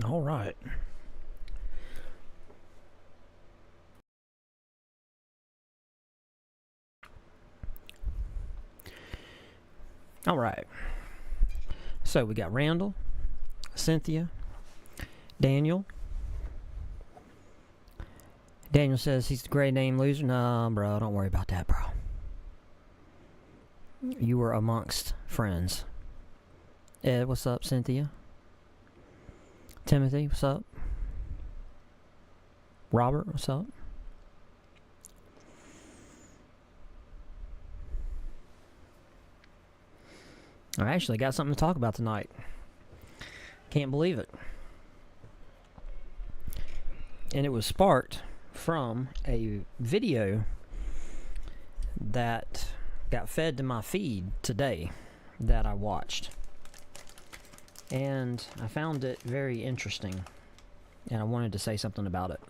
All right. All right. So we got Randall, Cynthia, Daniel. Daniel says he's the grade name loser. Nah, bro, don't worry about that, bro. You were amongst friends. Ed, what's up, Cynthia? Timothy, what's up? Robert, what's up? I actually got something to talk about tonight. Can't believe it. And it was sparked from a video that got fed to my feed today that I watched. And I found it very interesting. And I wanted to say something about it.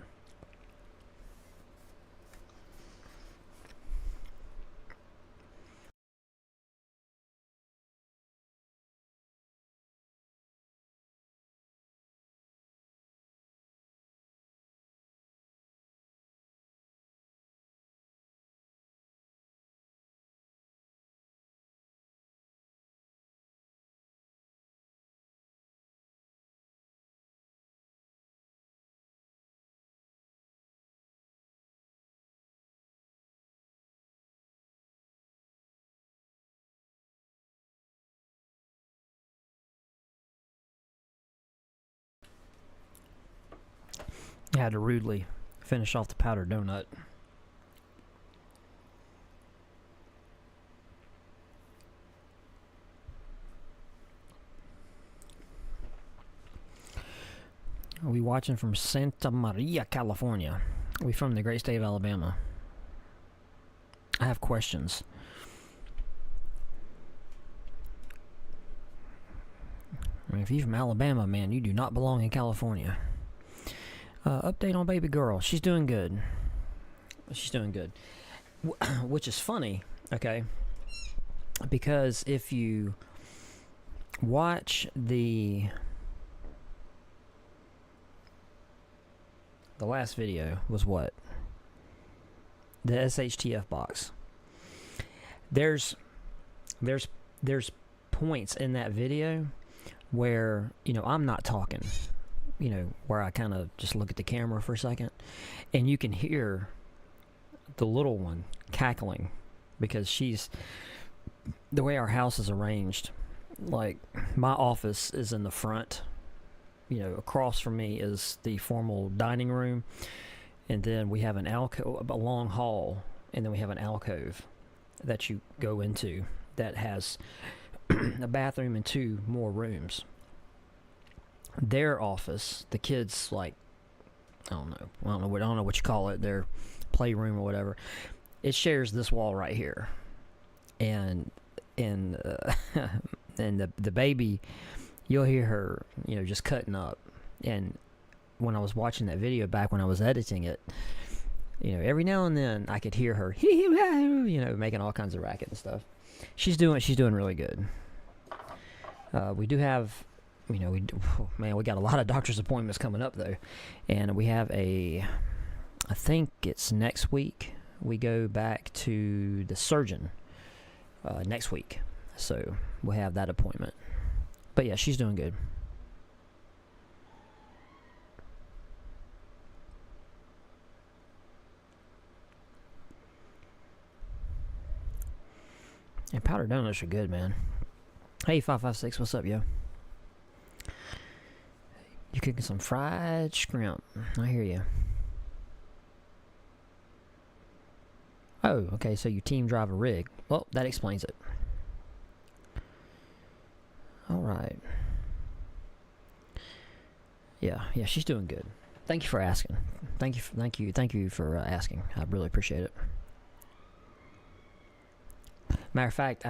I had to rudely finish off the powdered donut. We watching from Santa Maria, California. We from the great state of Alabama. I have questions. I mean, if you're from Alabama, man, you do not belong in California. Update on baby girl. She's doing good. She's doing good. Which is funny, okay? Because if you watch the last video was what? The SHTF box. There's points in that video where, you know, I'm not talking. You know, where I kind of just look at the camera for a second, and you can hear the little one cackling because she's, the way our house is arranged, like my office is in the front, you know, across from me is the formal dining room, and then we have an alcove, a long hall, and then we have an alcove that you go into that has a bathroom and 2 more rooms. Their office, the kids, like, I don't know what you call it, their playroom or whatever, it shares this wall right here, and and the baby, you'll hear her, you know, just cutting up. And when I was watching that video back when I was editing it, you know, every now and then I could hear her, you know, making all kinds of racket and stuff. She's doing really good. We do have, you know, we got a lot of doctor's appointments coming up though, and we have I think it's next week. We go back to the surgeon next week, so we'll have that appointment. But yeah, she's doing good. And powdered donuts are good, man. Hey, 556, what's up, yo? You cooking some fried shrimp? I hear you. Oh, okay, so you team drive a rig. Well, that explains it. Alright. Yeah, she's doing good. Thank you for asking. Thank you for asking. I really appreciate it. Matter of fact,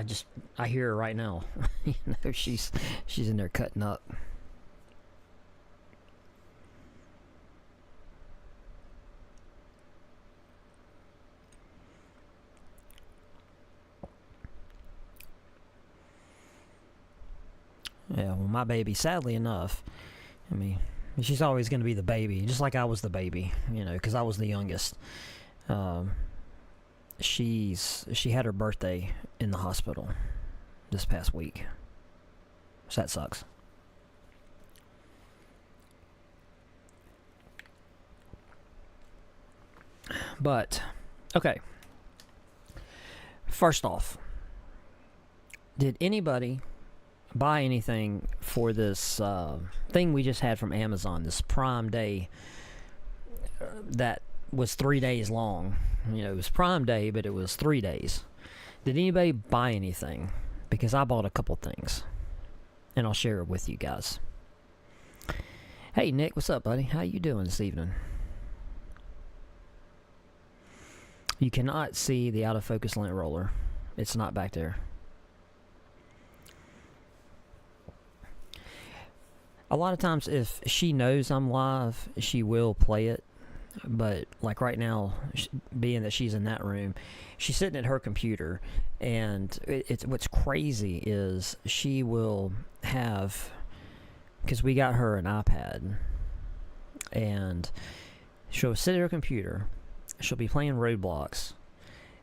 I hear her right now. You know, she's in there cutting up. Yeah, well, my baby, sadly enough, I mean, She's always going to be the baby, just like I was the baby, because I was the youngest. She had her birthday in the hospital this past week. So that sucks. But, okay. First off, did anybody buy anything for this thing we just had from Amazon, this Prime Day that was 3 days long? It was Prime Day, but it was 3 days. Did anybody buy anything? Because I bought a couple things, and I'll share it with you guys. Hey, Nick, what's up, buddy? How you doing this evening? You cannot see the out-of-focus lint roller. It's not back there. A lot of times, if she knows I'm live, she will play it. But, like right now, being that she's in that room, she's sitting at her computer. And what's crazy is she will have... Because we got her an iPad. And she'll sit at her computer. She'll be playing Roblox.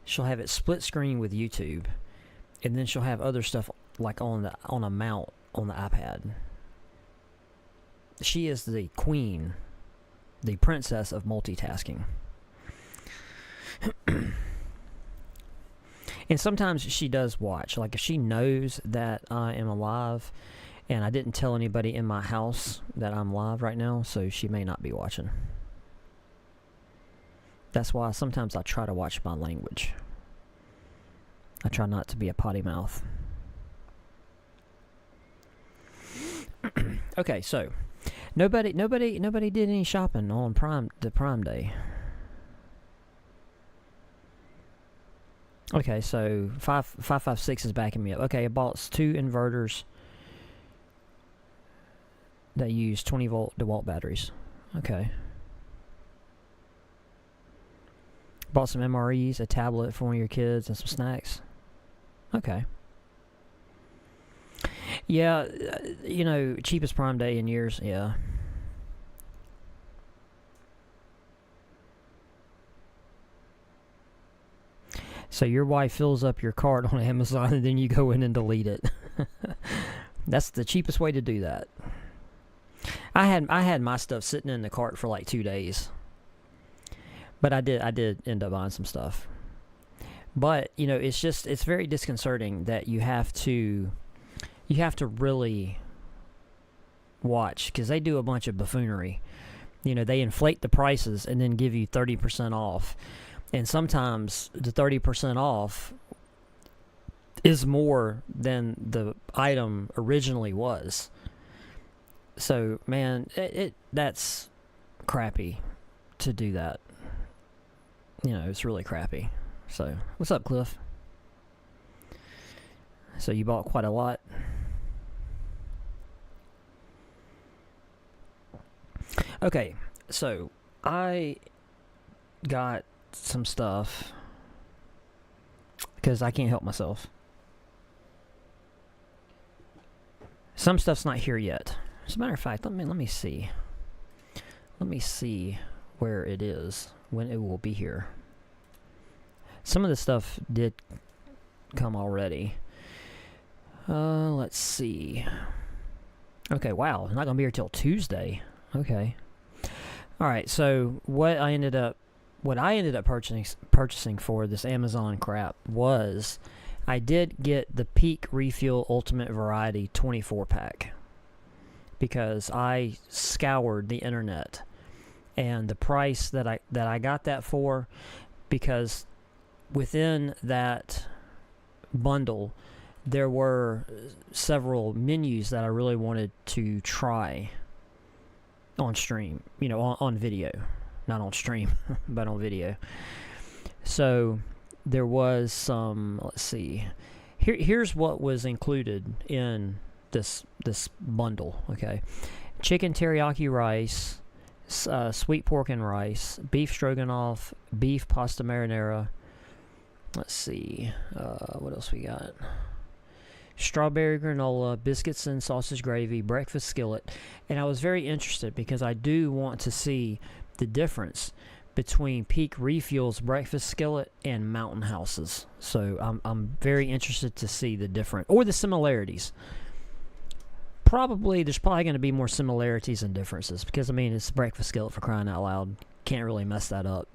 She'll have it split screen with YouTube. And then she'll have other stuff like on a mount on the iPad. She is the queen, the princess of multitasking. And sometimes she does watch. Like if she knows that I am alive and I didn't tell anybody in my house that I'm live right now, so she may not be watching. That's why sometimes I try to watch my language. I try not to be a potty mouth. Okay, so nobody did any shopping on the Prime Day. Okay, so 556 is backing me up. Okay, I bought 2 inverters that use 20-volt DeWalt batteries. Okay. Bought some MREs, a tablet for one of your kids, and some snacks. Okay. Yeah, cheapest Prime Day in years, yeah. So your wife fills up your cart on Amazon and then you go in and delete it. That's the cheapest way to do that. I had my stuff sitting in the cart for like 2 days. But I did end up buying some stuff. But, it's very disconcerting that you have to really watch, because they do a bunch of buffoonery. They inflate the prices and then give you 30% off. And sometimes the 30% off is more than the item originally was. So, man, that's crappy to do that. It's really crappy. So, what's up, Cliff? So, you bought quite a lot. Okay, so, I got some stuff because I can't help myself. Some stuff's not here yet. As a matter of fact, let me see. Let me see where it is, when it will be here. Some of the stuff did come already. Let's see. Okay, wow, it's not gonna be here till Tuesday. Okay. Alright, so what I ended up purchasing for this Amazon crap was I did get the Peak Refuel Ultimate Variety 24-pack because I scoured the internet, and the price that I got that for, because within that bundle there were several menus that I really wanted to try on stream, on video. Not on stream, but on video. So there was some, let's see. Here's what was included in this bundle, okay? Chicken teriyaki rice, sweet pork and rice, beef stroganoff, beef pasta marinara. Let's see. What else we got? strawberry granola, biscuits and sausage gravy, breakfast skillet. And I was very interested because I do want to see the difference between Peak Refuel's breakfast skillet and Mountain House's. So I'm very interested to see the difference or the similarities. There's probably going to be more similarities than differences because, I mean, it's breakfast skillet, for crying out loud. Can't really mess that up.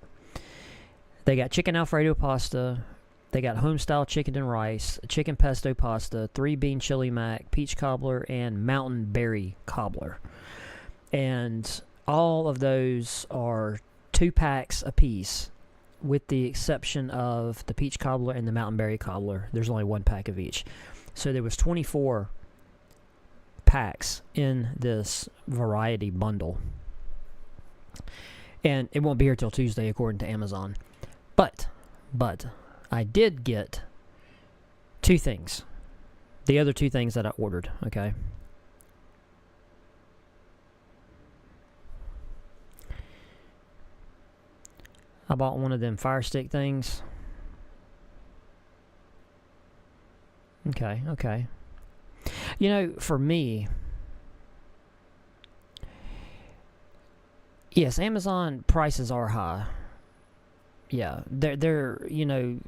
They got chicken Alfredo pasta. They got home-style chicken and rice, chicken pesto pasta, 3-bean chili mac, peach cobbler, and mountain berry cobbler. And all of those are 2 packs a piece, with the exception of the peach cobbler and the mountain berry cobbler. There's only 1 pack of each. So there was 24 packs in this variety bundle. And it won't be here till Tuesday, according to Amazon. But I did get 2 things. The other 2 things that I ordered, okay? I bought one of them Fire Stick things. Okay. You know, for me, yes, Amazon prices are high. Yeah, they're you know,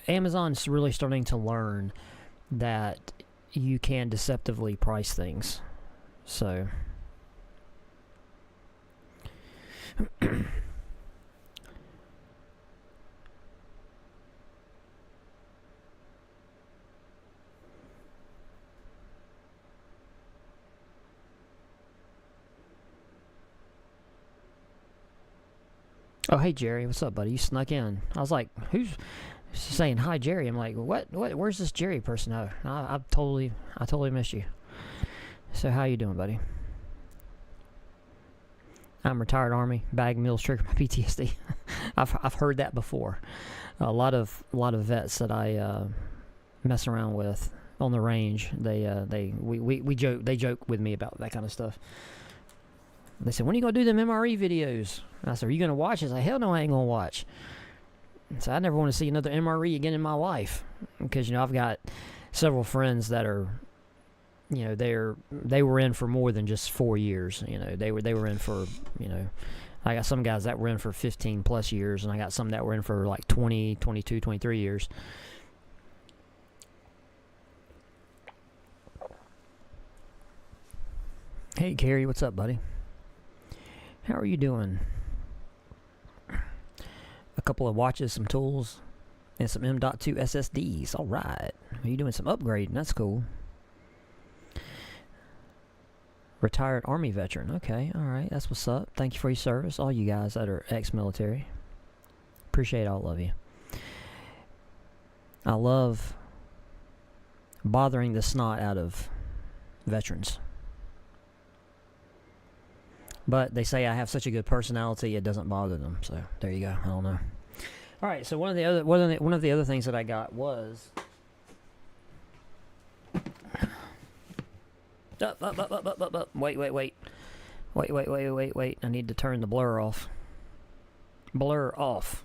Amazon's really starting to learn that you can deceptively price things. So oh, hey, Jerry, what's up, buddy? You snuck in. I was like, who's saying hi, Jerry? I'm like, what? Where's this Jerry person? Oh, I totally missed you. So how you doing, buddy? I'm retired Army. Bag meals trigger my PTSD. I've heard that before. A lot of vets that I mess around with on the range, we joke with me about that kind of stuff. They said, when are you going to do them MRE videos? And I said, are you going to watch? I said, hell no, I ain't going to watch. So I never want to see another MRE again in my life. Because, you know, I've got several friends that are, you know, they were in for more than just 4 years. You know, they were in for, you know, I got some guys that were in for 15 plus years, and I got some that were in for like 20, 22, 23 years. Hey, Gary, what's up, buddy? How are you doing? A couple of watches, some tools, and some M.2 SSDs. All right. Are you doing some upgrading? That's cool. Retired Army veteran. Okay, all right. That's what's up. Thank you for your service, all you guys that are ex-military. Appreciate all of you. I love bothering the snot out of veterans. But they say I have such a good personality, it doesn't bother them. So there you go. I don't know. All right. So one of the other things that I got was Wait. I need to turn the blur off. Blur off.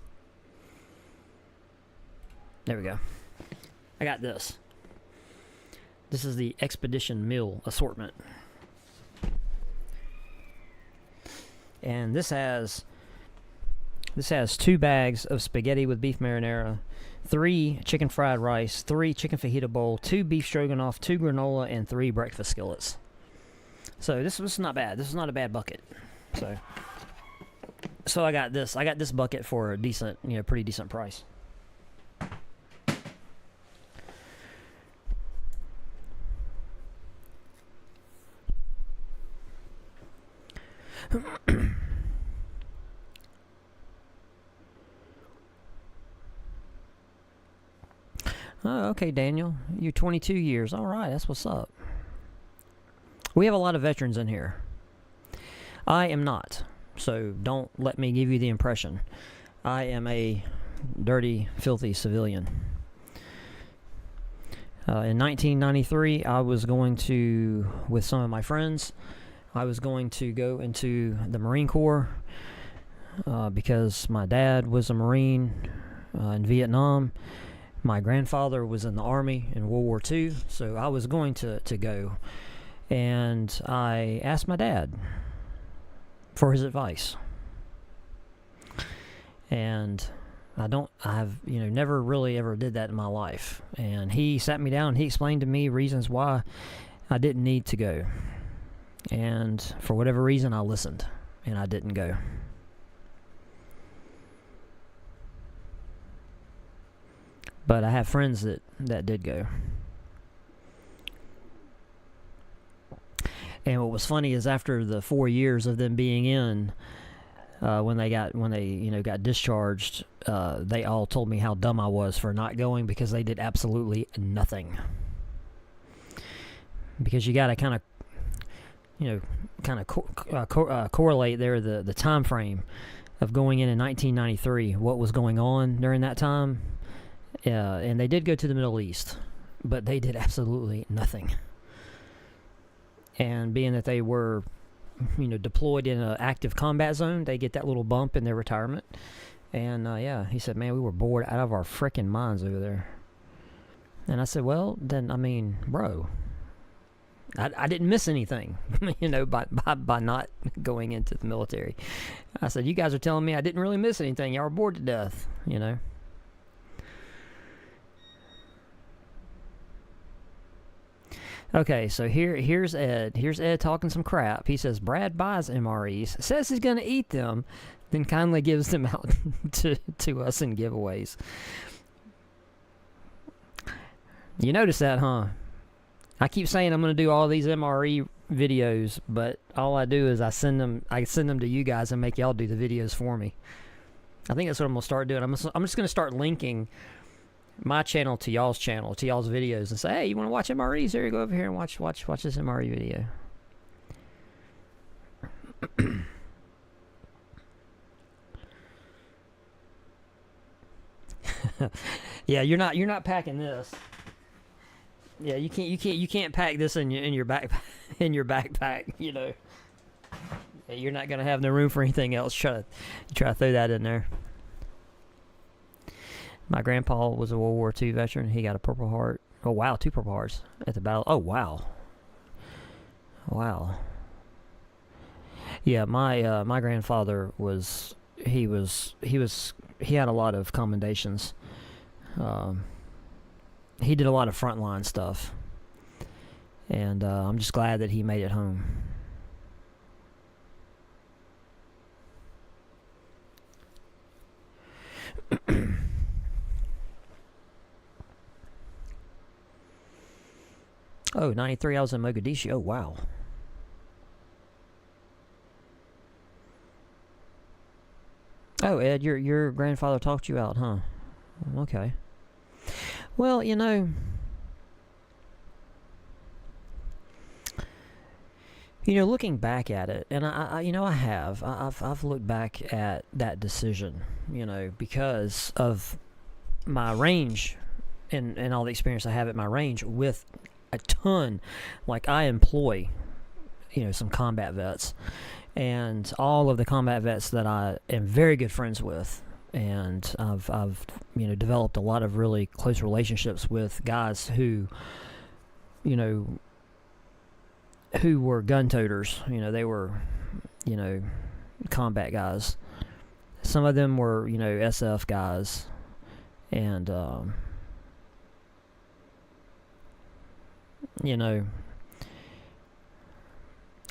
There we go. I got this. This is the Expedition Meal Assortment. And this has 2 bags of spaghetti with beef marinara, 3 chicken fried rice, 3 chicken fajita bowl, 2 beef stroganoff, 2 granola, and 3 breakfast skillets. So this was not bad. This is not a bad bucket. So I got this. I got this bucket for a decent, you know, pretty decent price. Oh, okay, Daniel. You're 22 years. All right, that's what's up. We have a lot of veterans in here. I am not, so don't let me give you the impression. I am a dirty, filthy civilian. In 1993, I was going to, with some of my friends, I was going to go into the Marine Corps because my dad was a Marine in Vietnam. My grandfather was in the Army in World War II, so I was going to go. And I asked my dad for his advice. And I've never really ever did that in my life. And he sat me down and he explained to me reasons why I didn't need to go. And for whatever reason, I listened and I didn't go. But I have friends that did go. And what was funny is after the 4 years of them being in, when they got discharged, they all told me how dumb I was for not going because they did absolutely nothing. Because you got to kind of correlate there the time frame of going in 1993, what was going on during that time. And they did go to the Middle East, but they did absolutely nothing. And being that they were, deployed in an active combat zone, they get that little bump in their retirement. And, he said, man, we were bored out of our frickin' minds over there. And I said, well, then, bro, I didn't miss anything, by not going into the military. I said, you guys are telling me I didn't really miss anything. Y'all were bored to death, Okay, so here's Ed. Here's Ed talking some crap. He says Brad buys MREs, says he's going to eat them, then kindly gives them out to us in giveaways. You notice that, huh? I keep saying I'm going to do all these MRE videos, but all I do is I send them to you guys and make y'all do the videos for me. I think that's what I'm going to start doing. I'm just going to start linking my channel to y'all's videos and say, hey, you want to watch MREs? Here, you go over here and watch this MRE video. Yeah, you're not packing this. Yeah, you can't pack this in your backpack. Yeah, you're not gonna have no room for anything else. Try to throw that in there. My grandpa was a World War II veteran. He got a Purple Heart. Oh, wow, 2 Purple Hearts at the battle. Oh, wow. Wow. Yeah, my grandfather he had a lot of commendations. He did a lot of frontline stuff. And I'm just glad that he made it home. Oh, 93, I was in Mogadishu. Oh, wow. Oh, Ed, your grandfather talked you out, huh? Okay. Well, looking back at it, and I've looked back at that decision, because of my range and all the experience I have at my range with a ton, like I employ, some combat vets, and all of the combat vets that I am very good friends with, and I've developed a lot of really close relationships with guys who were gun toters. They were, combat guys. Some of them were, SF guys, and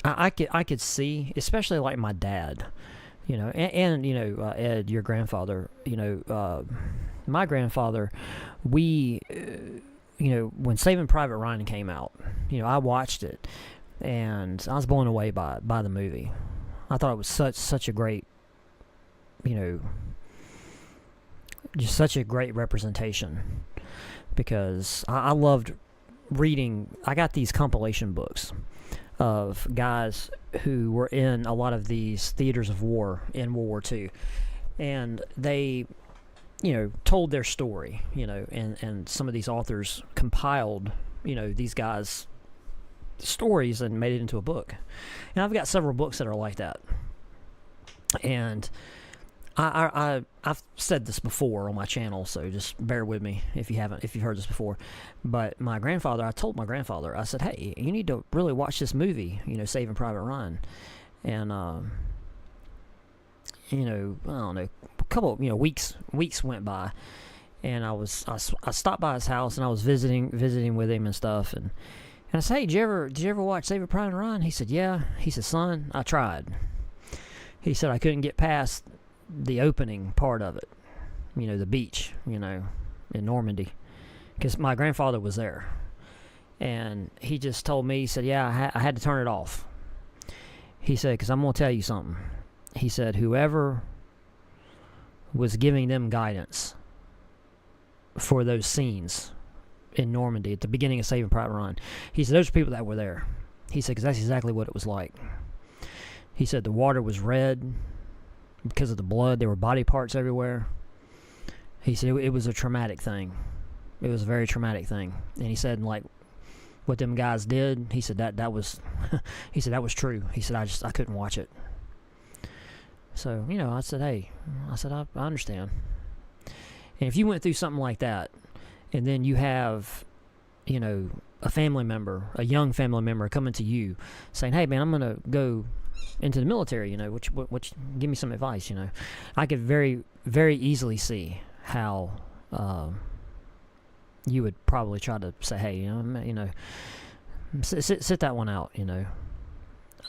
I could see, especially like my dad, and Ed, your grandfather, my grandfather, we, when Saving Private Ryan came out, I watched it, and I was blown away by the movie. I thought it was such a great, just such a great representation, because I loved reading. I got these compilation books of guys who were in a lot of these theaters of war in World War II, and they told their story, and some of these authors compiled these guys' stories and made it into a book. And I've got several books that are like that, and I've said this before on my channel, so just bear with me if you've heard this before. But I told my grandfather, I said, hey, you need to really watch this movie, Saving Private Ryan. And I don't know, a couple, weeks went by, and I stopped by his house, and I was visiting with him and stuff, and I said, hey, did you ever watch Saving Private Ryan? He said, yeah. He said, son, I tried. He said I couldn't get past the opening part of it, the beach, in Normandy, because my grandfather was there, and he just told me, he said, yeah, I had to turn it off. He said, because I'm going to tell you something. He said, whoever was giving them guidance for those scenes in Normandy at the beginning of Saving Private Ryan, he said, those are people that were there. He said, because that's exactly what it was like. He said the water was red because of the blood. There were body parts everywhere. He said it was a traumatic thing. It was a very traumatic thing. And he said, like, what them guys did, he said that was, he said that was true. He said I couldn't watch it. So, I said, hey, I understand. And if you went through something like that, and then you have, a family member, a young family member coming to you saying, hey, man, I'm going to go into the military, which give me some advice, I could very, very easily see how you would probably try to say, hey, sit that one out,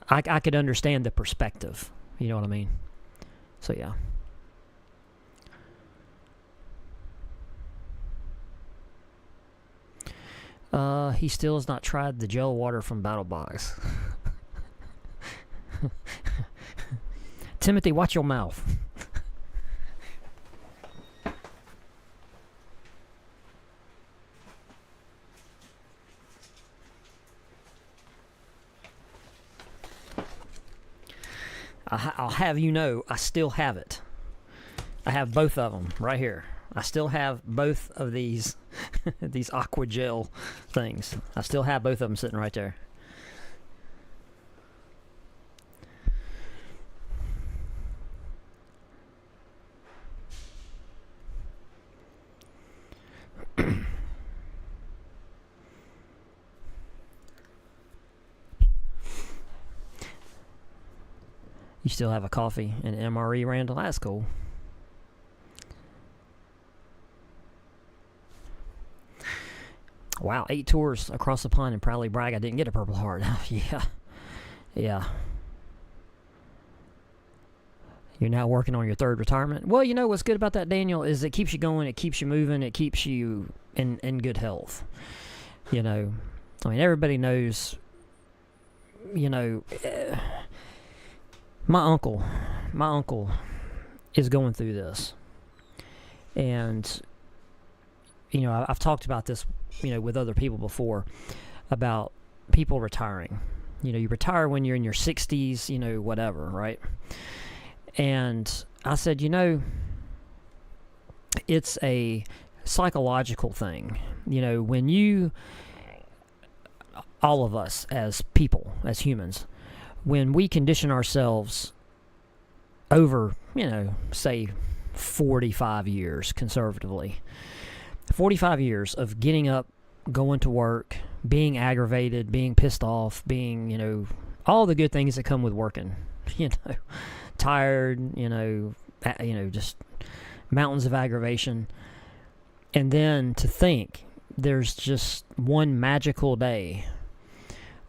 I could understand the perspective, you know what I mean? So, yeah. He still has not tried the gel water from Battle Box. Timothy, watch your mouth. I'll have you know, I still have it. I have both of them right here. I still have both of these these aqua gel things. I still have both of them sitting right there. You still have a coffee and MRE, Randall? That's cool. Wow, 8 tours across the pond and proudly brag I didn't get a Purple Heart. Yeah. You're now working on your 3rd retirement. Well, what's good about that, Daniel, is it keeps you going, it keeps you moving, it keeps you in good health. Everybody knows, my uncle is going through this. And, I've talked about this, with other people before, about people retiring. You retire when you're in your 60s, whatever, right? And I said, it's a psychological thing. When all of us as people, as humans, when we condition ourselves over, say 45 years conservatively, 45 years of getting up, going to work, being aggravated, being pissed off, being, all the good things that come with working, tired, just mountains of aggravation. And then to think there's just one magical day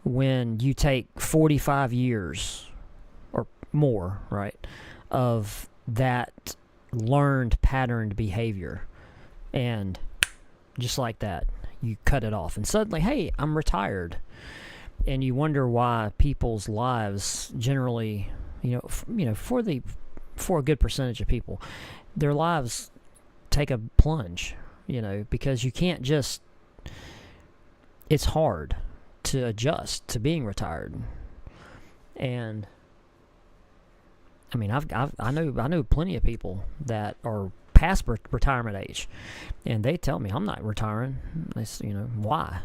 when you take 45 years or more, right, of that learned patterned behavior, and just like that, you cut it off, and suddenly, hey, I'm retired. And you wonder why people's lives generally, for a good percentage of people, their lives take a plunge, because you can't just, it's hard to adjust to being retired. And I know plenty of people that are past retirement age, and they tell me, I'm not retiring. It's, why?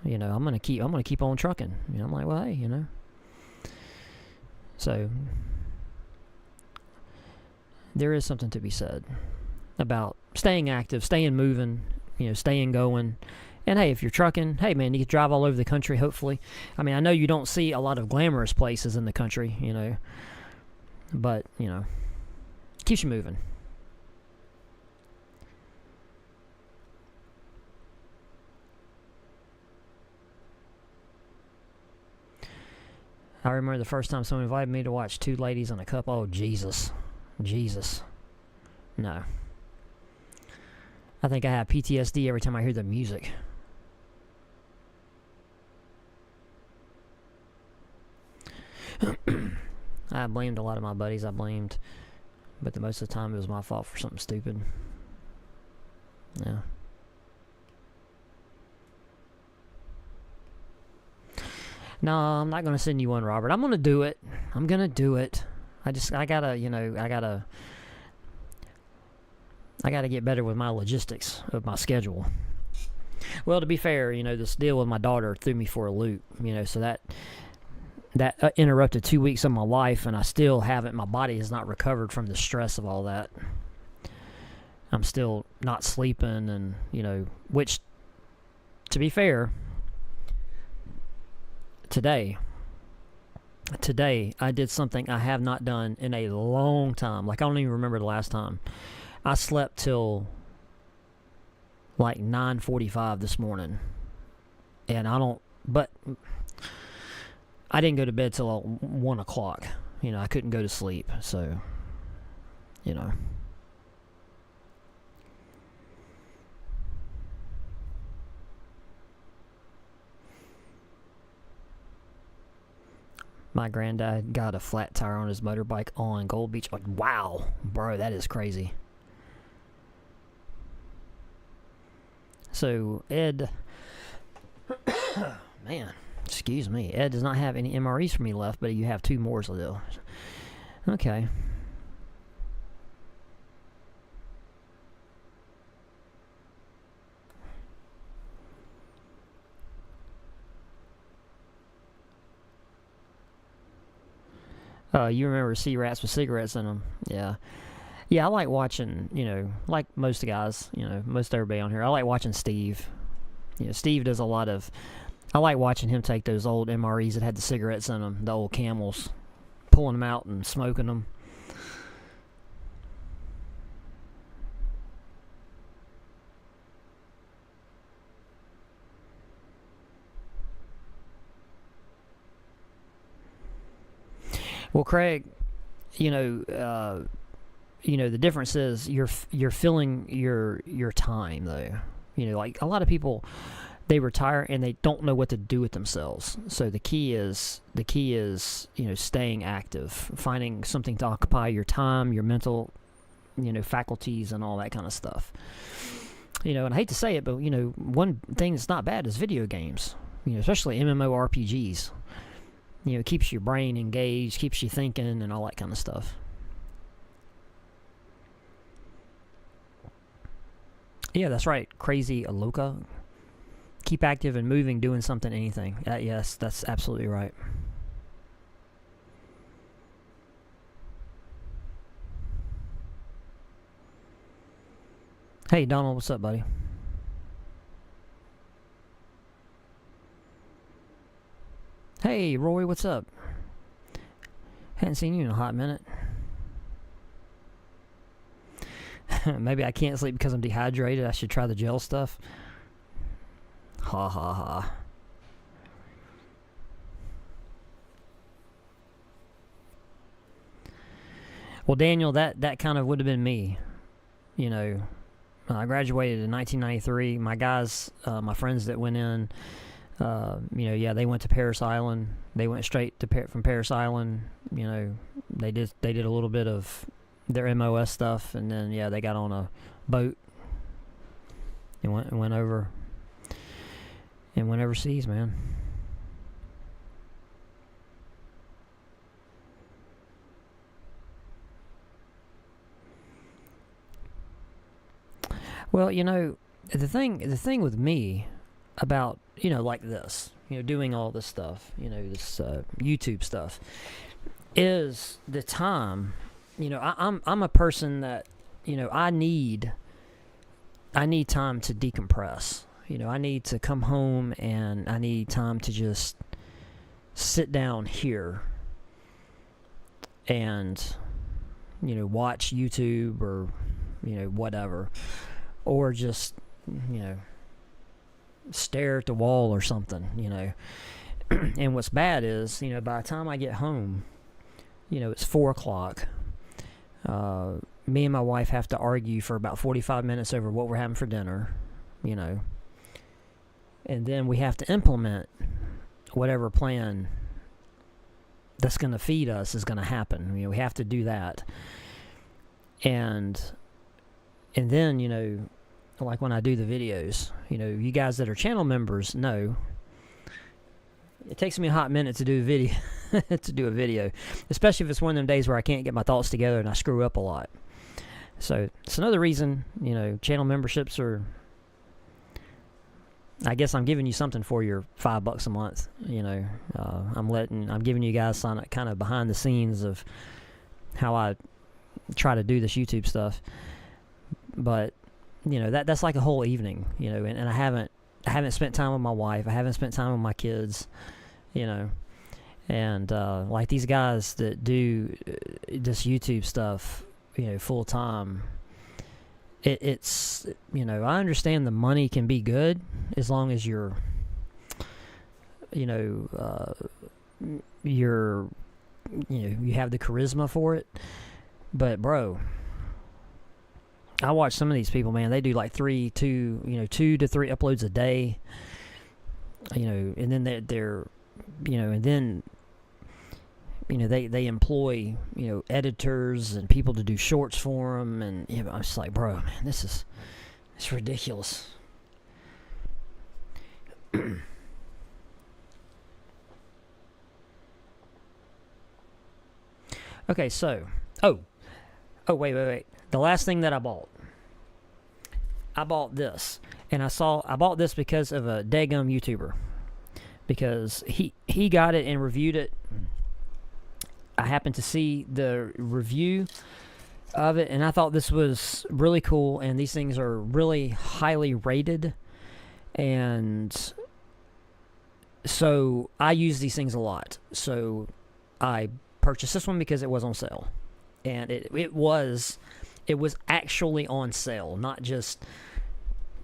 I'm gonna keep on trucking. I'm like, well, hey, So there is something to be said about staying active, staying moving, staying going. And hey, if you're trucking, hey man, you can drive all over the country, hopefully. I mean, I know you don't see a lot of glamorous places in the country, but, keeps you moving. I remember the first time someone invited me to watch Two Ladies and a Cup. Oh, Jesus. No. I think I have PTSD every time I hear the music. I blamed a lot of my buddies. But the most of the time it was my fault for something stupid. Yeah. No, I'm not going to send you one, Robert. I'm going to do it. I gotta get better with my logistics of my schedule. Well, to be fair, this deal with my daughter threw me for a loop, so that interrupted 2 weeks of my life, and I still haven't, my body has not recovered from the stress of all that. I'm still not sleeping, and, which, to be fair, today I did something I have not done in a long time. Like, I don't even remember the last time. I slept till like 9:45 this morning. And I didn't go to bed till 1 o'clock. I couldn't go to sleep. So, My granddad got a flat tire on his motorbike on Gold Beach. Like, wow, bro, that is crazy. So, Ed... man, excuse me. Ed does not have any MREs for me left, but you have 2 more still. Okay. You remember C-Rats with cigarettes in them. Yeah. Yeah, I like watching, like most guys, most everybody on here. I like watching Steve. Steve does a lot of... I like watching him take those old MREs that had the cigarettes in them, the old Camels, pulling them out and smoking them. Well, Craig, the difference is you're filling your time though. Like a lot of people, they retire and they don't know what to do with themselves. So the key is staying active, finding something to occupy your time, your mental, faculties and all that kind of stuff. And I hate to say it, but one thing that's not bad is video games. Especially MMORPGs. It keeps your brain engaged, keeps you thinking, and all that kind of stuff. Yeah, that's right. Crazy Aloka. Keep active and moving, doing something, anything. Yes, that's absolutely right. Hey, Donald, what's up, buddy? Hey, Roy, what's up? Hadn't seen you in a hot minute. Maybe I can't sleep because I'm dehydrated. I should try the gel stuff. Ha ha ha. Well, Daniel, that kind of would have been me. I graduated in 1993. My guys, my friends that went in, they went to Parris Island. They went straight to from Parris Island. They did a little bit of their MOS stuff, and then they got on a boat and went overseas, man. Well, the thing with me about, like this, doing all this stuff, this YouTube stuff, is the time, I'm a person that, I need time to decompress. I need to come home and I need time to just sit down here and, watch YouTube or, whatever. Or just, stare at the wall or something, And what's bad is, by the time I get home, it's 4 o'clock. Me and my wife have to argue for about 45 minutes over what we're having for dinner, and then we have to implement whatever plan that's going to feed us is going to happen. We have to do that. And then, like when I do the videos, you guys that are channel members know it takes me a hot minute to do a video, especially if it's one of them days where I can't get my thoughts together and I screw up a lot. So it's another reason, channel memberships are, I guess I'm giving you something for your $5 a month. I'm giving you guys some kind of behind the scenes of how I try to do this YouTube stuff. But that's like a whole evening, and I haven't spent time with my wife. I haven't spent time with my kids, and like these guys that do this YouTube stuff, full time. It's I understand the money can be good as long as you have the charisma for it. But bro, I watch some of these people, man. They do like 2 to 3 uploads a day, and then they're and then they employ editors and people to do shorts for them, and I'm just like, bro, man, it's ridiculous. Okay, so wait. The last thing that I bought this, and I bought this because of a daggum YouTuber, because he got it and reviewed it. I happened to see the review of it, and I thought this was really cool, and these things are really highly rated, and so I use these things a lot. So I purchased this one because it was on sale, and it was actually on sale, not just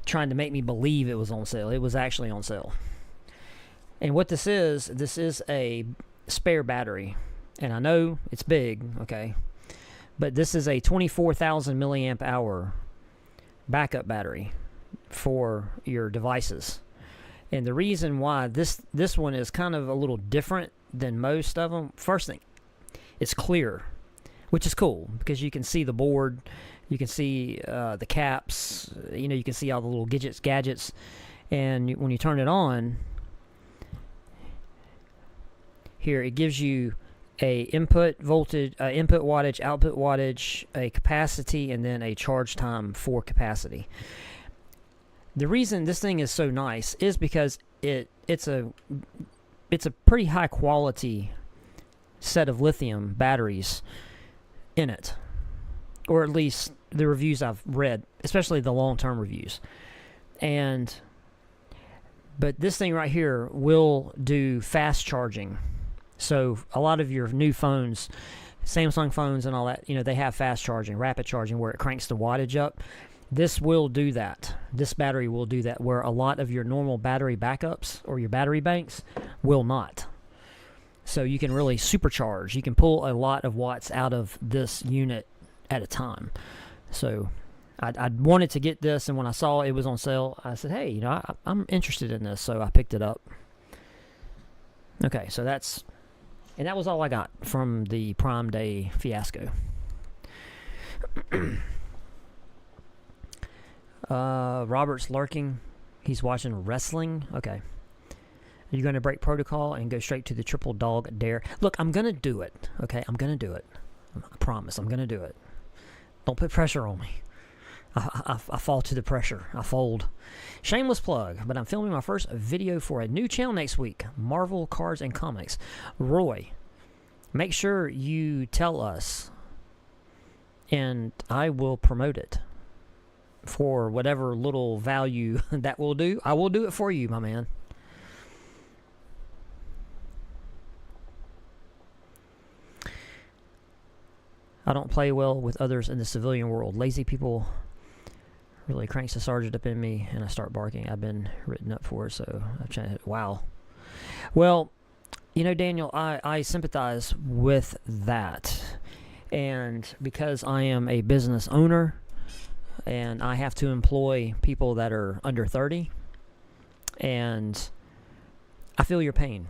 trying to make me believe it was on sale. It was actually on sale. And what this is a spare battery. And I know it's big, okay, but this is a 24,000 milliamp hour backup battery for your devices. And the reason why this one is kind of a little different than most of them, first thing, it's clear, which is cool because you can see the board, you can see the caps, you can see all the little gadgets, and when you turn it on, here it gives you a input voltage, input wattage, output wattage, a capacity, and then a charge time for capacity. The reason this thing is so nice is because it's a pretty high quality set of lithium batteries in it, or at least the reviews I've read, especially the long-term reviews. But this thing right here will do fast charging. So a lot of your new phones, Samsung phones and all that, they have fast charging, rapid charging, where it cranks the wattage up. This will do that. This battery will do that, where a lot of your normal battery backups or your battery banks will not. So you can really supercharge. You can pull a lot of watts out of this unit at a time. So I wanted to get this, and when I saw it was on sale, I said, hey, I'm interested in this, so I picked it up. Okay, so that was all I got from the Prime Day fiasco. Robert's lurking. He's watching wrestling. Okay. Are you going to break protocol and go straight to the triple dog dare? Look, I'm going to do it. Okay, I'm going to do it. I promise, I'm going to do it. Don't put pressure on me. I fall to the pressure. I fold. Shameless plug, but I'm filming my first video for a new channel next week, Marvel Cards and Comics. Roy, make sure you tell us and I will promote it for whatever little value that will do. I will do it for you, my man. I don't play well with others in the civilian world. Lazy people really cranks the sergeant up in me, and I start barking. I've been written up for it, so I've tried. Wow. Well, you know, Daniel, I sympathize with that. And because I am a business owner and I have to employ people that are under 30, and I feel your pain.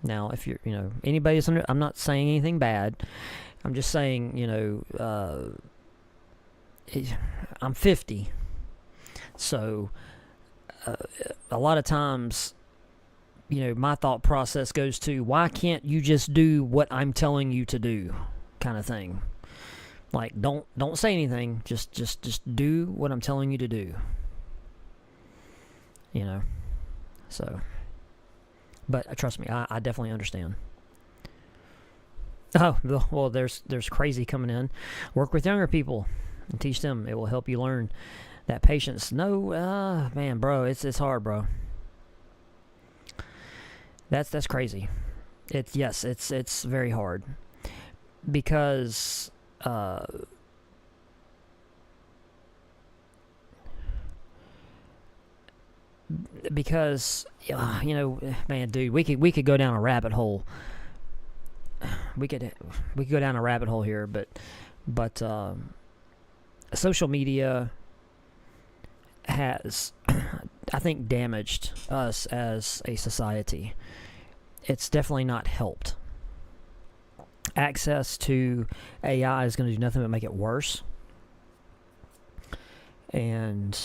Now, if you're, anybody's under, I'm not saying anything bad. I'm just saying, I'm 50. So, a lot of times, my thought process goes to, why can't you just do what I'm telling you to do, kind of thing. Like, don't say anything. Just do what I'm telling you to do. So, but trust me, I definitely understand. Oh, well, there's crazy coming in. Work with younger people and teach them. It will help you learn that patience. No, man, bro, it's hard, bro. That's crazy. It's very hard because man, dude, we could go down a rabbit hole. We could go down a rabbit hole here, but social media has, I think, damaged us as a society. It's definitely not helped. Access to AI is going to do nothing but make it worse. And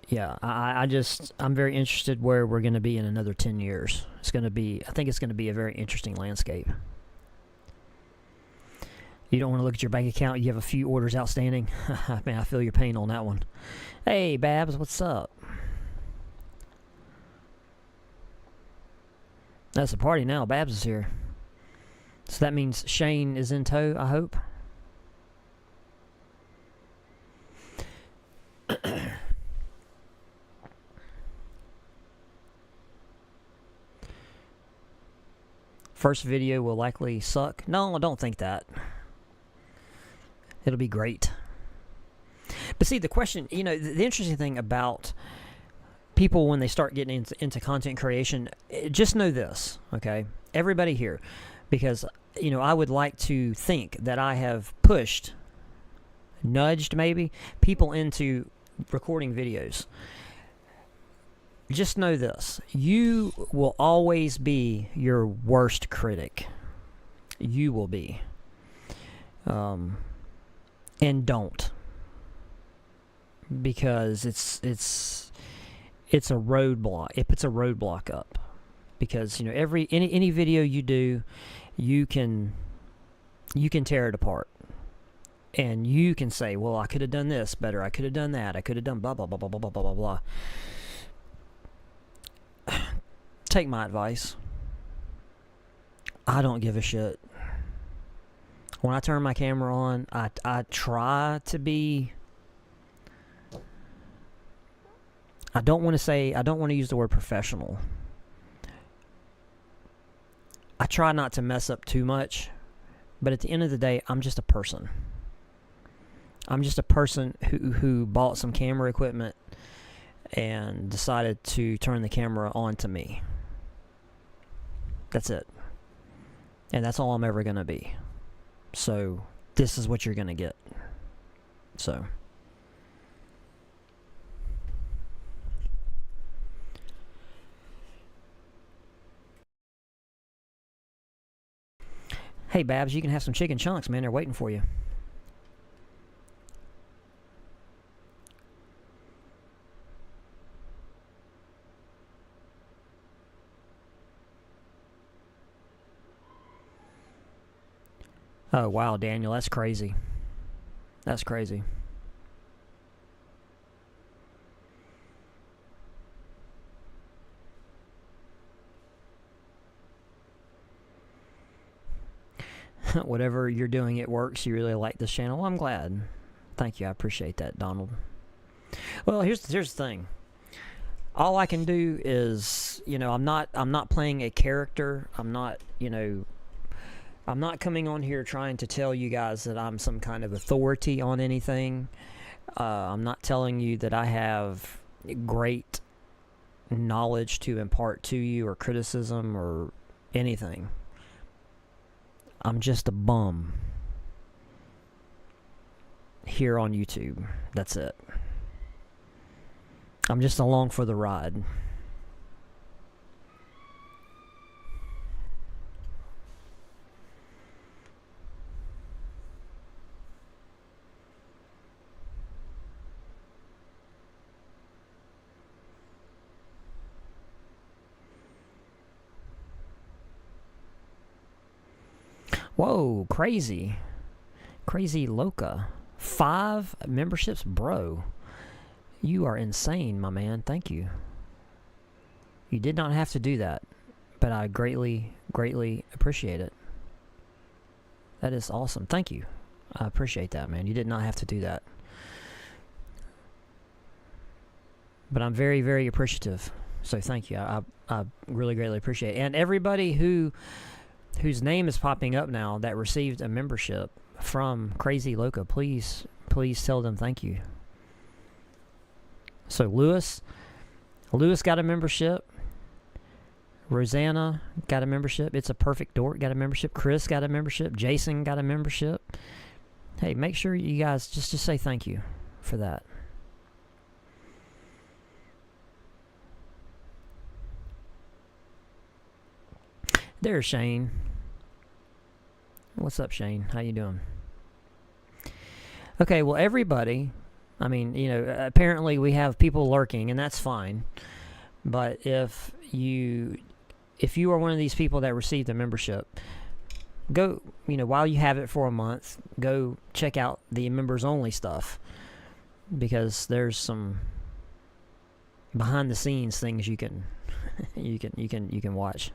yeah, I'm very interested where we're going to be in another 10 years. I think it's going to be a very interesting landscape. You don't want to look at your bank account. You have a few orders outstanding. Man, I feel your pain on that one. Hey, Babs, what's up? That's a party now. Babs is here. So that means Shane is in tow, I hope. First video will likely suck. No, I don't think that. It'll be great. But see, the question, the interesting thing about people when they start getting into content creation, just know this, okay? Everybody here, because, I would like to think that I have nudged maybe, people into recording videos. Just know this. You will always be your worst critic. You will be. And don't. Because it's a roadblock. It puts a roadblock up. Because, any video you do, you can tear it apart. And you can say, well, I could have done this better. I could have done that. I could have done blah, blah, blah, blah, blah, blah, blah, blah. Take my advice. I don't give a shit. When I turn my camera on, I try to be... I don't want to use the word professional. I try not to mess up too much, but at the end of the day, I'm just a person. I'm just a person who bought some camera equipment and decided to turn the camera on to me. That's it. And that's all I'm ever going to be. So, this is what you're going to get. So... Hey, Babs, you can have some chicken chunks, man. They're waiting for you. Oh, wow, Daniel, that's crazy. That's crazy. Whatever you're doing, it works. You really like this channel. Well, I'm glad. Thank you. I appreciate that, Donald. Well, here's the thing. All I can do is, I'm not playing a character. I'm not coming on here trying to tell you guys that I'm some kind of authority on anything. I'm not telling you that I have great knowledge to impart to you or criticism or anything. I'm just a bum here on YouTube. That's it. I'm just along for the ride. Whoa, crazy. Crazy Loca. 5 memberships? Bro. You are insane, my man. Thank you. You did not have to do that, but I greatly, greatly appreciate it. That is awesome. Thank you. I appreciate that, man. You did not have to do that. But I'm very, very appreciative. So thank you. I really greatly appreciate it. And everybody whose name is popping up now that received a membership from Crazy Loca, please tell them thank you. So Lewis got a membership. Rosanna got a membership. It's a Perfect Dork got a membership. Chris got a membership. Jason got a membership. Hey, make sure you guys just say thank you for that. There's Shane. What's up, Shane? How you doing? Okay, well, everybody, apparently we have people lurking, and that's fine. But if you are one of these people that received a membership, go, while you have it for a month, go check out the members only stuff, because there's some behind the scenes things you can you can watch.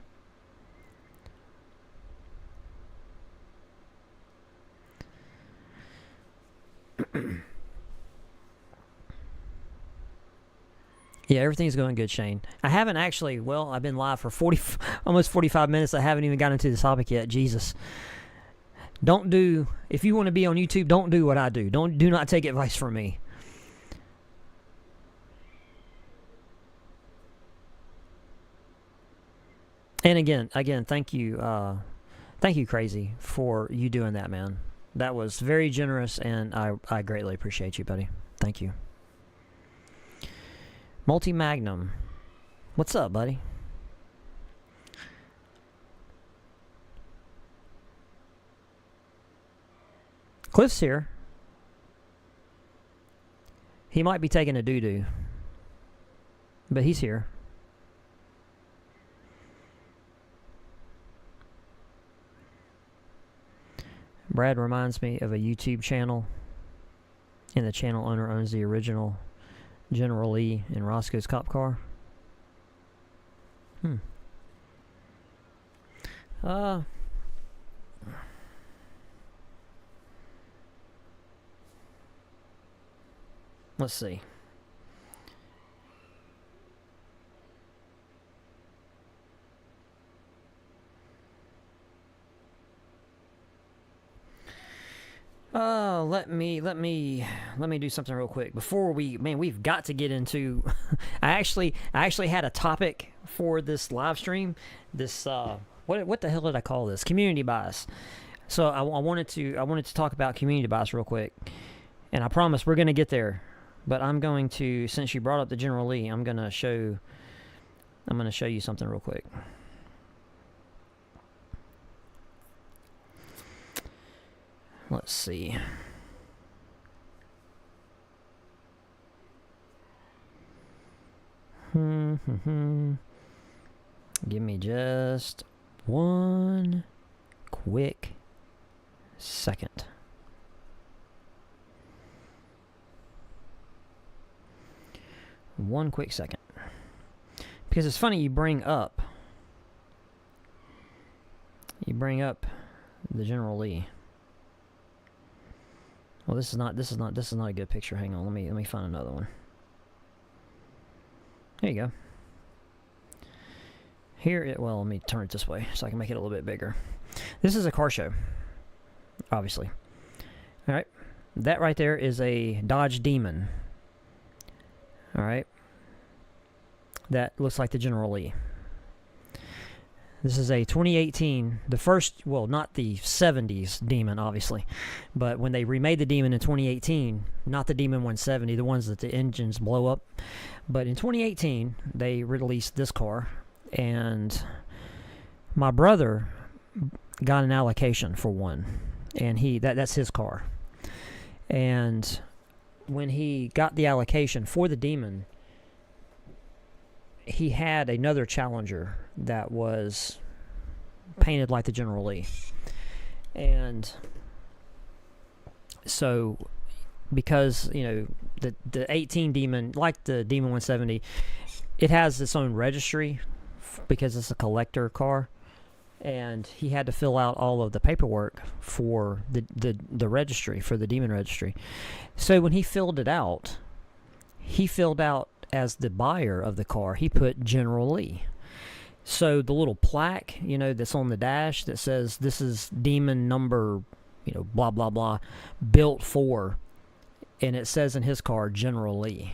Yeah, everything's going good, Shane. I haven't actually, I've been live for almost 45 minutes. I haven't even gotten into the topic yet. Jesus. If you want to be on YouTube, don't do what I do. Do not take advice from me. And again, thank you, Crazy, for you doing that, man. That was very generous, and I greatly appreciate you, buddy. Thank you. Multi-Magnum. What's up, buddy? Cliff's here. He might be taking a doo-doo, but he's here. Brad reminds me of a YouTube channel, and the channel owner owns the original General Lee in Roscoe's cop car. Let's see. Let me do something real quick before we've got to get into I actually had a topic for this live stream. This what the hell did I call this? Community bias. So I wanted to talk about community bias real quick. And I promise we're going to get there. But I'm going to, since you brought up the General Lee, I'm going to show you something real quick. Let's see. Give me just one quick second. One quick second. Because it's funny, you bring up the General Lee. Well, this is not a good picture. Hang on, let me find another one. There you go. Well, let me turn it this way so I can make it a little bit bigger. This is a car show, obviously. All right, that right there is a Dodge Demon. All right, that looks like the General Lee. This is a 2018, the first, well, not the 70s Demon, obviously, but when they remade the Demon in 2018, not the Demon 170, the ones that the engines blow up, but in 2018, they released this car, and my brother got an allocation for one, and that's his car. And when he got the allocation for the Demon, he had another Challenger that was painted like the General Lee. And so, because, you know, the 18 Demon, like the Demon 170, it has its own registry because it's a collector car. And he had to fill out all of the paperwork for the registry, for the Demon registry. So when he filled it out, as the buyer of the car, he put General Lee. So the little plaque, you know, that's on the dash that says this is Demon number, you know, blah, blah, blah, built for, and it says in his car, General Lee.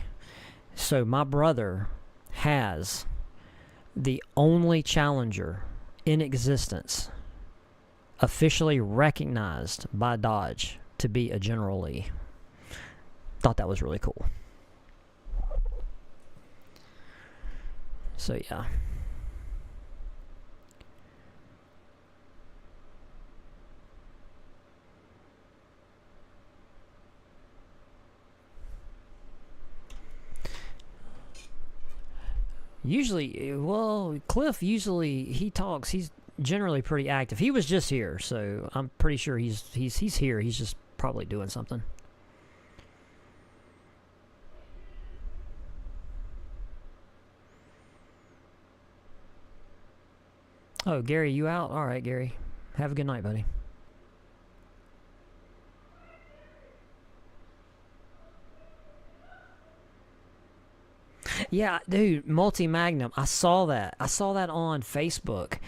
So my brother has the only Challenger in existence officially recognized by Dodge to be a General Lee. Thought that was really cool. So yeah. Usually, well, Cliff, usually he talks. He's generally pretty active. He was just here, so I'm pretty sure he's here. He's just probably doing something. Oh, Gary, you out? All right, Gary. Have a good night, buddy. Yeah, dude, Multi-Magnum. I saw that. I saw that on Facebook.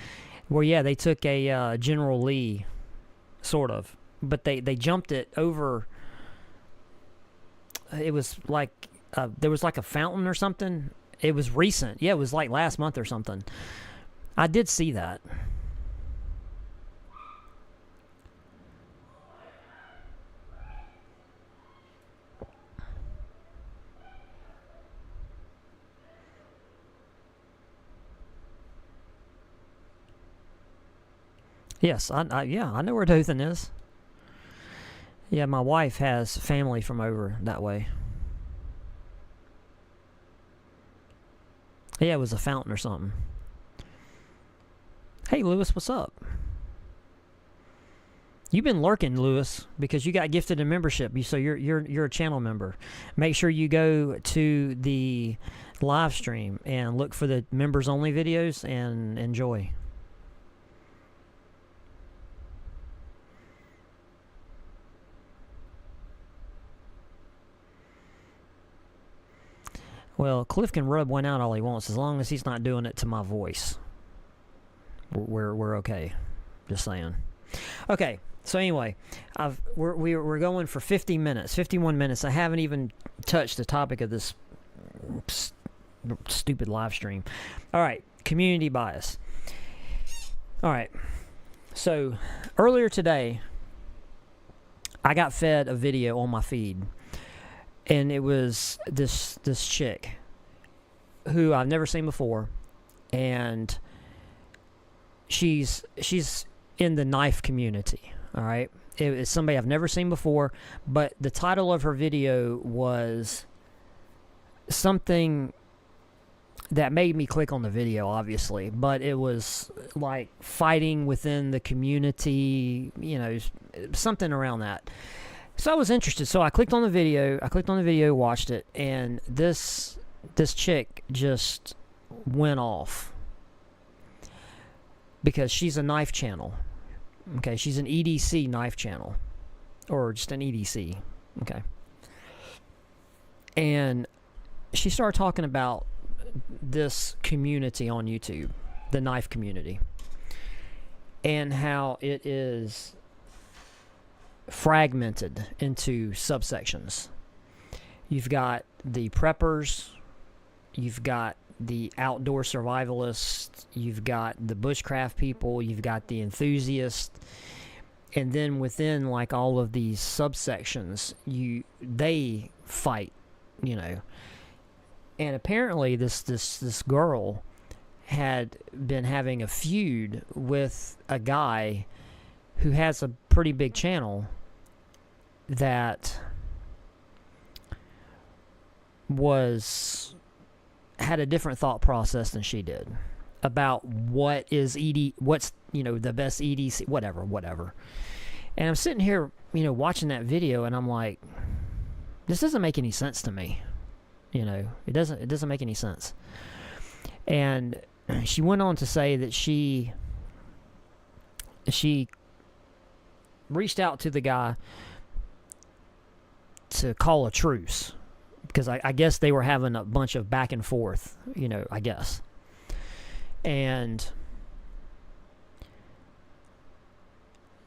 Where, yeah, they took a General Lee, sort of. But they jumped it over. It was like, there was like a fountain or something. It was recent. Yeah, it was like last month or something. I did see that. Yes, yeah, I know where Dothan is. Yeah, my wife has family from over that way. Yeah, it was a fountain or something. Hey, Lewis, what's up? You've been lurking, Lewis, because you got gifted a membership. So you're a channel member. Make sure you go to the live stream and look for the members only videos and enjoy. Well, Cliff can rub one out all he wants, as long as he's not doing it to my voice. We're okay. Just saying. Okay, so anyway, we're going for 50 minutes, 51 minutes. I haven't even touched the topic of this stupid live stream. All right, community bias. All right, so earlier today, I got fed a video on my feed. And it was this chick who I've never seen before, and she's in the knife community. All right, it's somebody I've never seen before, but the title of her video was something that made me click on the video, obviously, but it was like fighting within the community, you know, something around that. So I was interested. So I clicked on the video, watched it, and this chick just went off because she's a knife channel. Okay, she's an EDC knife channel, or just an EDC. Okay. And she started talking about this community on YouTube, the knife community, and how it is fragmented into subsections. You've got the preppers, you've got the outdoor survivalists, you've got the bushcraft people, you've got the enthusiasts, and then within like all of these subsections, they fight, you know. And apparently this girl had been having a feud with a guy who has a pretty big channel that had a different thought process than she did about what's the best EDC, whatever. And I'm sitting here, watching that video, and I'm like, this doesn't make any sense to me. It doesn't make any sense. And she went on to say that she reached out to the guy to call a truce, because I guess they were having a bunch of back and forth, I guess. And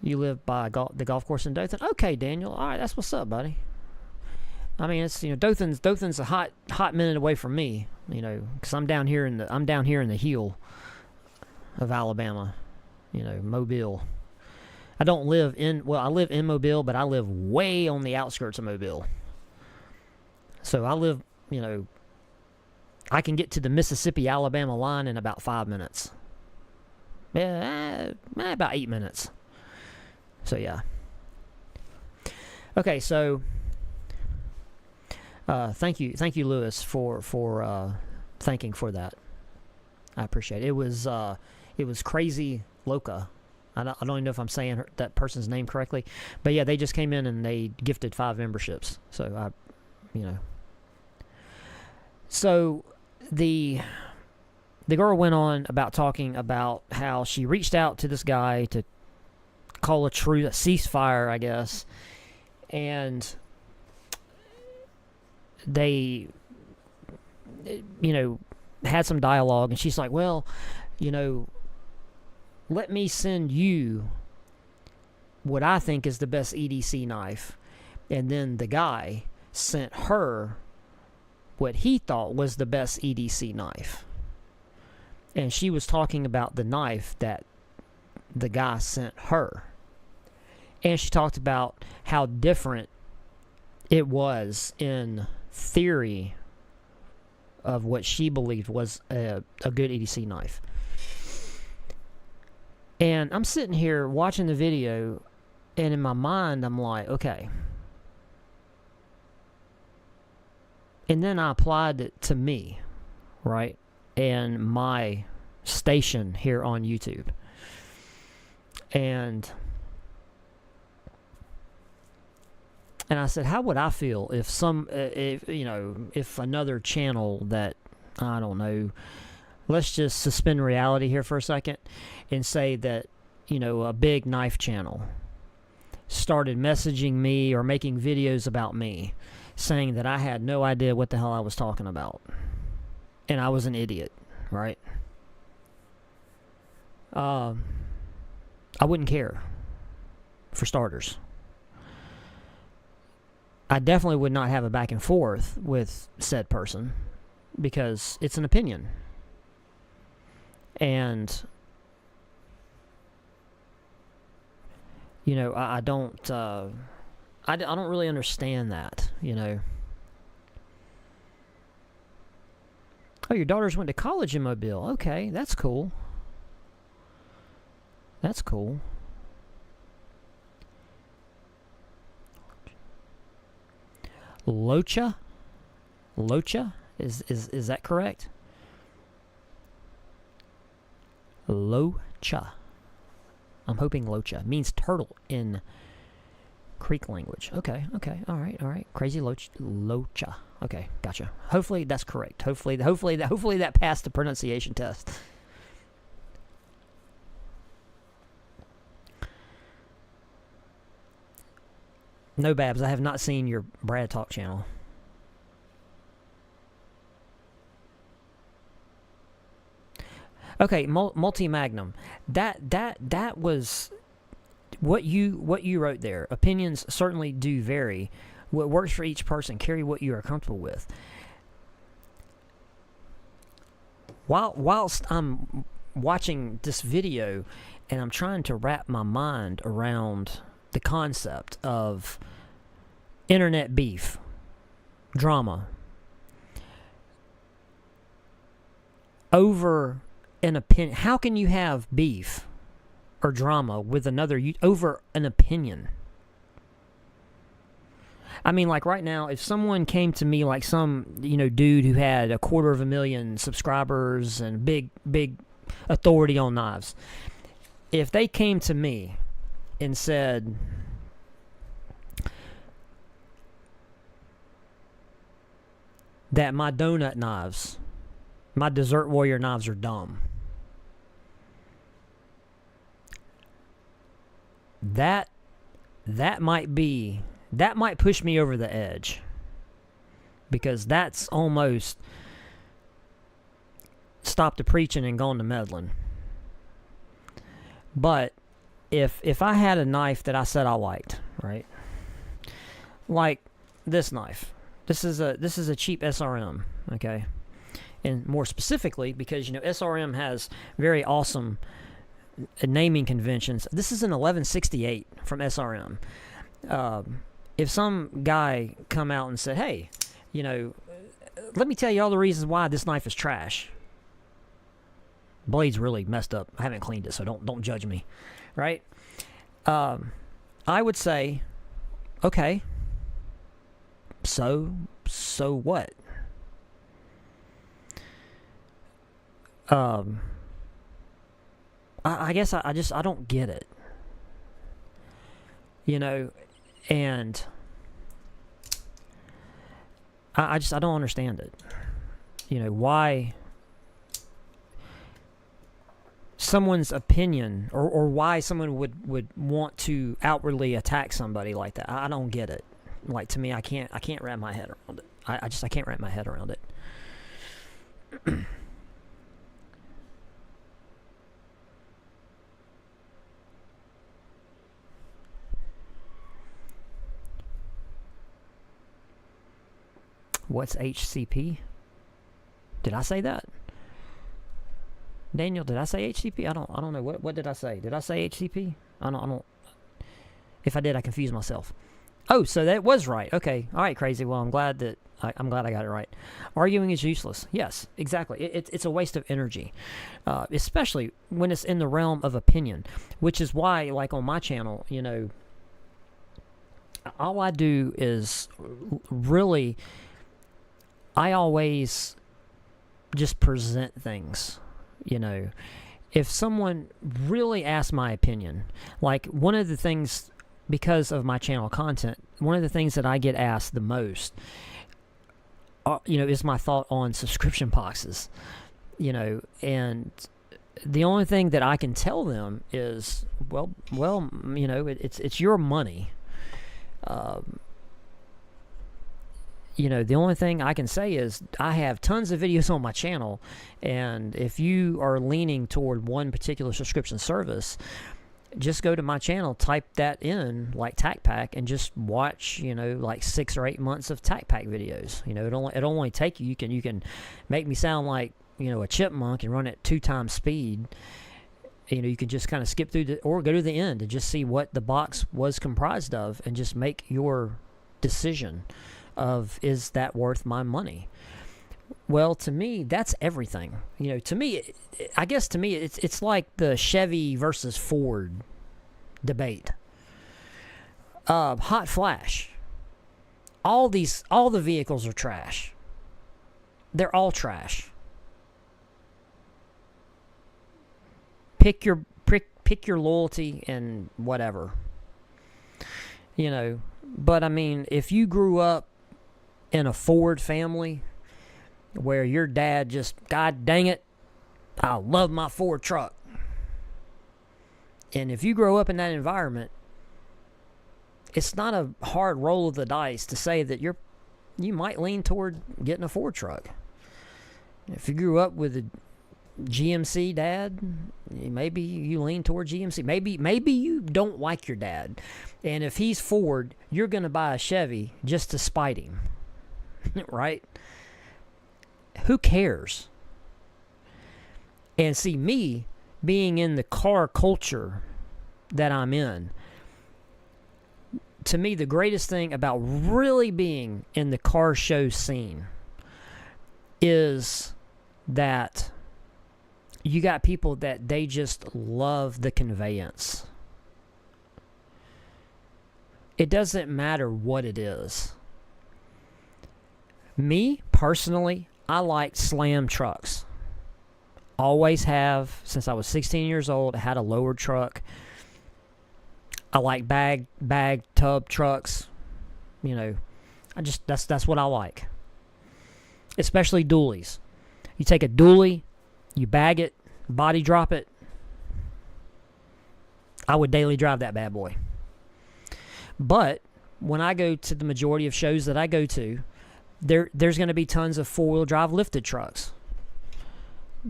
you live by the golf course in Dothan? Okay, Daniel. All right, that's what's up, buddy. I mean, it's Dothan's a hot minute away from me, because I'm down here in the heel of Alabama, Mobile. I live in Mobile, but I live way on the outskirts of Mobile. So I live, I can get to the Mississippi-Alabama line in about 5 minutes. Yeah, about 8 minutes. So yeah. Okay, so thank you, Lewis, for thanking for that. I appreciate it. It was Crazy Loca. I don't even know if I'm saying that person's name correctly, but yeah, they just came in and they gifted 5 memberships. So So the girl went on about talking about how she reached out to this guy to call a ceasefire, I guess, and they, had some dialogue, and she's like, well, let me send you what I think is the best EDC knife. And then the guy sent her what he thought was the best EDC knife. And she was talking about the knife that the guy sent her. And she talked about how different it was in theory of what she believed was a good EDC knife. And I'm sitting here watching the video, and in my mind, I'm like, okay. And then I applied it to me, right? And my station here on YouTube. And I said, how would I feel if if another channel that, I don't know, let's just suspend reality here for a second and say that, a big knife channel started messaging me or making videos about me, saying that I had no idea what the hell I was talking about, and I was an idiot, right? I wouldn't care, for starters. I definitely would not have a back and forth with said person, because it's an opinion. And I don't really understand that, Oh, your daughters went to college in Mobile. Okay, that's cool. That's cool. Locha? Is that correct? Locha. I'm hoping Locha means turtle in Creek language. Okay, all right. Crazy Locha. Okay, gotcha. Hopefully that's correct. Hopefully that passed the pronunciation test. No, Babs, I have not seen your Brad Talk channel. Okay, Multi Magnum. That was what you wrote there. Opinions certainly do vary. What works for each person, carry what you are comfortable with. Whilst I'm watching this video and I'm trying to wrap my mind around the concept of internet beef, drama, over an opinion. How can you have beef or drama with another over an opinion? I mean, like right now, if someone came to me, like some, dude who had 250,000 subscribers and big authority on knives, if they came to me and said, that my donut knives, my Desert Warrior knives are dumb, that might push me over the edge, because that's almost stop the preaching and gone to meddling. But if I had a knife that I said I liked, right, like this knife, this is a cheap SRM, okay, and more specifically because SRM has very awesome naming conventions. This is an 1168 from SRM. If some guy come out and said, hey, let me tell you all the reasons why this knife is trash. Blade's really messed up. I haven't cleaned it, so don't judge me, right? I would say, okay, so what? I guess I don't get it, and I don't understand it. Why someone's opinion or why someone would want to outwardly attack somebody like that. I don't get it. Like, to me, I can't wrap my head around it. I can't wrap my head around it. What's HCP? Did I say that? Daniel, did I say HCP? I don't know. What did I say? Did I say HCP? I don't. If I did, I confused myself. Oh, so that was right. Okay. All right, crazy. Well, I'm glad that I got it right. Arguing is useless. Yes, exactly. It's a waste of energy, especially when it's in the realm of opinion, which is why, like on my channel, all I do is really, I always just present things. If someone really asks my opinion, like one of the things, because of my channel content, one of the things that I get asked the most, is my thought on subscription boxes, and the only thing that I can tell them is, well, it's your money. The only thing I can say is I have tons of videos on my channel, and if you are leaning toward one particular subscription service, just go to my channel, type that in, like TacPack, and just watch, like 6 or 8 months of TacPack videos. It'll only take you can make me sound like, a chipmunk and run at 2 times speed. You can just kind of skip through or go to the end and just see what the box was comprised of, and just make your decision of, is that worth my money? Well, to me, that's everything. To me, I guess to me, it's like the Chevy versus Ford debate. Hot flash. All the vehicles are trash. They're all trash. Pick your loyalty and whatever. But I mean, if you grew up in a Ford family where your dad just, God dang it, I love my Ford truck. And if you grow up in that environment it's not a hard roll of the dice to say that you might lean toward getting a Ford truck. If you grew up with a GMC dad, maybe you lean toward GMC. Maybe you don't like your dad, and if he's Ford, you're going to buy a Chevy just to spite him, right? Who cares? And see, me being in the car culture that I'm in, to me, the greatest thing about really being in the car show scene is that you got people that they just love the conveyance. It doesn't matter what it is. Me, personally, I like slam trucks. Always have, since I was 16 years old. I had a lowered truck. I like bag tub trucks. You know, that's what I like. Especially dualies. You take a dually, you bag it, body drop it. I would daily drive that bad boy. But when I go to the majority of shows that I go to, there's going to be tons of four-wheel drive lifted trucks.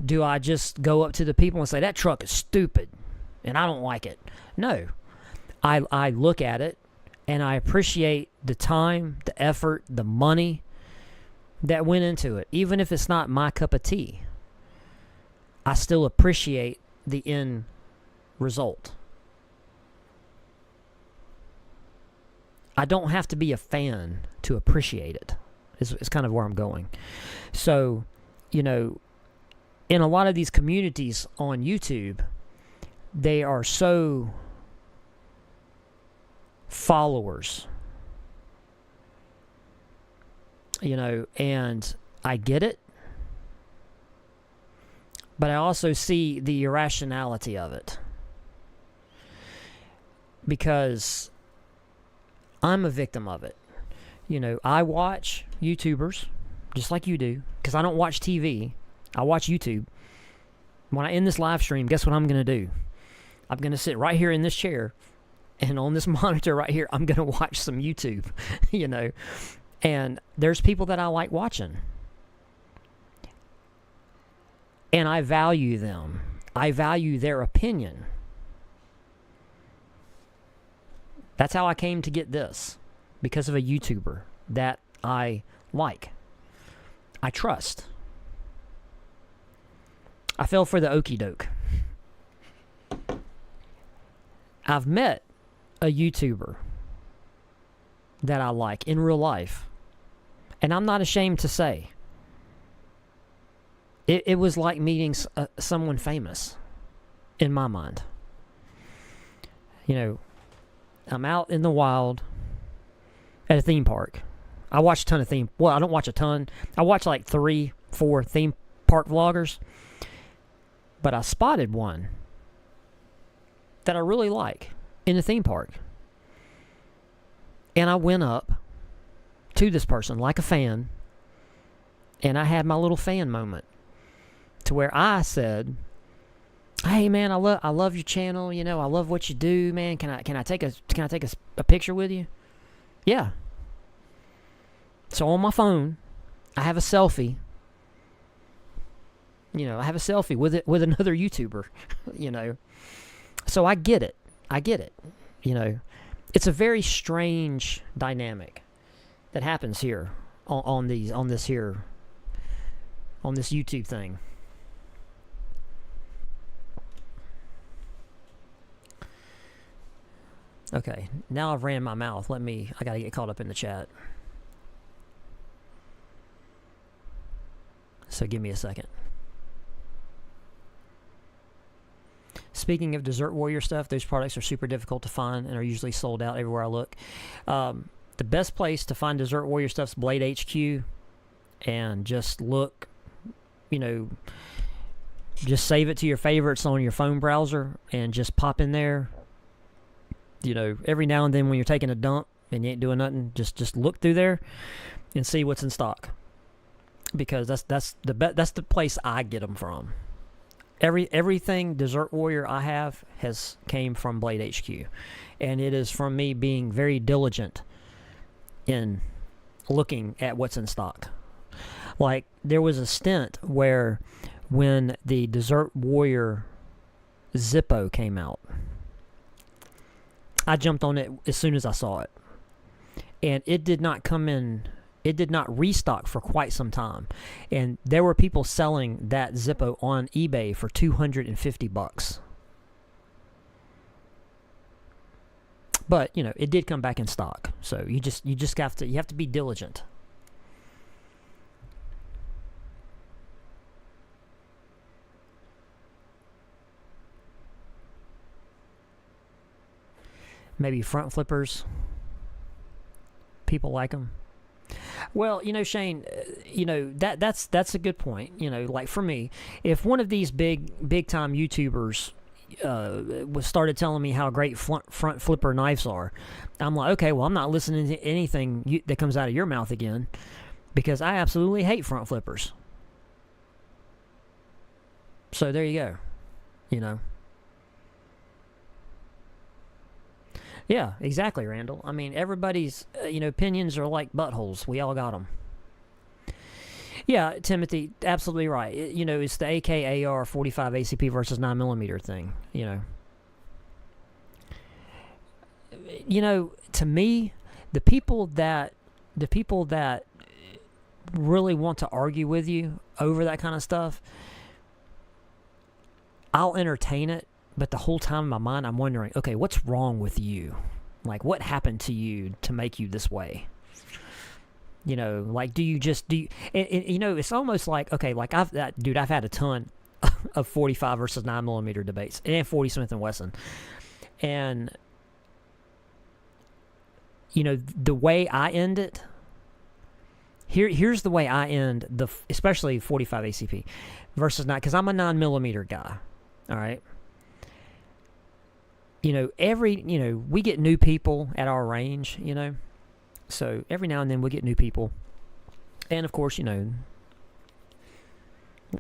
Do I just go up to the people and say, that truck is stupid and I don't like it? No. I look at it and I appreciate the time, the effort, the money that went into it. Even if it's not my cup of tea, I still appreciate the end result. I don't have to be a fan to appreciate it. It's kind of where I'm going. So, you know, in a lot of these communities on YouTube, they are so followers, you know, and I get it, but I also see the irrationality of it, because I'm a victim of it. You know, I watch YouTubers just like you do, because I don't watch TV. I watch YouTube. When I end this live stream, guess what I'm going to do? I'm going to sit right here in this chair, and on this monitor right here, I'm going to watch some YouTube, you know. And there's people that I like watching. And I value them. I value their opinion. That's how I came to get this, because of a YouTuber that I like. I trust. I fell for the okie doke. I've met a YouTuber that I like in real life, and I'm not ashamed to say it was like meeting someone famous in my mind. You know, I'm out in the wild at a theme park. I watch a ton of I don't watch a ton. I watch like 3-4 theme park vloggers. But I spotted one that I really like in the theme park. And I went up to this person like a fan, and I had my little fan moment to where I said, "Hey man, I love your channel, you know, I love what you do, man. Can I take a picture with you?" Yeah. So on my phone, I have a selfie. You know, I have a selfie with another YouTuber, you know. So I get it. You know, it's a very strange dynamic that happens here on this YouTube thing. Okay, now I've ran my mouth. I gotta get caught up in the chat. So give me a second. Speaking of Desert Warrior stuff, those products are super difficult to find and are usually sold out everywhere I look. The best place to find Desert Warrior stuff is Blade HQ, and just look, you know, just save it to your favorites on your phone browser and just pop in there. You know, every now and then when you're taking a dump and you ain't doing nothing, just look through there and see what's in stock, because that's the place I get them from. Everything Desert Warrior I have has came from Blade HQ, and it is from me being very diligent in looking at what's in stock. Like, there was a stint where when the Desert Warrior Zippo came out, I jumped on it as soon as I saw it. And it did not come in, it did not restock for quite some time. And there were people selling that Zippo on eBay for $250. But, you know, it did come back in stock. So you just have to be diligent. Maybe front flippers. People like them. Well, you know, Shane, you know, that's a good point. You know, like for me, if one of these big time YouTubers started telling me how great front flipper knives are, I'm like, okay, well, I'm not listening to anything that comes out of your mouth again, because I absolutely hate front flippers. So there you go. You know. Yeah, exactly, Randall. I mean, everybody's, opinions are like buttholes. We all got them. Yeah, Timothy, absolutely right. It's the AKAR 45 ACP versus 9mm thing, to me, the people that really want to argue with you over that kind of stuff, I'll entertain it. But the whole time in my mind, I'm wondering, okay, what's wrong with you? Like, what happened to you to make you this way? Like, it's almost like, okay, like I've had a ton of 45 versus 9mm debates and 40 Smith & Wesson. And, the way I end it, here's the way I end especially 45 ACP versus 9, because I'm a 9mm guy, all right? We get new people at our range, so every now and then we get new people. And of course,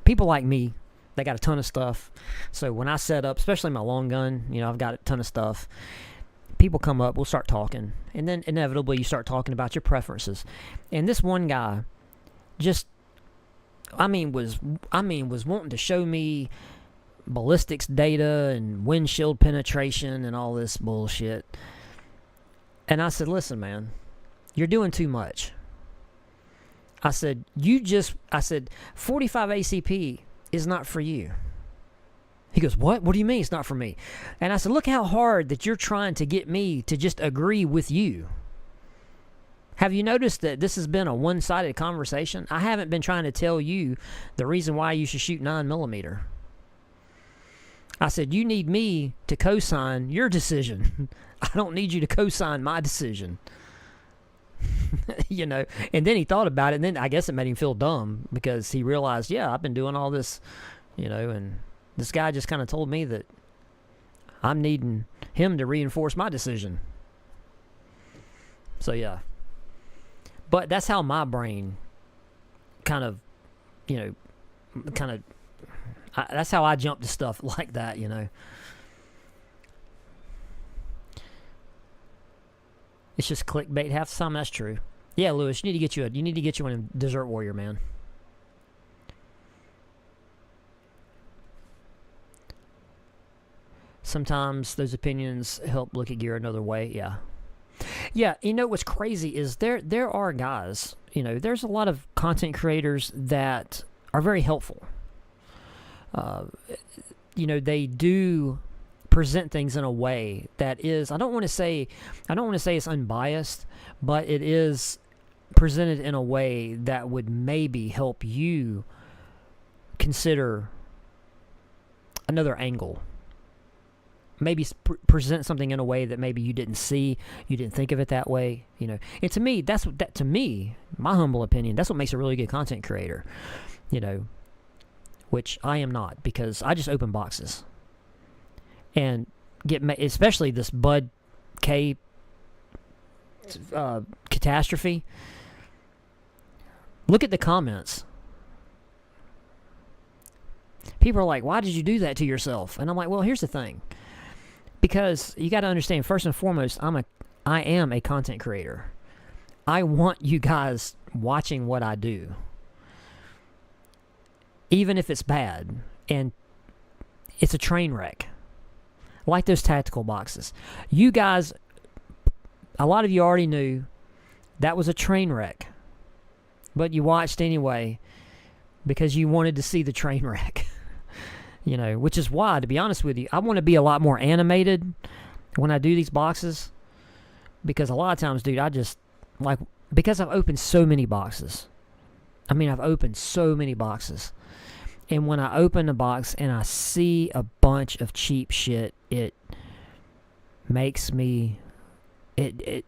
people like me, they got a ton of stuff. So when I set up, especially my long gun, I've got a ton of stuff. People come up, we'll start talking. And then inevitably you start talking about your preferences. And this one guy was wanting to show me ballistics data and windshield penetration and all this bullshit. And I said, listen, man, you're doing too much. I said, 45 ACP is not for you. He goes, what? What do you mean it's not for me? And I said, look how hard that you're trying to get me to just agree with you. Have you noticed that this has been a one-sided conversation? I haven't been trying to tell you the reason why you should shoot 9mm. I said, you need me to co-sign your decision. I don't need you to co-sign my decision. And then he thought about it, and then I guess it made him feel dumb because he realized, yeah, I've been doing all this, and this guy just kind of told me that I'm needing him to reinforce my decision. So, yeah. But that's how my brain that's how I jump to stuff like that, It's just clickbait half the time. That's true. Yeah, Lewis, you need to get you one in Desert Warrior, man. Sometimes those opinions help look at gear another way. Yeah. Yeah, what's crazy is there are guys, there's a lot of content creators that are very helpful. They do present things in a way that is, I don't want to say it's unbiased, but it is presented in a way that would maybe help you consider another angle. Maybe present something in a way that maybe you didn't see, you didn't think of it that way, And to me, to me, my humble opinion, that's what makes a really good content creator, which I am not, because I just open boxes and especially this Bud K catastrophe. Look at the comments. People are like, why did you do that to yourself? And I'm like, well, here's the thing. Because you got to understand, first and foremost, I am a content creator. I want you guys watching what I do, even if it's bad and it's a train wreck, like those tactical boxes. You guys, a lot of you already knew that was a train wreck, but you watched anyway because you wanted to see the train wreck. You know, which is why, to be honest with you, I want to be a lot more animated when I do these boxes, because a lot of times, dude, I just, like, because I've opened so many boxes. I mean, I've opened so many boxes. And when I open a box and I see a bunch of cheap shit, it makes me, it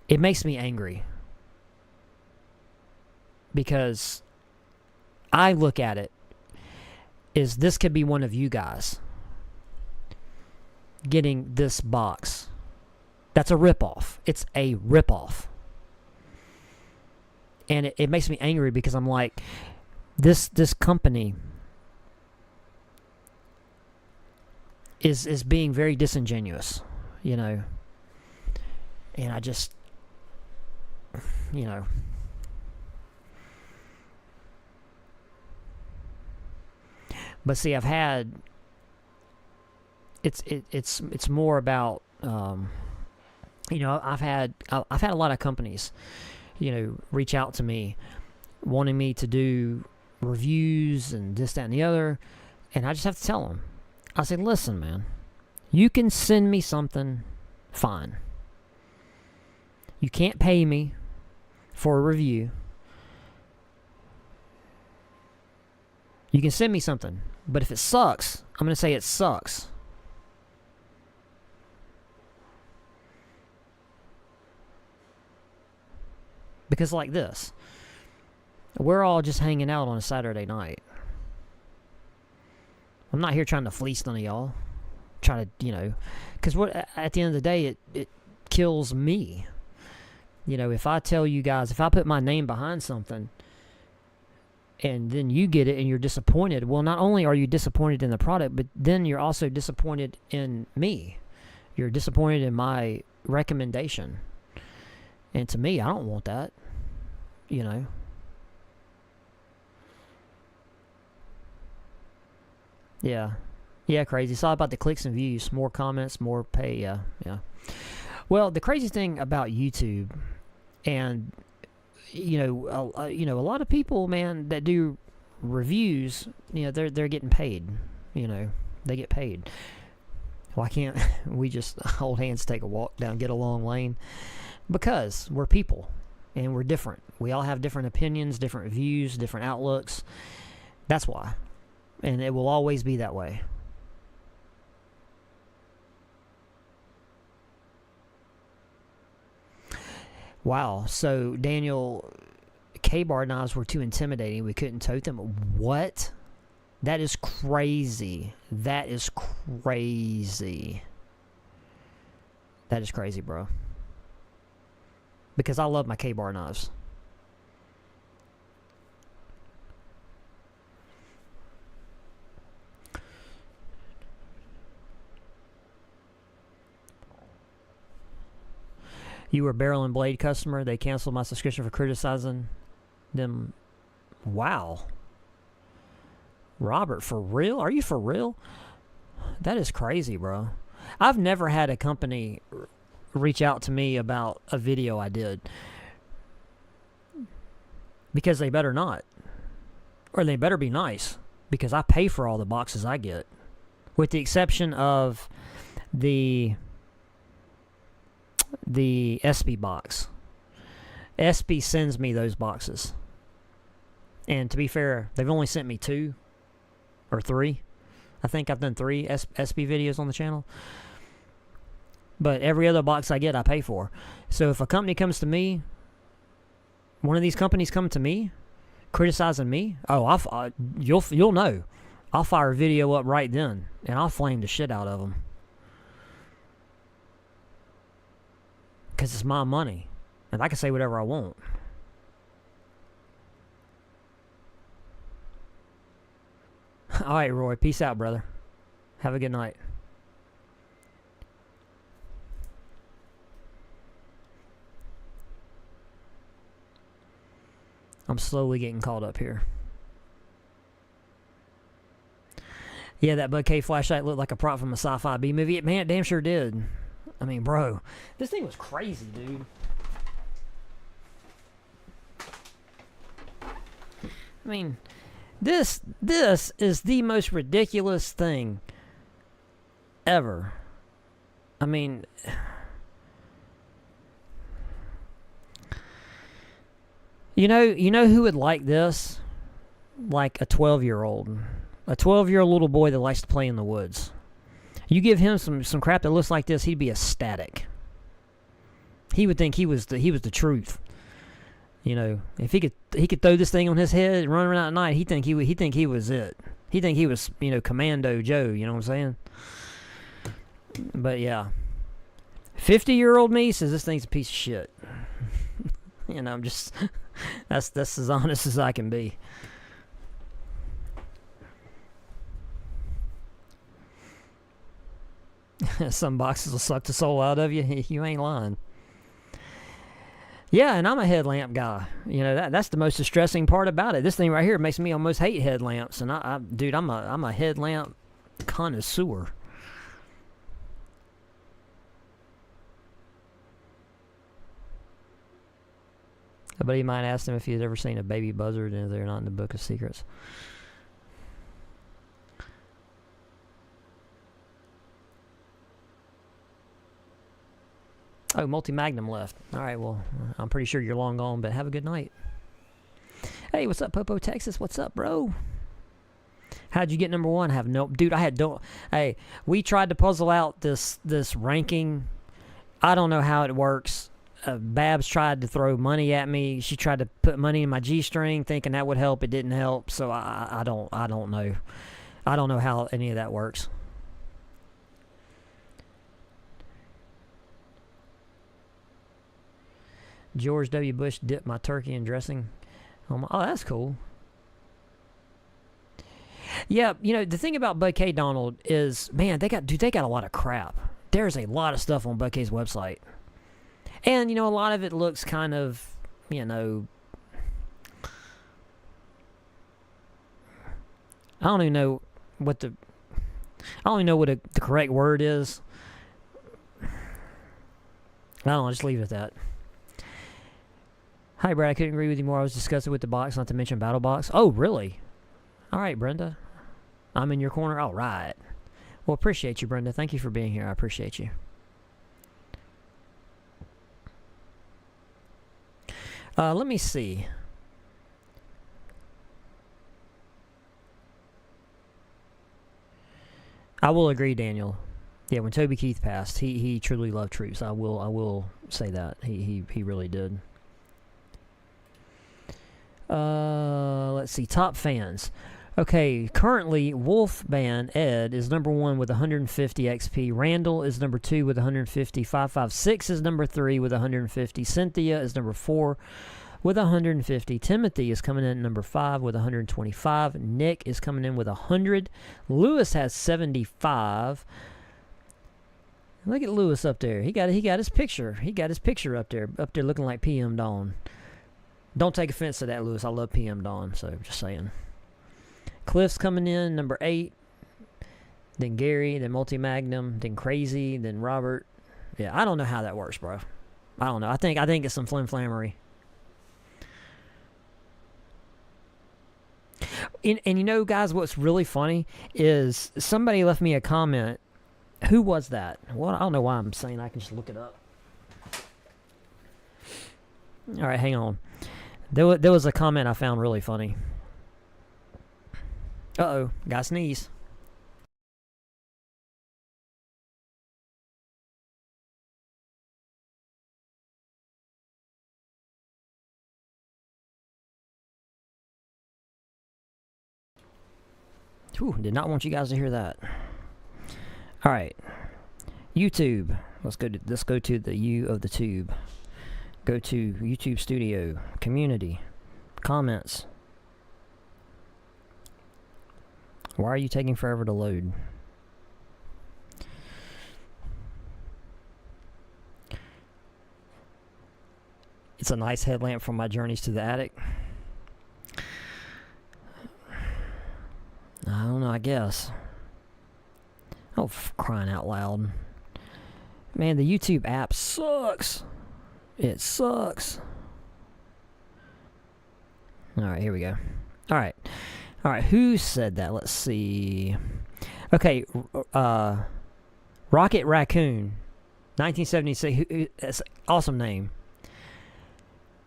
makes me angry. Because I look at it as this could be one of you guys getting this box. That's a ripoff. It's a ripoff. And it makes me angry because I'm like, this company is being very disingenuous, you know. And I just, you know. But see, I've had, it's more about, you know, I've had a lot of companies, you know, reach out to me wanting me to do reviews and this, that, and the other. And I just have to tell them, I say, listen, man, you can send me something, fine. You can't pay me for a review. You can send me something, but if it sucks, I'm going to say it sucks. Because like this, we're all just hanging out on a Saturday night. I'm not here trying to fleece none of y'all. Trying to, you know, because at the end of the day, it kills me. You know, if I tell you guys, if I put my name behind something, and then you get it and you're disappointed, well, not only are you disappointed in the product, but then you're also disappointed in me. You're disappointed in my recommendation. And to me, I don't want that, you know. Yeah. Yeah, crazy. It's all about the clicks and views. More comments, more pay. Yeah, yeah. Well, the crazy thing about YouTube, and you know, a lot of people, man, that do reviews, you know, they're getting paid. You know, they get paid. Why can't we just hold hands, take a walk down, get a long lane? Because we're people, and we're different. We all have different opinions, different views, different outlooks. That's why. And it will always be that way. Wow. So, Daniel, K-bar knives were too intimidating. We couldn't tote them. What? That is crazy. That is crazy. That is crazy, bro. Because I love my K-bar knives. You were a Barrel and Blade customer. They canceled my subscription for criticizing them. Wow. Robert, for real? Are you for real? That is crazy, bro. I've never had a company reach out to me about a video I did. Because they better not. Or they better be nice. Because I pay for all the boxes I get. With the exception of the SB box. SB sends me those boxes. And to be fair, they've only sent me 2 or 3. I think I've done 3 SB videos on the channel. But every other box I get, I pay for. So if a company comes to me, one of these companies come to me, criticizing me, oh, you'll know. I'll fire a video up right then, and I'll flame the shit out of them. Because it's my money. And I can say whatever I want. All right, Roy. Peace out, brother. Have a good night. I'm slowly getting caught up here. Yeah, that bouquet flashlight looked like a prop from a sci-fi B movie. Man, it damn sure did. I mean, bro, this thing was crazy, dude. I mean, this is the most ridiculous thing ever. I mean, you know who would like this? Like a 12-year-old. A 12-year-old little boy that likes to play in the woods. You give him some crap that looks like this, he'd be ecstatic. He would think he was the truth. You know, if he could throw this thing on his head and run around at night, he'd think he was it. He'd think he was, Commando Joe, you know what I'm saying? But yeah. 50-year-old me says this thing's a piece of shit. I'm just that's as honest as I can be. Some boxes will suck the soul out of you. You ain't lying. Yeah, and I'm a headlamp guy. That's the most distressing part about it. This thing right here makes me almost hate headlamps. And dude, I'm a headlamp connoisseur. A buddy of mine asked him if he'd ever seen a baby buzzard, and they're not in the Book of Secrets. Oh, Multi-Magnum left. All right, well, I'm pretty sure you're long gone, but have a good night. Hey, what's up, Popo, Texas? What's up, bro? How'd you get number one? I have no... Dude, Hey, we tried to puzzle out this ranking. I don't know how it works. Babs tried to throw money at me. She tried to put money in my G-string, thinking that would help. It didn't help, so I don't know. I don't know how any of that works. George W. Bush dipped my turkey in dressing. Oh, that's cool. Yeah, the thing about Bouquet Donald is, man, they got a lot of crap. There's a lot of stuff on Bouquet's website. And, a lot of it looks kind of, I don't even know what the correct word is. I don't know, just leave it at that. Hi, Brad. I couldn't agree with you more. I was disgusted with the box, not to mention Battle Box. Oh, really? All right, Brenda. I'm in your corner. All right. Well, appreciate you, Brenda. Thank you for being here. I appreciate you. Let me see. I will agree, Daniel. Yeah, when Toby Keith passed, he truly loved troops. I will say that. He really did. Let's see. Top fans. Okay, currently Wolfman Ed is number 1 with 150 XP. Randall is number 2 with 150. 556 is number 3 with 150. Cynthia is number 4 with 150. Timothy is coming in at number 5 with 125. Nick is coming in with 100. Lewis has 75. Look at Lewis up there. He got his picture. He got his picture up there looking like PM Dawn. Don't take offense to that, Lewis. I love PM Dawn, so just saying. Cliff's coming in, number 8. Then Gary, then Multi-Magnum, then Crazy, then Robert. Yeah, I don't know how that works, bro. I don't know. I think it's some flim-flammery. And guys, what's really funny is somebody left me a comment. Who was that? Well, I don't know why I'm saying I can just look it up. All right, hang on. There was a comment I found really funny. Uh-oh, got a sneeze. Whew, did not want you guys to hear that. All right, YouTube. Let's go to the U of the tube. Go to YouTube Studio, Community, Comments. Why are you taking forever to load? It's a nice headlamp from my journeys to the attic. I don't know, I guess. Oh, crying out loud. Man, the YouTube app sucks. It sucks. Alright, here we go. Alright. Alright, who said that? Let's see. Okay, Rocket Raccoon, 1976. That's an awesome name.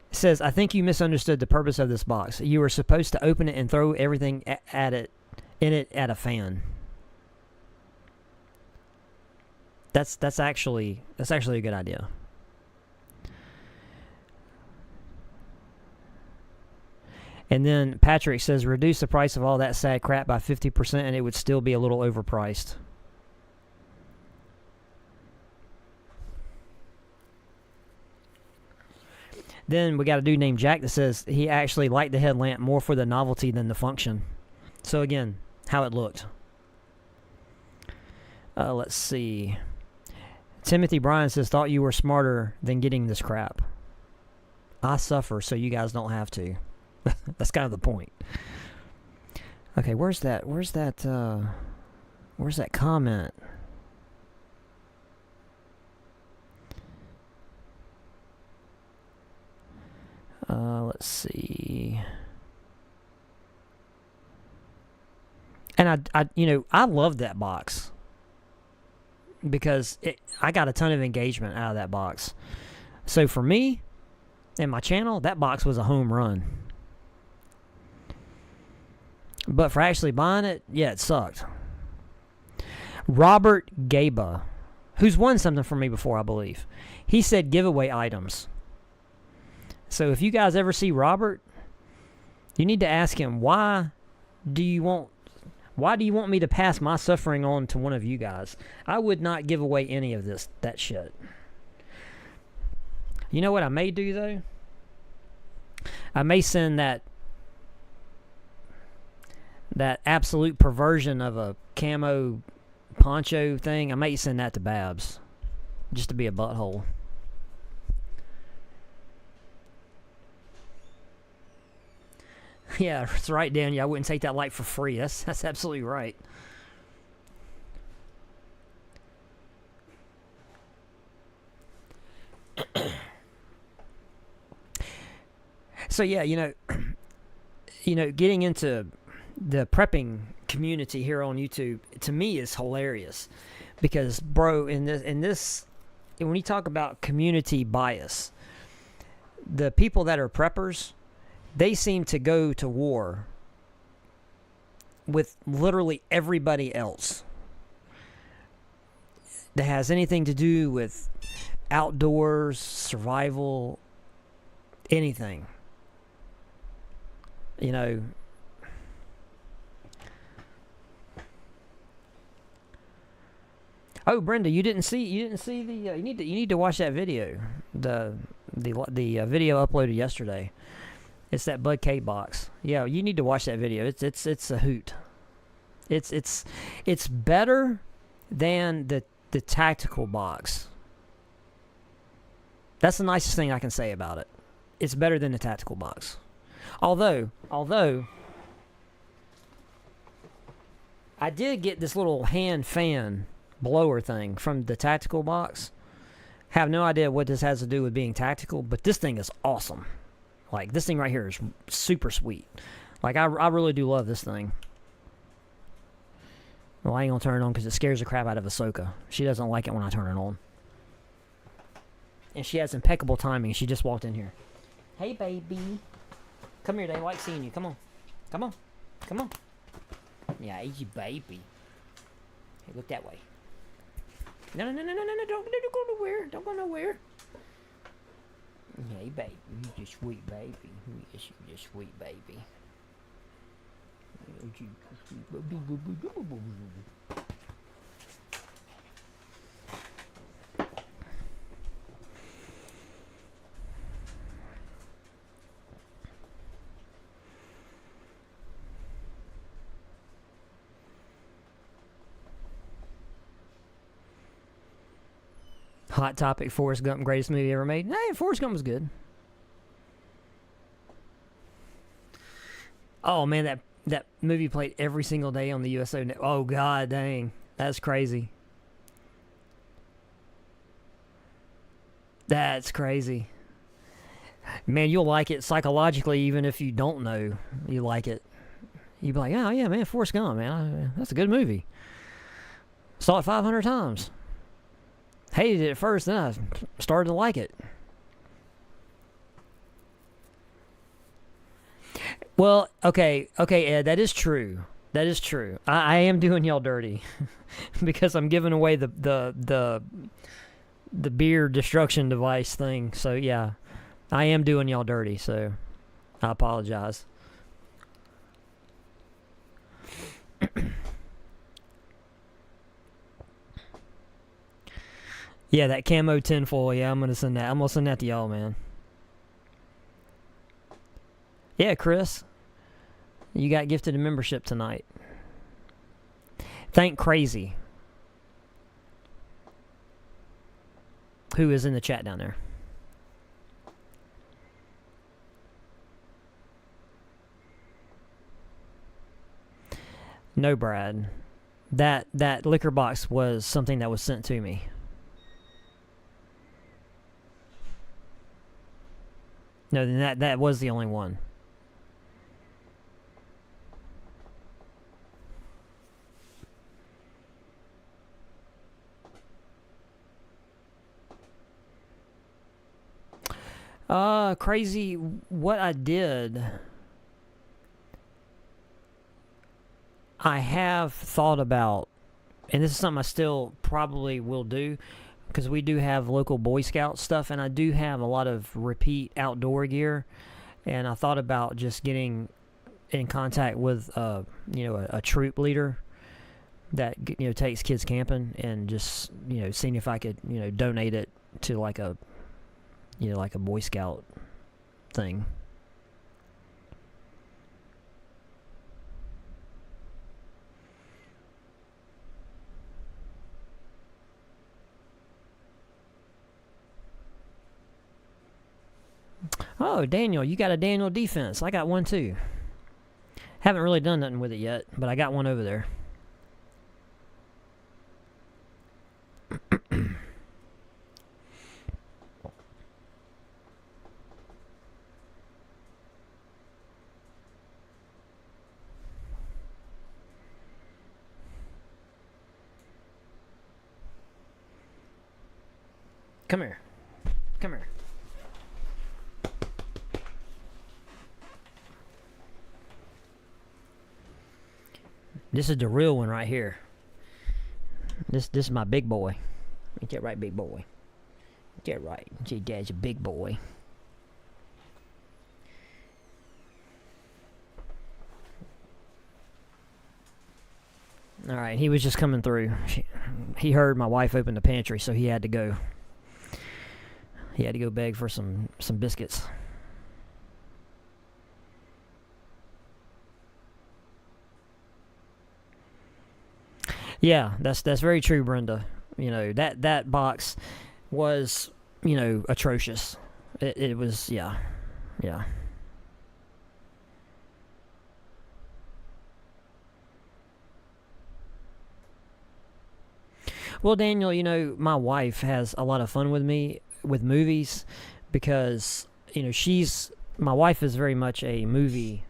It says, I think you misunderstood the purpose of this box. You were supposed to open it and throw everything at it at a fan. That's actually a good idea. And then Patrick says, reduce the price of all that sad crap by 50% and it would still be a little overpriced. Then we got a dude named Jack that says he actually liked the headlamp more for the novelty than the function. So again, how it looked. Let's see. Timothy Bryan says, thought you were smarter than getting this crap. I suffer so you guys don't have to. That's kind of the point. Okay, where's that comment? Let's see. And I love that box because I got a ton of engagement out of that box. So for me and my channel, that box was a home run. But for actually buying it, yeah, it sucked. Robert Gaba, who's won something from me before, I believe. He said giveaway items. So if you guys ever see Robert, you need to ask him, why do you want me to pass my suffering on to one of you guys? I would not give away any of that shit. You know what I may do, though? I may send that absolute perversion of a camo poncho thing. I may send that to Babs, just to be a butthole. Yeah, that's right, Daniel. I wouldn't take that light for free. That's absolutely right. So yeah, getting into the prepping community here on YouTube, to me, is hilarious because, bro, when you talk about community bias, the people that are preppers, they seem to go to war with literally everybody else that has anything to do with outdoors, survival, anything. Oh, Brenda, you didn't see the you need to watch that video. The video uploaded yesterday. It's that Bud K box. Yeah, you need to watch that video. It's a hoot. It's better than the tactical box. That's the nicest thing I can say about it. It's better than the tactical box. Although I did get this little hand fan blower thing from the tactical box. Have no idea what this has to do with being tactical, but this thing is awesome. Like, this thing right here is super sweet. Like, I really do love this thing. Well, I ain't gonna turn it on because it scares the crap out of Ahsoka. She doesn't like it when I turn it on. And she has impeccable timing. She just walked in here. Hey, baby. Come here, they like seeing you. Come on. Come on. Come on. Yeah, easy, baby. Hey, look that way. No. Don't go nowhere. Don't go nowhere. Hey, baby. You just sweet baby. Yes, you just sweet baby. Hot Topic, Forrest Gump, greatest movie ever made. Hey, Forrest Gump was good. Oh man, that movie played every single day on the USO. Oh god dang, that's crazy. That's crazy. Man, you'll like it psychologically even if you don't know you like it. You'd be like, oh yeah, man, Forrest Gump, man, that's a good movie. Saw it 500 times. Hated it at first, then I started to like it. Well, okay, Ed, that is true. That is true. I am doing y'all dirty because I'm giving away the beer destruction device thing. So yeah, I am doing y'all dirty. So I apologize. Yeah, that camo tinfoil. Yeah, I'm gonna send that. I'm gonna send that to y'all, man. Yeah, Chris, you got gifted a membership tonight. Thank Crazy, who is in the chat down there. No, Brad. That liquor box was something that was sent to me. No, then that was the only one. Crazy, what I did, I have thought about, and this is something I still probably will do, because we do have local Boy Scout stuff, and I do have a lot of repeat outdoor gear, and I thought about just getting in contact with, a troop leader that, takes kids camping, and just, seeing if I could, donate it to like a Boy Scout thing. Oh, Daniel, you got a Daniel defense. I got one too. Haven't really done nothing with it yet, but I got one over there. Come here. Come here. This is the real one right here. This is my big boy. Get that right, big boy. Get that right. Your dad's a big boy. Alright, he was just coming through. He heard my wife open the pantry, so he had to go. He had to go beg for some biscuits. Yeah, that's very true, Brenda. That box was, atrocious. It was, yeah. Well, Daniel, my wife has a lot of fun with me with movies because, my wife is very much a movie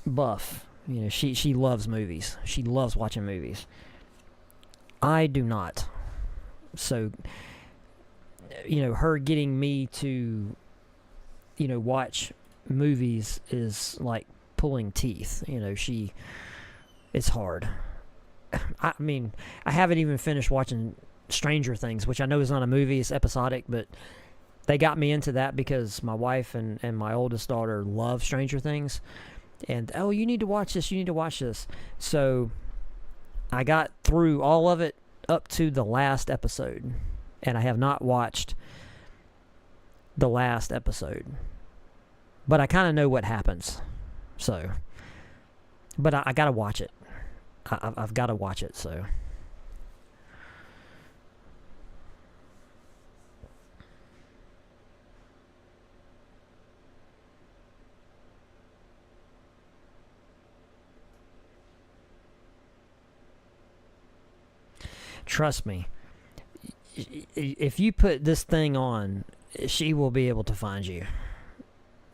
buff. She loves movies. She loves watching movies. I do not. So, her getting me to, watch movies is like pulling teeth. It's hard. I mean, I haven't even finished watching Stranger Things, which I know is not a movie, it's episodic, but they got me into that because my wife and my oldest daughter love Stranger Things. And, oh, you need to watch this. So I got through all of it up to the last episode. And I have not watched the last episode. But I kind of know what happens. So, but I got to watch it. I've got to watch it, so. trust me, if you put this thing on, she will be able to find you.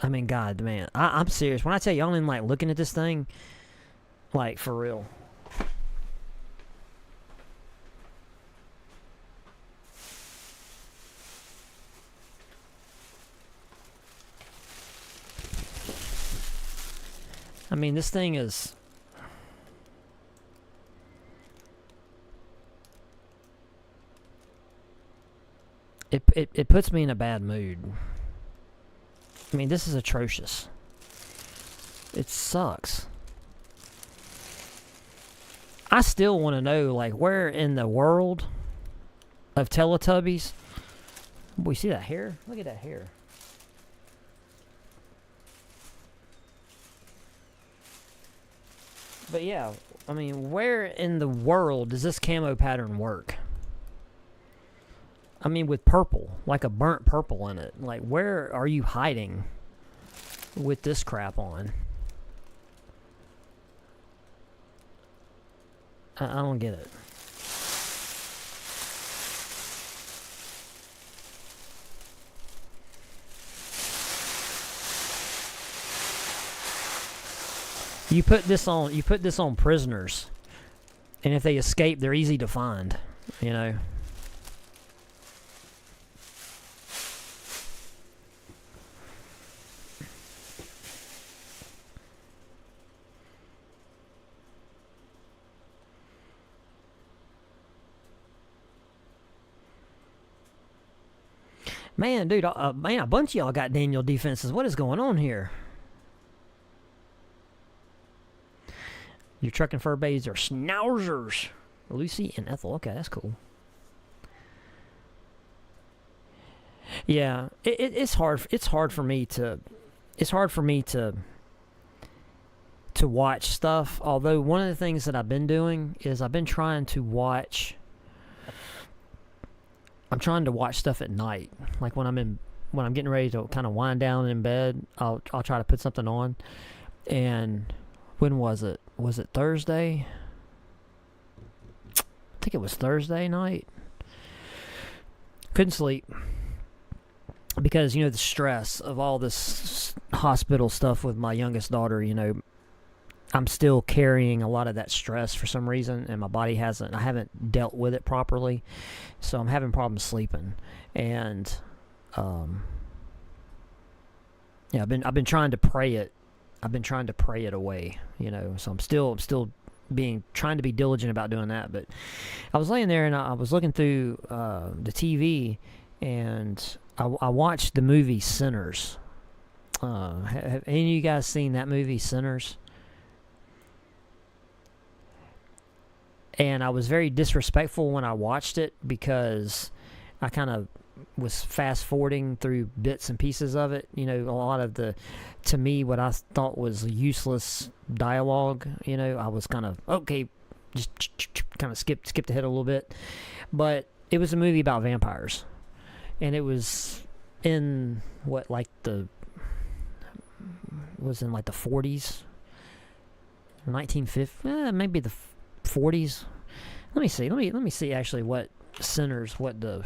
I mean, God, man, I'm serious. When I tell you, I'm like looking at this thing, like for real. I mean, this thing is... It puts me in a bad mood. I mean, this is atrocious. It sucks. I still want to know, like, where in the world of Teletubbies... Boy, see that hair? Look at that hair. But yeah, I mean, where in the world does this camo pattern work? I mean, with purple, like a burnt purple in it. Like, where are you hiding with this crap on? I don't get it. You put this on prisoners, and if they escape, they're easy to find, you know. Man, dude, man, a bunch of y'all got Daniel defenses. What is going on here? Your truck and fur babies are schnauzers. Lucy and Ethel. Okay, that's cool. Yeah, it's hard. It's hard for me to. It's hard for me to watch stuff. Although one of the things that I've been doing is I've been trying to watch. I'm trying to watch stuff at night, like when I'm getting ready to kind of wind down in bed. I'll try to put something on, and when was it? Was it Thursday? I think it was Thursday night. Couldn't sleep because, you know, the stress of all this hospital stuff with my youngest daughter, you know, I'm still carrying a lot of that stress for some reason, and my body I haven't dealt with it properly, so I'm having problems sleeping. And yeah, I've been trying to pray it. I've been trying to pray it away, you know. So I'm still trying to be diligent about doing that. But I was laying there and I was looking through the TV, and I watched the movie Sinners. Have any of you guys seen that movie, Sinners? And I was very disrespectful when I watched it because I kind of was fast forwarding through bits and pieces of it. You know, a lot of to me, what I thought was useless dialogue, you know, I was kind of, okay, just kind of skipped ahead a little bit. But it was a movie about vampires. And it was in the 40s, 1950s, maybe the 40s. Let me see actually what Sinners, what the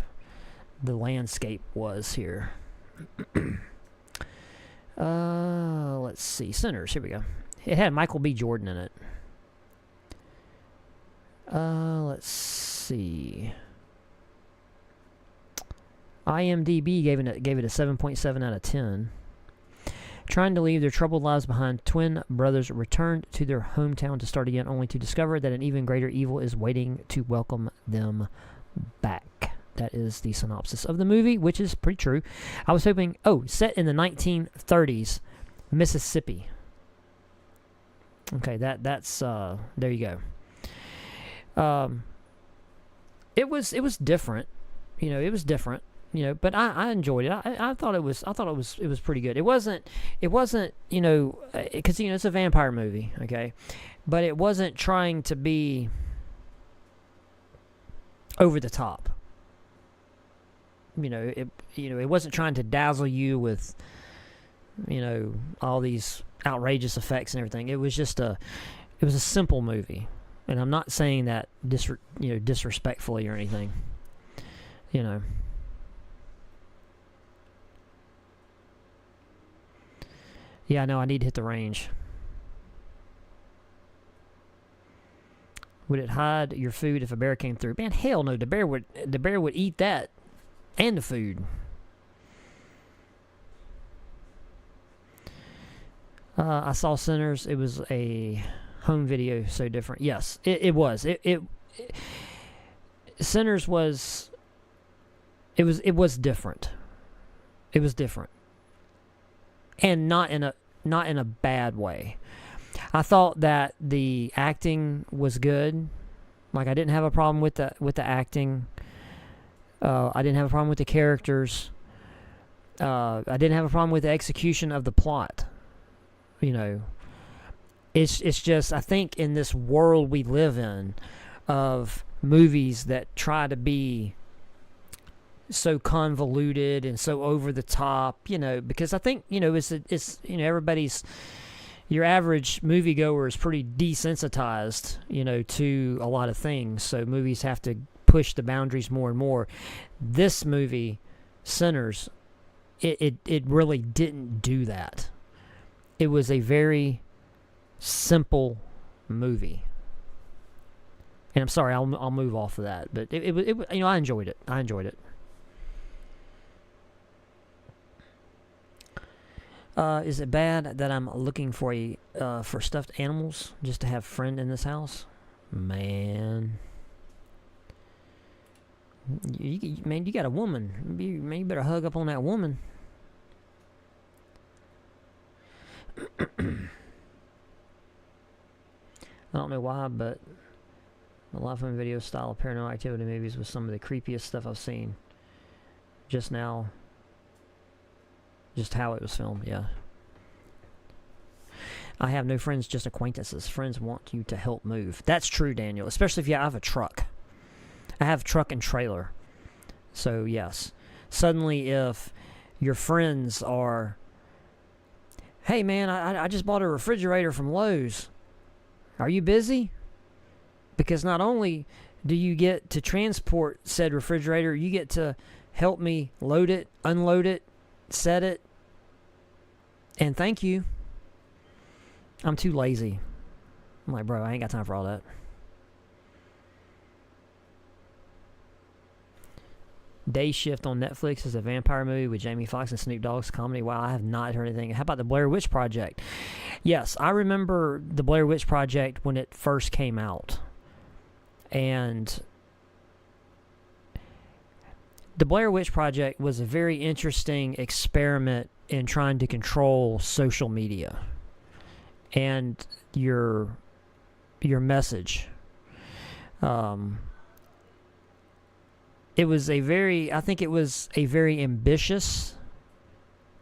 landscape was here. Let's see. Sinners, here we go. It had Michael B. Jordan in it. Let's see. IMDb gave it a 7.7 out of 10. Trying to leave their troubled lives behind, twin brothers returned to their hometown to start again, only to discover that an even greater evil is waiting to welcome them back. That is the synopsis of the movie, which is pretty true. I was hoping... Oh, set in the 1930s, Mississippi. Okay, that's... there you go. It was different. You know, it was different. You know, but I enjoyed it. I thought it was pretty good. It wasn't you know, because you know it's a vampire movie, okay, but it wasn't trying to be over the top. You know, it wasn't trying to dazzle you with, you know, all these outrageous effects and everything. It was a simple movie. And I'm not saying that disrespectfully or anything. You know. Yeah, no, I need to hit the range. Would it hide your food if a bear came through? Man, hell no. The bear would eat that and the food. I saw Sinners. It was a home video, so different. Yes, it was. Sinners was. It was different. It was different, and not in a bad way. I thought that the acting was good. Like, I didn't have a problem with the acting. I didn't have a problem with the characters. I didn't have a problem with the execution of the plot. You know, it's just, I think in this world we live in of movies that try to be so convoluted and so over the top, you know, because I think, you know, it's everybody's, your average moviegoer is pretty desensitized, you know, to a lot of things. So movies have to push the boundaries more and more. This movie, Sinners, it really didn't do that. It was a very simple movie. And I'm sorry, I'll move off of that, but it you know, I enjoyed it. Is it bad that I'm looking for for stuffed animals just to have a friend in this house? Man, you got a woman. You better hug up on that woman. I don't know why, but the live film video style of Paranormal Activity movies was some of the creepiest stuff I've seen. Just now. Just how it was filmed, yeah. I have no friends, just acquaintances. Friends want you to help move. That's true, Daniel. Especially if you have a truck. I have truck and trailer. So, yes. Suddenly, if your friends are, hey, man, I just bought a refrigerator from Lowe's. Are you busy? Because not only do you get to transport said refrigerator, you get to help me load it, unload it, set it, and thank you. I'm too lazy. I'm like, bro, I ain't got time for all that. Day Shift on Netflix is a vampire movie with Jamie Foxx and Snoop Dogg's comedy. Wow, I have not heard anything. How about the Blair Witch Project? Yes, I remember the Blair Witch Project when it first came out. And the Blair Witch Project was a very interesting experiment in trying to control social media and your message. It was I think it was a very ambitious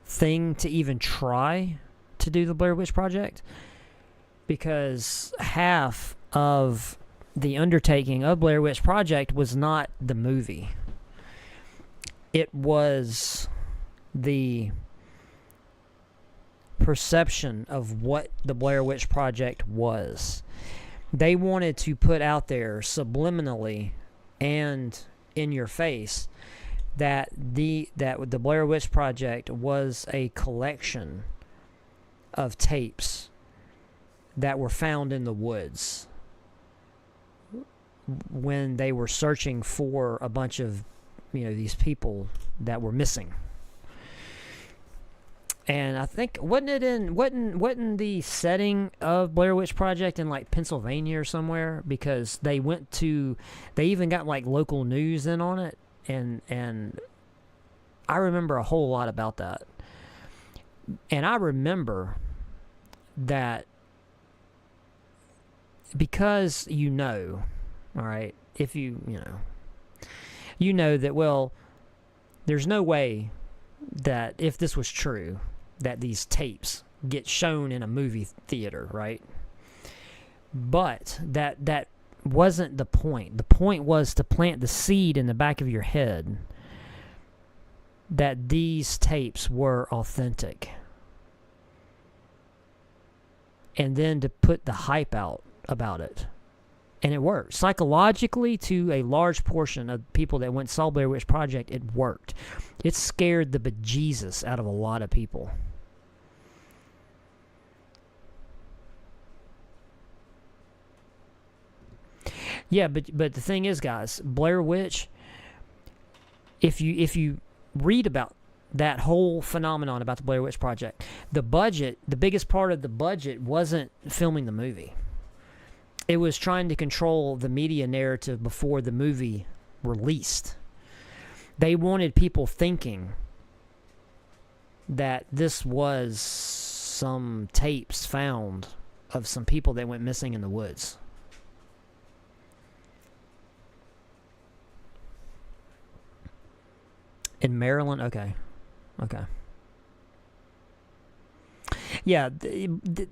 thing to even try to do the Blair Witch Project, because half of the undertaking of Blair Witch Project was not the movie. It was the perception of what the Blair Witch Project was. They wanted to put out there subliminally and in your face that the Blair Witch Project was a collection of tapes that were found in the woods when they were searching for a bunch of, you know, these people that were missing. And I think wasn't the setting of Blair Witch Project in like Pennsylvania or somewhere, because they even got like local news in on it, and I remember a whole lot about that. And I remember that because all right, if you know that, well, there's no way that if this was true, that these tapes get shown in a movie theater, right? But that wasn't the point. The point was to plant the seed in the back of your head that these tapes were authentic. And then to put the hype out about it. And it worked. Psychologically, to a large portion of people that went saw Blair Witch Project, it worked. It scared the bejesus out of a lot of people. Yeah, but the thing is, guys, Blair Witch, if you read about that whole phenomenon about the Blair Witch Project, the biggest part of the budget wasn't filming the movie. It was trying to control the media narrative before the movie released. They wanted people thinking that this was some tapes found of some people that went missing in the woods. In Maryland? Okay. Yeah,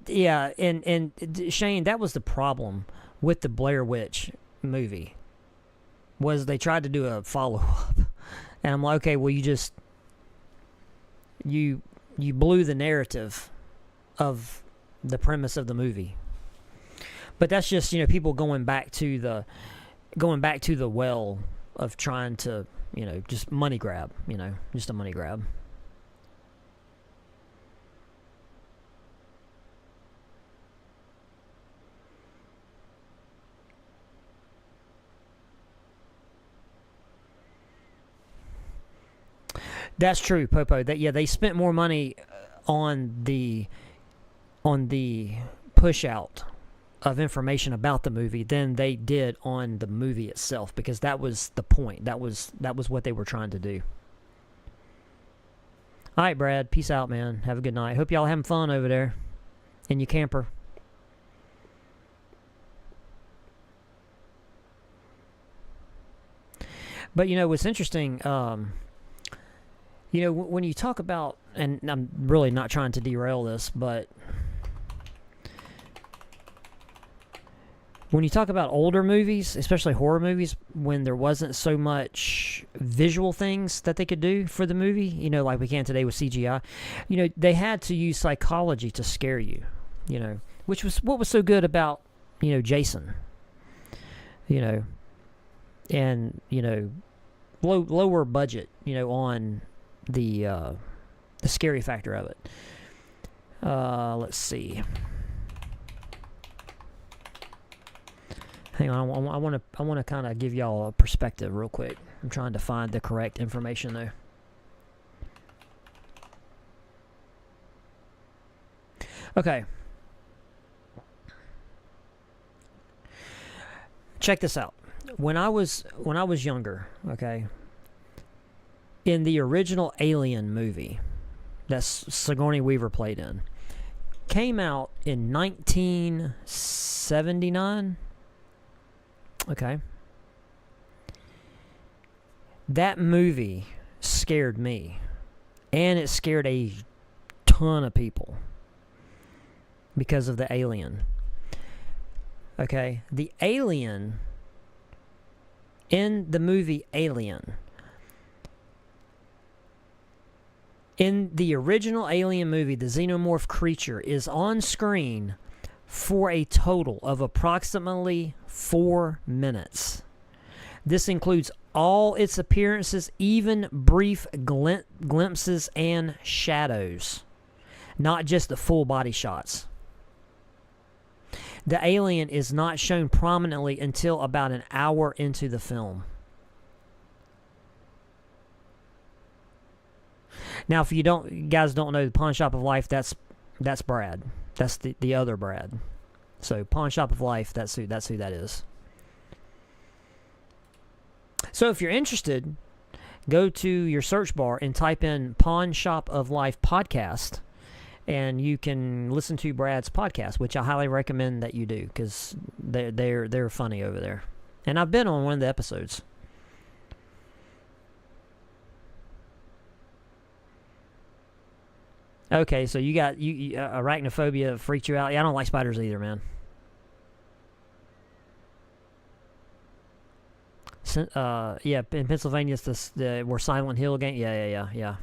yeah, and Shane, that was the problem with the Blair Witch movie, was they tried to do a follow-up. And I'm like, okay, well, you blew the narrative of the premise of the movie. But that's just, people going back to the well of trying to, just money grab, just a money grab. That's true, Popo. They spent more money on the push out of information about the movie than they did on the movie itself, because that was the point. That was what they were trying to do. All right, Brad. Peace out, man. Have a good night. Hope y'all having fun over there in your camper. But what's interesting, when you talk about, and I'm really not trying to derail this, but when you talk about older movies, especially horror movies, when there wasn't so much visual things that they could do for the movie, like we can today with CGI, they had to use psychology to scare you, which was what was so good about, Jason, and, lower budget, on the scary factor of it. Let's see. Hang on, I want to kind of give y'all a perspective real quick. I'm trying to find the correct information though. Okay. Check this out. When I was younger, okay, in the original Alien movie that Sigourney Weaver played in, came out in 1979. Okay. That movie scared me, and it scared a ton of people because of the alien. Okay, the alien in the movie Alien, in the original Alien movie, the xenomorph creature is on screen for a total of approximately 4 minutes. This includes all its appearances, even brief glimpses and shadows, not just the full body shots. The alien is not shown prominently until about an hour into the film. Now, if you guys don't know the Pawn Shop of Life, that's Brad. That's the other Brad. So Pawn Shop of Life, that's who that is. So if you're interested, go to your search bar and type in Pawn Shop of Life podcast, and you can listen to Brad's podcast, which I highly recommend that you do, because they're funny over there. And I've been on one of the episodes. Okay, so you got arachnophobia freaked you out. Yeah, I don't like spiders either, man. Yeah, in Pennsylvania, it's where Silent Hill game. Yeah.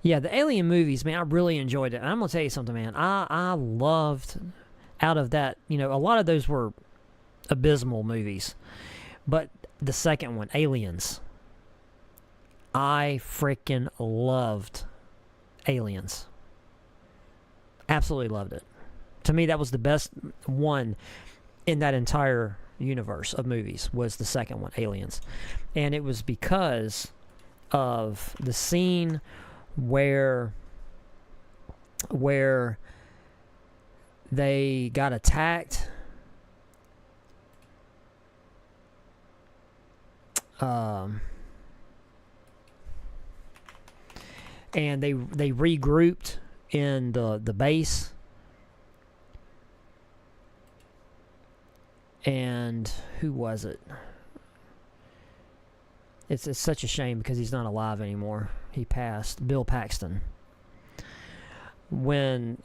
Yeah, the Alien movies, man, I really enjoyed it. And I'm gonna tell you something, man. I loved out of that. You know, a lot of those were abysmal movies, but the second one, Aliens, I freaking loved Aliens. Absolutely loved it. To me, that was the best one in that entire universe of movies, was the second one, Aliens. And it was because of the scene where they got attacked. And they regrouped in the base. And who was it? It's such a shame because he's not alive anymore. He passed. Bill Paxton. When,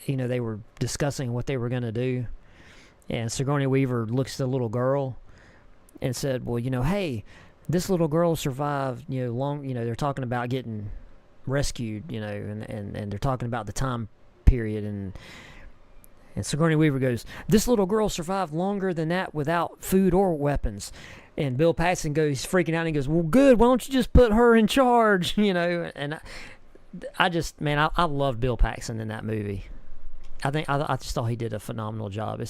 they were discussing what they were going to do, and Sigourney Weaver looks at the little girl and said, well, hey, this little girl survived, they're talking about getting rescued, and they're talking about the time period, and Sigourney Weaver goes, this little girl survived longer than that without food or weapons. And Bill Paxton goes, freaking out, and he goes, well, good, why don't you just put her in charge, And I just, man, I love Bill Paxton in that movie. I just thought he did a phenomenal job.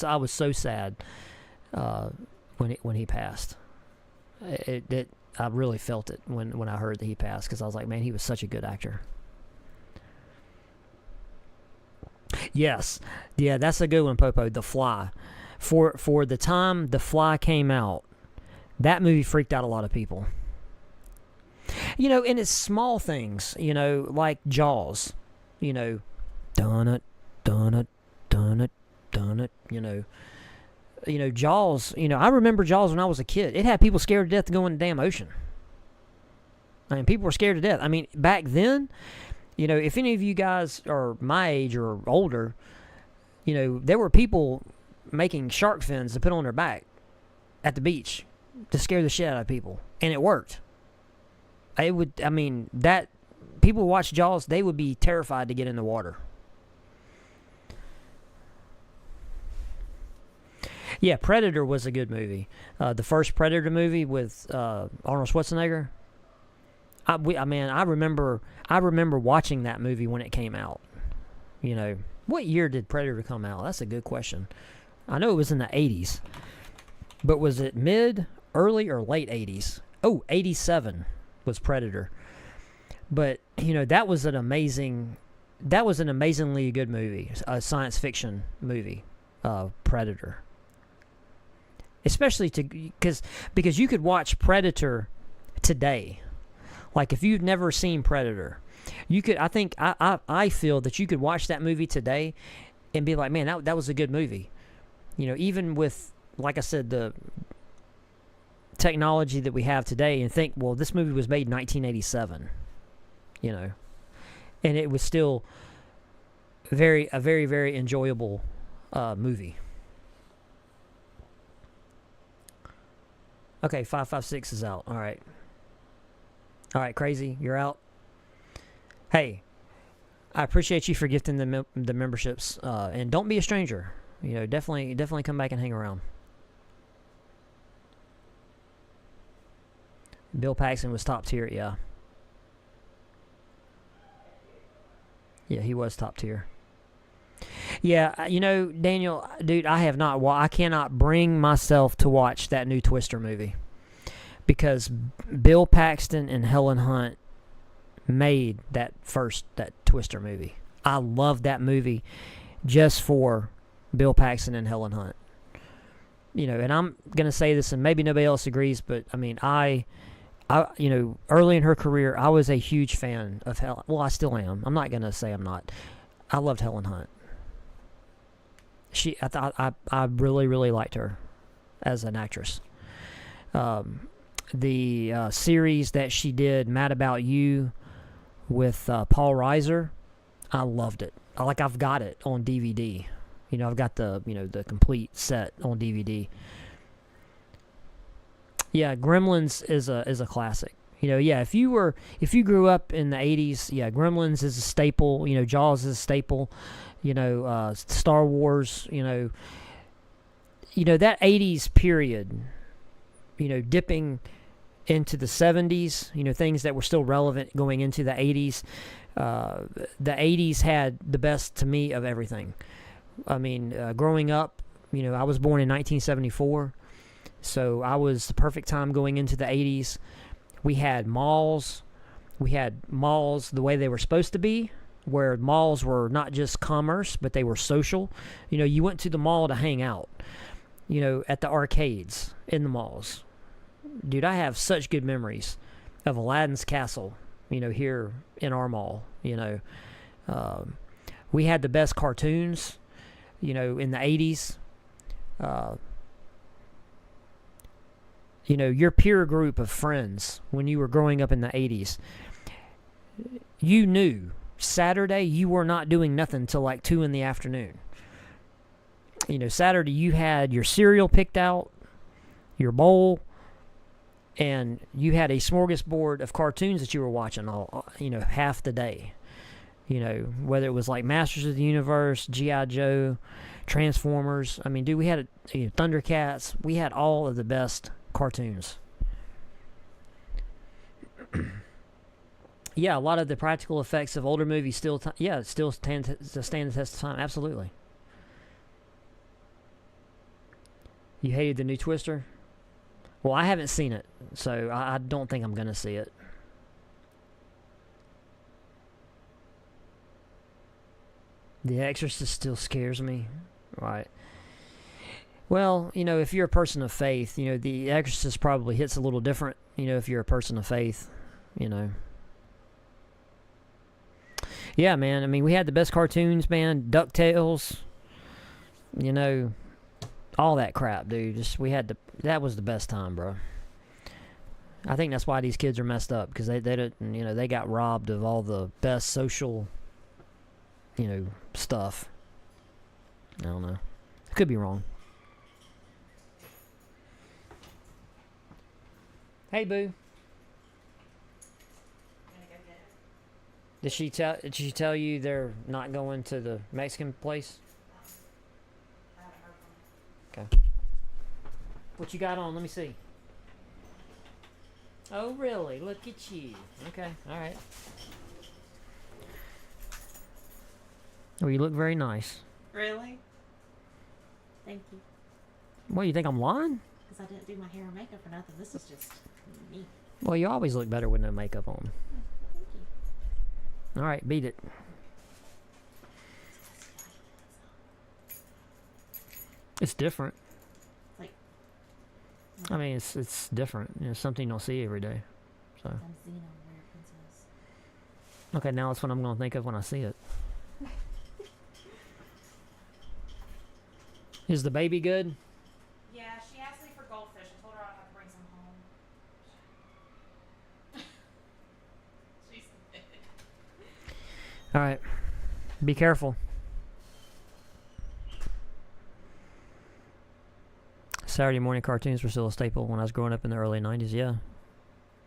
I was so sad when he passed. I really felt it when I heard that he passed, because I was like, man, he was such a good actor. Yes, yeah, that's a good one, Popo. The Fly. For the time The Fly came out, that movie freaked out a lot of people. And it's small things, like Jaws. Dun it, dun it, dun it, dun it, Jaws, I remember Jaws when I was a kid. It had people scared to death to go in the damn ocean. I mean, people were scared to death. I mean, back then, if any of you guys are my age or older, there were people making shark fins to put on their back at the beach to scare the shit out of people. And it worked. That people watch Jaws, they would be terrified to get in the water. Yeah, Predator was a good movie. The first Predator movie with Arnold Schwarzenegger. I remember watching that movie when it came out. What year did Predator come out? That's a good question. I know it was in the 80s. But was it mid, early, or late 80s? Oh, 87 was Predator. But, that was an amazingly good movie. A science fiction movie. Predator. Especially because you could watch Predator today. Like, if you've never seen Predator, you could. I feel that you could watch that movie today and be like, man, that was a good movie. Even with, like I said, the technology that we have today, and think, well, this movie was made in 1987. And it was still a very, very enjoyable movie. Okay, 556 is out. All right, Crazy, you're out. Hey, I appreciate you for gifting the memberships, and don't be a stranger. Definitely come back and hang around. Bill Paxton was top tier, yeah. Yeah, he was top tier. Yeah, Daniel, dude, I cannot bring myself to watch that new Twister movie. Because Bill Paxton and Helen Hunt made that Twister movie. I love that movie just for Bill Paxton and Helen Hunt. And I'm going to say this, and maybe nobody else agrees, but, I early in her career, I was a huge fan of Helen. Well, I still am. I'm not going to say I'm not. I loved Helen Hunt. I really, really liked her as an actress. The series that she did, Mad About You, with Paul Reiser, I loved it. I've got it on DVD. I've got the complete set on DVD. Yeah, Gremlins is a classic. Yeah, if you grew up in the 80s, yeah, Gremlins is a staple, Jaws is a staple, Star Wars, that 80s period, dipping into the 70s, things that were still relevant going into the 80s. The 80s had the best to me of everything. I mean, growing up, I was born in 1974, so I was the perfect time going into the 80s. We had malls. We had malls the way they were supposed to be, where malls were not just commerce, but they were social. You went to the mall to hang out, at the arcades in the malls. Dude, I have such good memories of Aladdin's Castle, here in our mall. We had the best cartoons, in the 80s. Your peer group of friends when you were growing up in the 80s, you knew Saturday you were not doing nothing till like 2 in the afternoon. Saturday you had your cereal picked out, your bowl, and you had a smorgasbord of cartoons that you were watching all, half the day. Whether it was like Masters of the Universe, G.I. Joe, Transformers. I mean, dude, we had Thundercats. We had all of the best cartoons. Yeah, a lot of the practical effects of older movies still stand the test of time. Absolutely. You hated the new Twister? Well, I haven't seen it, so I don't think I'm going to see it. The Exorcist still scares me. Right. Well, if you're a person of faith, The Exorcist probably hits a little different, if you're a person of faith, Yeah, man. I mean, we had the best cartoons, man. DuckTales, all that crap, dude. That was the best time, bro. I think that's why these kids are messed up, because they got robbed of all the best social, stuff. I don't know. I could be wrong. Hey, boo. Did she tell you they're not going to the Mexican place? Okay. What you got on? Let me see. Oh, really? Look at you. Okay. All right. Oh, you look very nice. Really? Thank you. What, you think I'm lying? Because I didn't do my hair and makeup or nothing. This is just me. Well, you always look better with no makeup on. Thank you. All right, beat it. It's different. Like, I mean, it's different. Something you don't see every day. So. I'm Xena, Warrior Princess. Okay, now that's what I'm going to think of when I see it. Is the baby good? Yeah, she asked me for goldfish. I told her I'd have to bring some home. She's All right. Be careful. Saturday morning cartoons were still a staple when I was growing up in the early 90s. Yeah.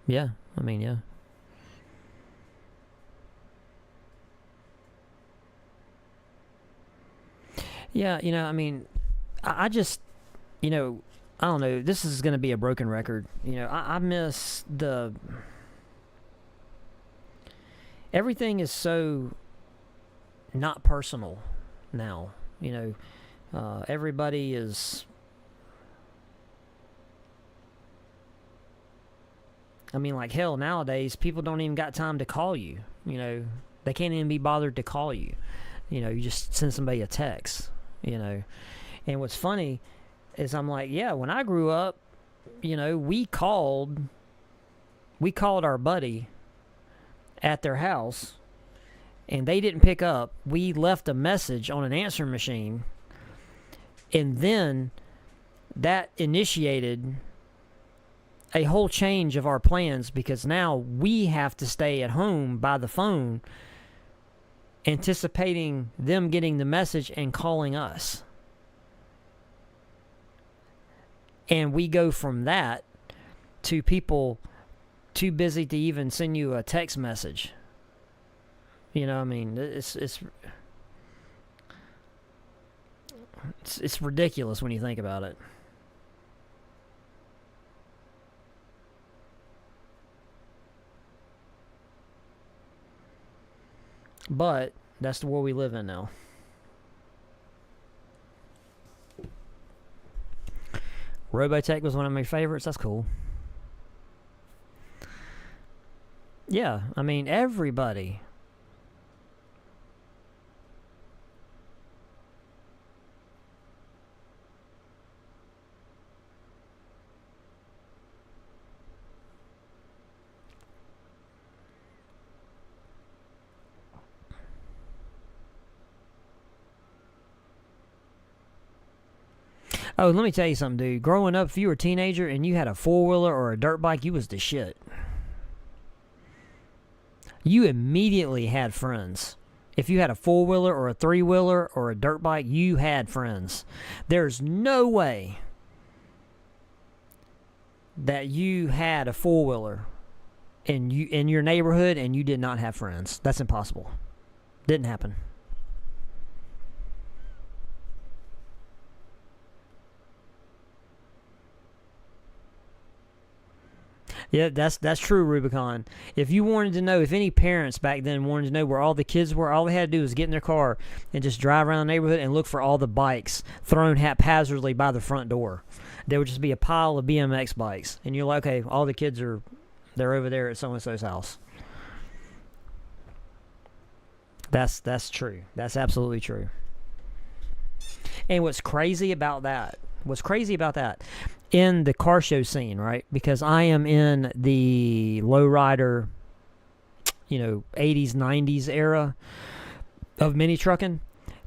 Yeah. I mean, yeah. Yeah, I mean, I just, I don't know. This is going to be a broken record. I miss the... Everything is so not personal now. Everybody is... I mean, like, hell, nowadays, people don't even got time to call you. They can't even be bothered to call you. You just send somebody a text, And what's funny is I'm like, yeah, when I grew up, we called our buddy at their house, and they didn't pick up. We left a message on an answering machine, and then that initiated a whole change of our plans, because now we have to stay at home by the phone anticipating them getting the message and calling us. And we go from that to people too busy to even send you a text message. You know, I mean, it's ridiculous when you think about it. But that's the world we live in now. Robotech was one of my favorites. That's cool. Yeah, I mean, everybody. Oh, let me tell you something, dude. Growing up, if you were a teenager and you had a four-wheeler or a dirt bike, you was the shit. You immediately had friends. If you had a four-wheeler or a three-wheeler or a dirt bike, you had friends. There's no way that you had a four-wheeler in your neighborhood and you did not have friends. That's impossible. Didn't happen. Yeah, that's true, Rubicon. If you wanted to know, if any parents back then wanted to know where all the kids were, all they had to do was get in their car and just drive around the neighborhood and look for all the bikes thrown haphazardly by the front door. There would just be a pile of BMX bikes. And you're like, okay, all the kids they're over there at so-and-so's house. That's true. That's absolutely true. And what's crazy about that, in the car show scene, right? Because I am in the lowrider, 80s, 90s era of mini trucking.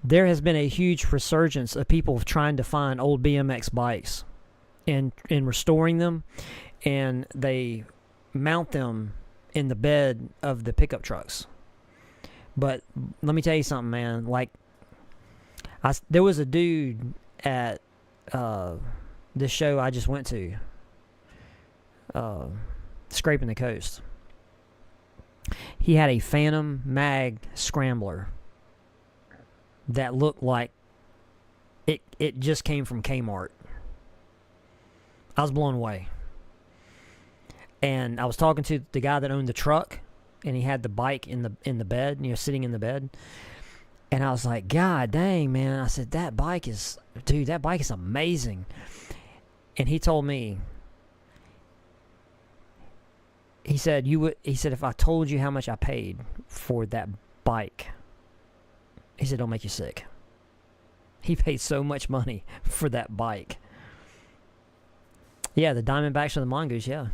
There has been a huge resurgence of people trying to find old BMX bikes and restoring them, and they mount them in the bed of the pickup trucks. But let me tell you something, man. Like, there was a dude at this show I just went to, Scraping the Coast. He had a Phantom Mag Scrambler that looked like it just came from Kmart. I was blown away. And I was talking to the guy that owned the truck, and he had the bike in the bed, sitting in the bed. And I was like, God dang, man. I said, that bike is amazing. And he told me, he said, if I told you how much I paid for that bike, he said, it'll make you sick. He paid so much money for that bike. Yeah, the Diamondbacks or the Mongoose, yeah.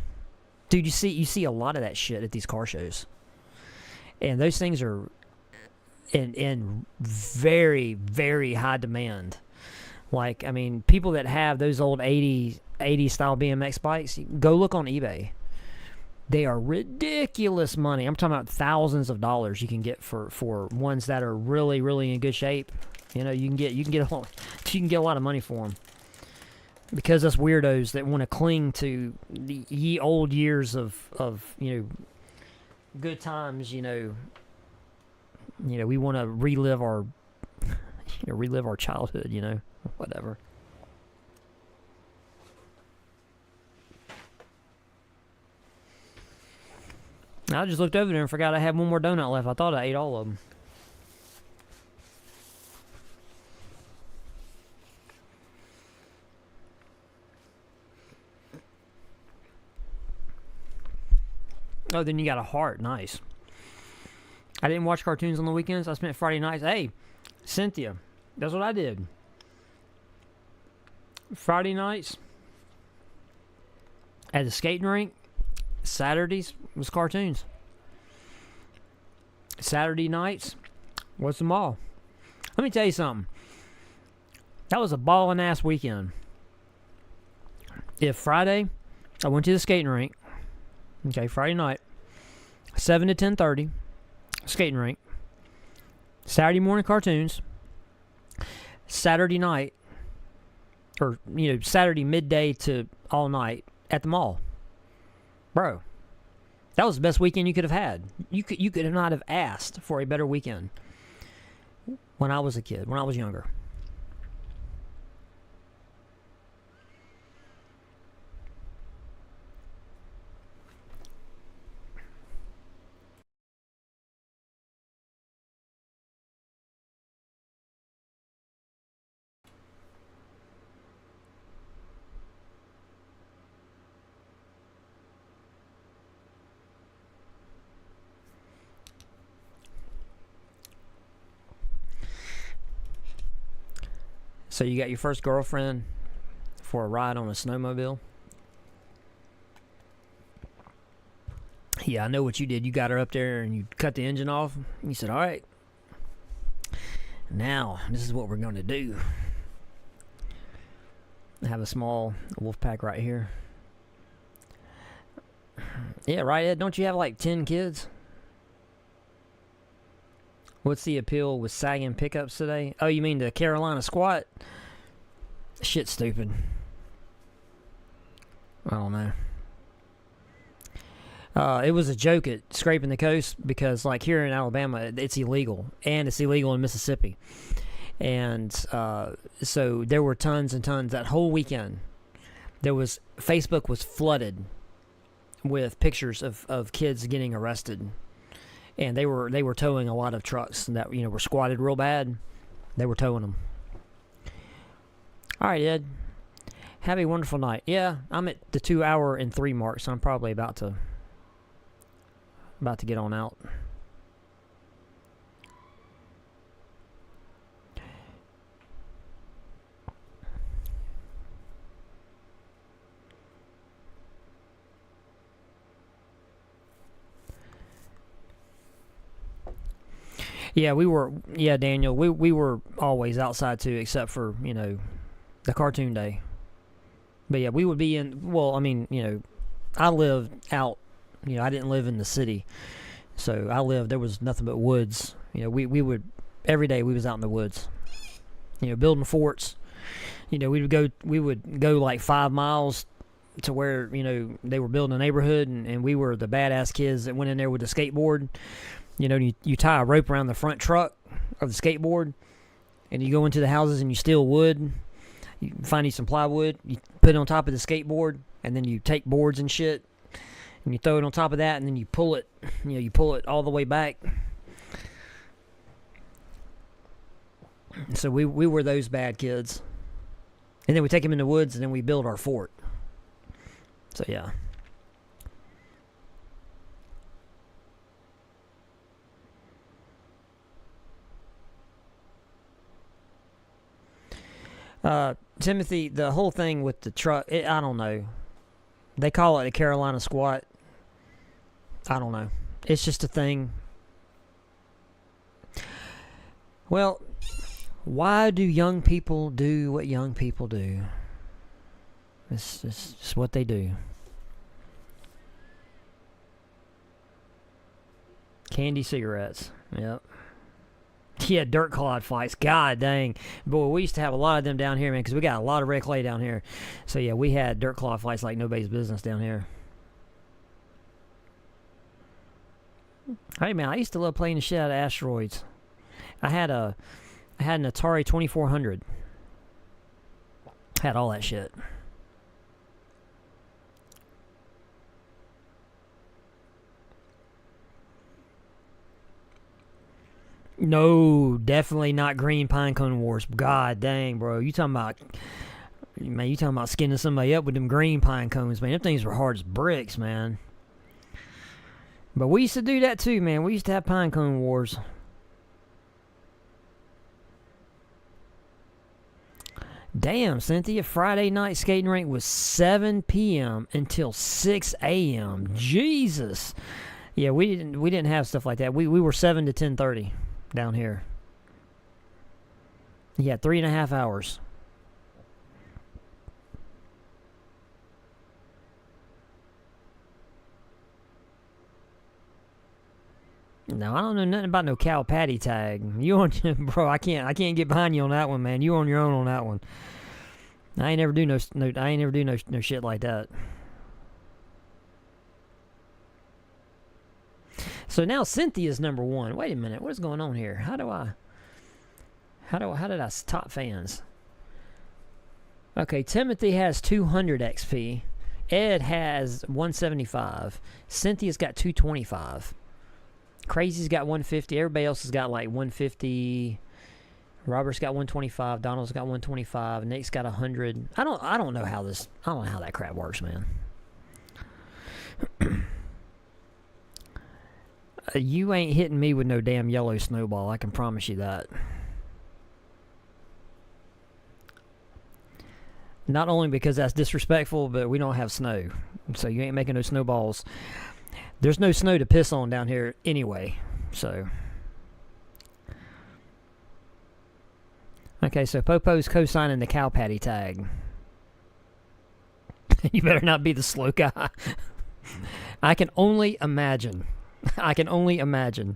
Dude, you see a lot of that shit at these car shows. And those things are in very, very high demand. Like, I mean, people that have those old 80 style BMX bikes, go look on eBay. They are ridiculous money. I'm talking about thousands of dollars you can get for ones that are really, really in good shape. You can get a lot of money for them. Because us weirdos that want to cling to the ye old years of good times, we want to relive our childhood, whatever. I just looked over there and forgot I had one more donut left. I thought I ate all of them. Oh, then you got a heart. Nice. I didn't watch cartoons on the weekends. I spent Friday nights. Hey, Cynthia, that's what I did. Friday nights at the skating rink. Saturdays was cartoons. Saturday nights was the mall. Let me tell you something. That was a ballin' ass weekend. If Friday, I went to the skating rink. Okay, Friday night, 7 to 10:30, skating rink. Saturday morning cartoons. Saturday night, or Saturday midday to all night at the mall. Bro, That was the best weekend you could have had. You could not have asked for a better weekend when I was a kid, when I was younger. So you got your first girlfriend for a ride on a snowmobile? Yeah, I know what you did. You got her up there and you cut the engine off. And you said, all right, now this is what we're going to do. I have a small wolf pack right here. Yeah, right, Ed? Don't you have like 10 kids? What's the appeal with sagging pickups today? Oh, you mean the Carolina squat? Shit's stupid. I don't know. It was a joke at Scraping the Coast because, like, here in Alabama, it's illegal. And it's illegal in Mississippi. And so there were tons and tons that whole weekend. Facebook was flooded with pictures of kids getting arrested. And they were towing a lot of trucks that were squatted real bad. They were towing them. All right, Ed. Have a wonderful night. Yeah, I'm at the 2 hour and 3 mark, so I'm probably about to get on out. Yeah, Daniel, we were always outside too, except for, the cartoon day. But yeah, we would be I lived out, I didn't live in the city. So there was nothing but woods. We would, every day we was out in the woods, building forts. We would go like 5 miles to where, they were building a neighborhood and we were the badass kids that went in there with a skateboard. You tie a rope around the front truck of the skateboard, and you go into the houses and you steal wood. You find you some plywood, you put it on top of the skateboard, and then you take boards and shit, and you throw it on top of that, and then you pull it. You pull it all the way back. So we were those bad kids. And then we take them in the woods, and then we build our fort. So yeah. Timothy, the whole thing with the truck, I don't know. They call it a Carolina squat. I don't know. It's just a thing. Well, why do young people do what young people do? It's just what they do. Candy cigarettes. Yep. Yeah, dirt clod fights. God dang. Boy, we used to have a lot of them down here, man, because we got a lot of red clay down here. So, yeah, we had dirt clod fights like nobody's business down here. Hey, man, I used to love playing the shit out of Asteroids. I had an Atari 2400. Had all that shit. No, definitely not Green Pinecone Wars. God dang, bro. You talking about skinning somebody up with them green pine cones, man. Them things were hard as bricks, man. But we used to do that too, man. We used to have Pinecone Wars. Damn, Cynthia, Friday night skating rink was 7 p.m. until 6 a.m. Jesus. Yeah, we didn't have stuff like that. We were 7 to 10:30 down here. Yeah, 3.5 hours. No, I don't know nothing about no cow patty tag. You on, bro? I can't get behind you on that one, man. You on your own on that one. I ain't never do no shit like that. So now Cynthia's number one. Wait a minute, what is going on here? How did I top fans? Okay, Timothy has 200 XP. Ed has 175. Cynthia's got 225. Crazy's got 150. Everybody else has got like 150. Robert's got 125. Donald's got 125. Nick's got 100. I don't know how that crap works, man. You ain't hitting me with no damn yellow snowball. I can promise you that. Not only because that's disrespectful, but we don't have snow. So you ain't making no snowballs. There's no snow to piss on down here anyway. So. Okay, so Popo's co-signing the cow patty tag. You better not be the slow guy. I can only imagine. I can only imagine.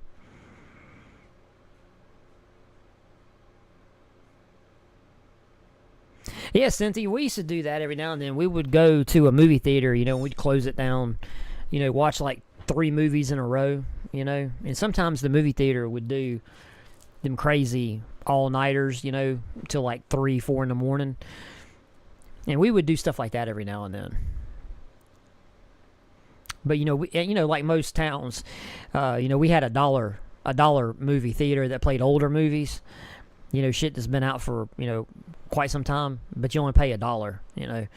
Yeah, Cynthia, we used to do that every now and then. We would go to a movie theater, you know, and we'd close it down, you know, watch like 3 movies in a row, you know. And sometimes the movie theater would do them crazy all-nighters, you know, till like 3, 4 in the morning. And we would do stuff like that every now and then. But, you know, like most towns, you know, we had a dollar movie theater that played older movies. You know, shit that's been out for, you know, quite some time, but you only pay $1, you know.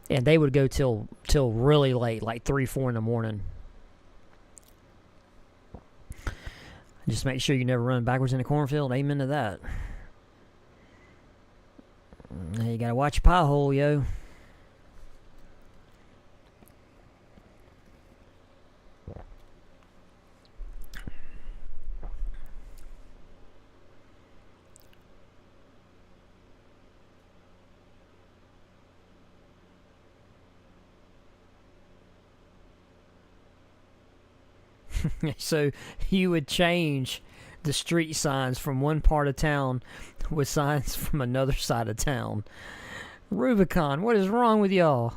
And they would go till really late, like 3, 4 in the morning. Just make sure you never run backwards in the cornfield. Amen to that. Now you gotta watch your pie hole, yo. So you would change the street signs from one part of town with signs from another side of town. Rubicon, what is wrong with y'all?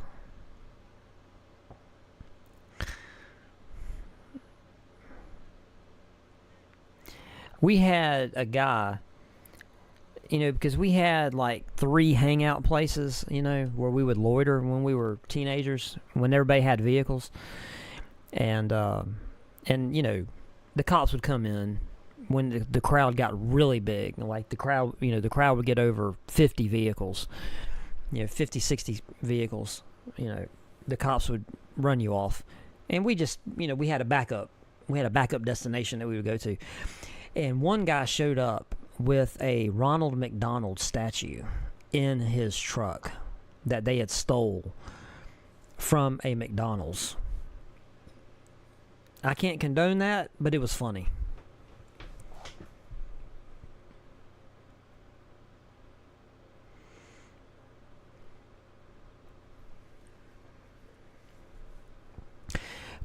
We had a guy, you know, because we had like 3 hangout places, you know, where we would loiter when we were teenagers, when everybody had vehicles. And you know, the cops would come in when the crowd got really big. Like the crowd would get over 50 vehicles, you know, 50, 60 vehicles. You know, the cops would run you off. And we just, you know, we had a backup destination that we would go to. And one guy showed up with a Ronald McDonald statue in his truck that they had stole from a McDonald's. I can't condone that, but it was funny.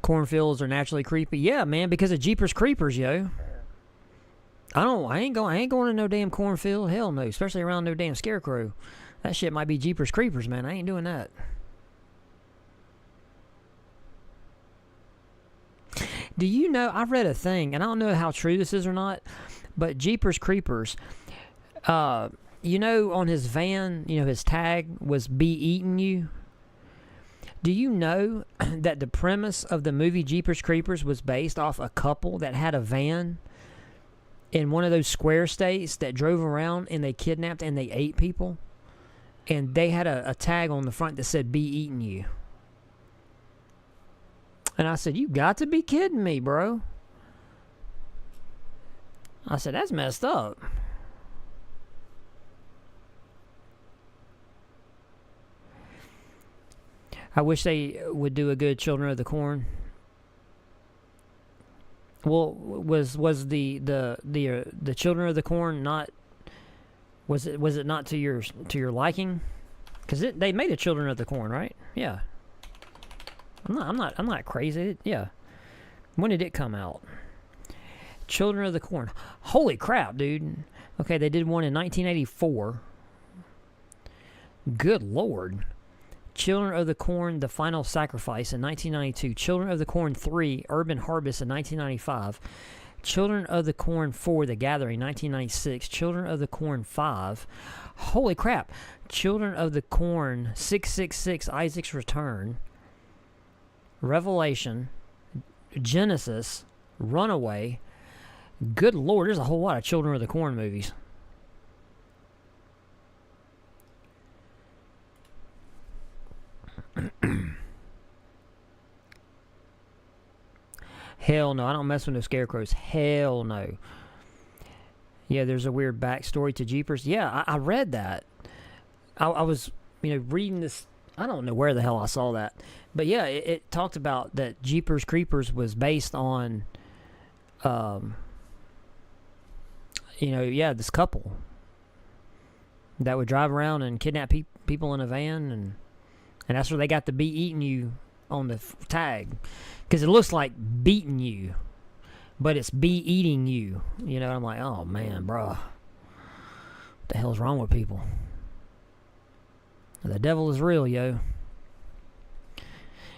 Cornfields are naturally creepy. Yeah, man, because of Jeepers Creepers, yo. I ain't going to no damn cornfield. Hell no, especially around no damn scarecrow. That shit might be Jeepers Creepers, man. I ain't doing that. Do you know, I read a thing, and I don't know how true this is or not, but Jeepers Creepers, you know, on his van, you know, his tag was "Be Eating You." Do you know that the premise of the movie Jeepers Creepers was based off a couple that had a van in one of those square states that drove around and they kidnapped and they ate people? And they had a tag on the front that said "Be Eating You." And I said, you got to be kidding me, bro. I said, that's messed up. I wish they would do a good Children of the Corn. Well, was the Children of the Corn not, was it not to your liking? Because they made a Children of the Corn, right? Yeah. I'm not crazy. Yeah. When did it come out? Children of the Corn. Holy crap, dude. Okay, they did one in 1984. Good Lord. Children of the Corn: The Final Sacrifice in 1992. Children of the Corn 3: Urban Harvest in 1995. Children of the Corn 4: The Gathering 1996. Children of the Corn 5. Holy crap. Children of the Corn 666: Isaac's Return. Revelation. Genesis. Runaway. Good Lord, there's a whole lot of Children of the Corn movies. Hell no, I don't mess with no scarecrows. Hell no. Yeah, there's a weird backstory to Jeepers. Yeah, I read that. I was, reading this. I don't know where the hell I saw that. But yeah, it talked about that Jeepers Creepers was based on, this couple that would drive around and kidnap people in a van, and that's where they got the Be Eating You on the tag, because it looks like beating you, but it's Be Eating You. I'm like, oh man, bruh, what the hell's wrong with people? The devil is real, yo.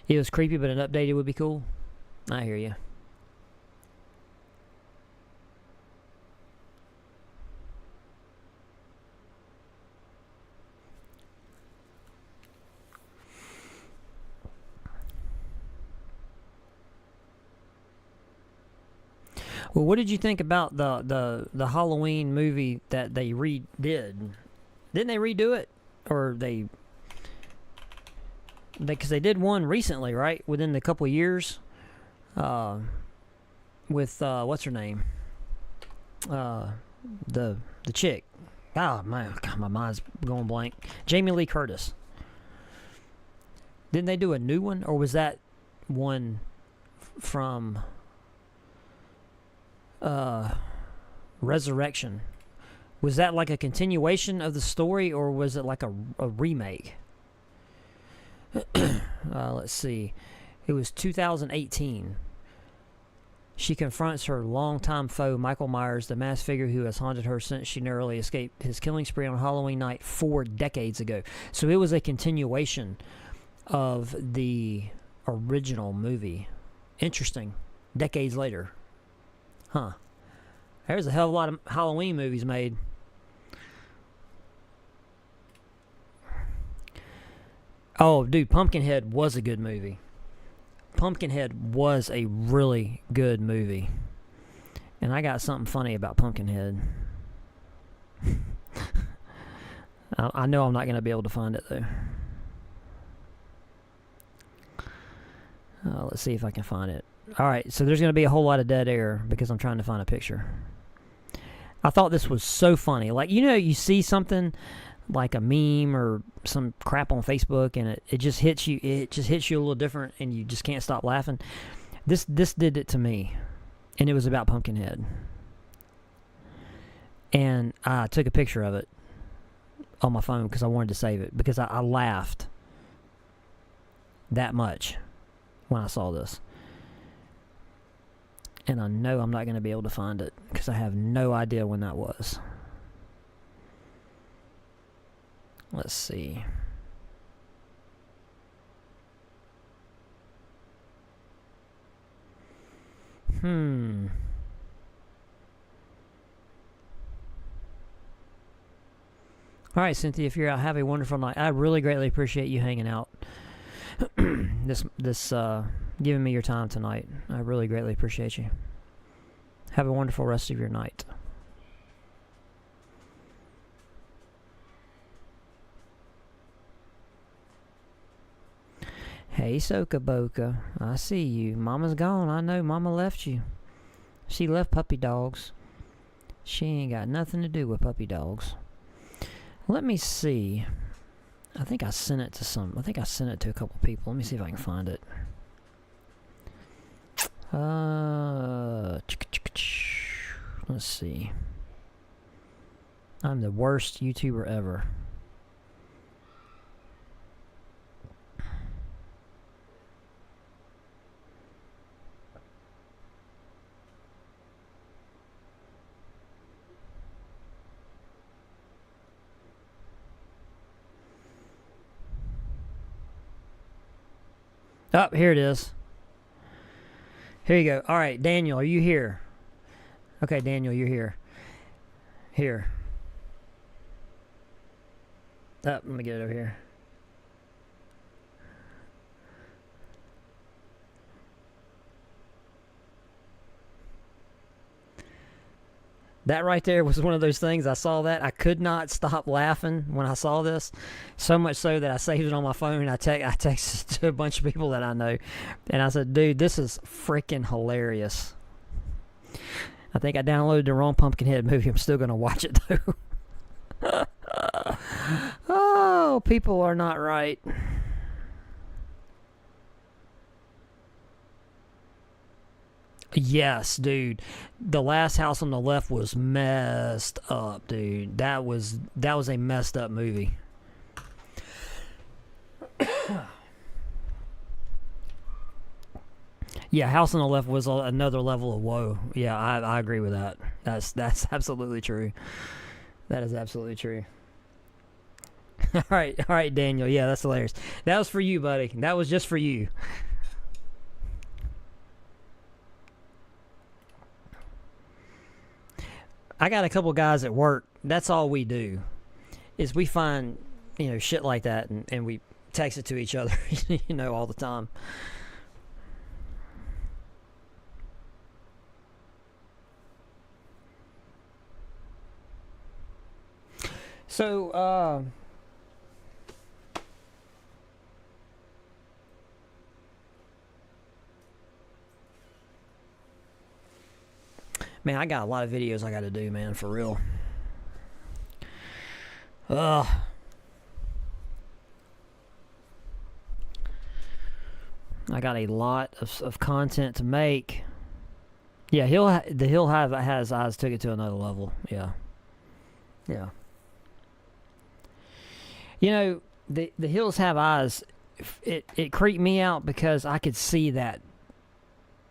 It was creepy, but an updated would be cool. I hear you. Well, what did you think about the Halloween movie that they redid? Didn't they redo it? Or because they did one recently, right? Within a couple of years, with what's her name? The chick. Oh man, God, my mind's going blank. Jamie Lee Curtis. Didn't they do a new one, or was that one from Resurrection? Was that like a continuation of the story, or was it like a remake? Let's see. It was 2018. She confronts her longtime foe, Michael Myers, the masked figure who has haunted her since she narrowly escaped his killing spree on Halloween night 4 decades ago. So it was a continuation of the original movie. Interesting. Decades later. Huh. There's a hell of a lot of Halloween movies made. Oh, dude, Pumpkinhead was a good movie. Pumpkinhead was a really good movie. And I got something funny about Pumpkinhead. I know I'm not going to be able to find it, though. Let's see if I can find it. Alright, so there's going to be a whole lot of dead air because I'm trying to find a picture. I thought this was so funny. Like, you see something like a meme or some crap on Facebook, and it just hits you. It just hits you a little different, and you just can't stop laughing. This did it to me, and it was about Pumpkinhead. And I took a picture of it on my phone because I wanted to save it, because I laughed that much when I saw this. And I know I'm not going to be able to find it because I have no idea when that was. Let's see. Alright, Cynthia, if you're out, have a wonderful night. I really greatly appreciate you hanging out. This giving me your time tonight. I really greatly appreciate you. Have a wonderful rest of your night. Hey, Soka Boka. I see you. Mama's gone. I know Mama left you. She left puppy dogs. She ain't got nothing to do with puppy dogs. Let me see. I think I sent it to a couple people. Let me see if I can find it. Let's see. I'm the worst YouTuber ever. Oh, here it is. Here you go. All right, Daniel, are you here? Okay, Daniel, you're here. Here. Oh, let me get it over here. That right there was one of those things. I saw that. I could not stop laughing when I saw this. So much so that I saved it on my phone and I texted to a bunch of people that I know. And I said, dude, this is freaking hilarious. I think I downloaded the wrong Pumpkinhead movie. I'm still going to watch it, though. Oh, people are not right. Yes, dude. The Last House on the Left was messed up, dude. That was a messed up movie. Yeah, House on the Left was another level of woe. Yeah, I agree with that. That's absolutely true. That is absolutely true. All right, Daniel. Yeah, that's hilarious. That was for you, buddy. That was just for you. I got a couple guys at work. That's all we do, is we find, shit like that, and we text it to each other, all the time. So, man, I got a lot of videos I got to do, man, for real. I got a lot of content to make. Yeah, the Hill has eyes took it to another level. Yeah. The Hills Have Eyes. It creeped me out because I could see that.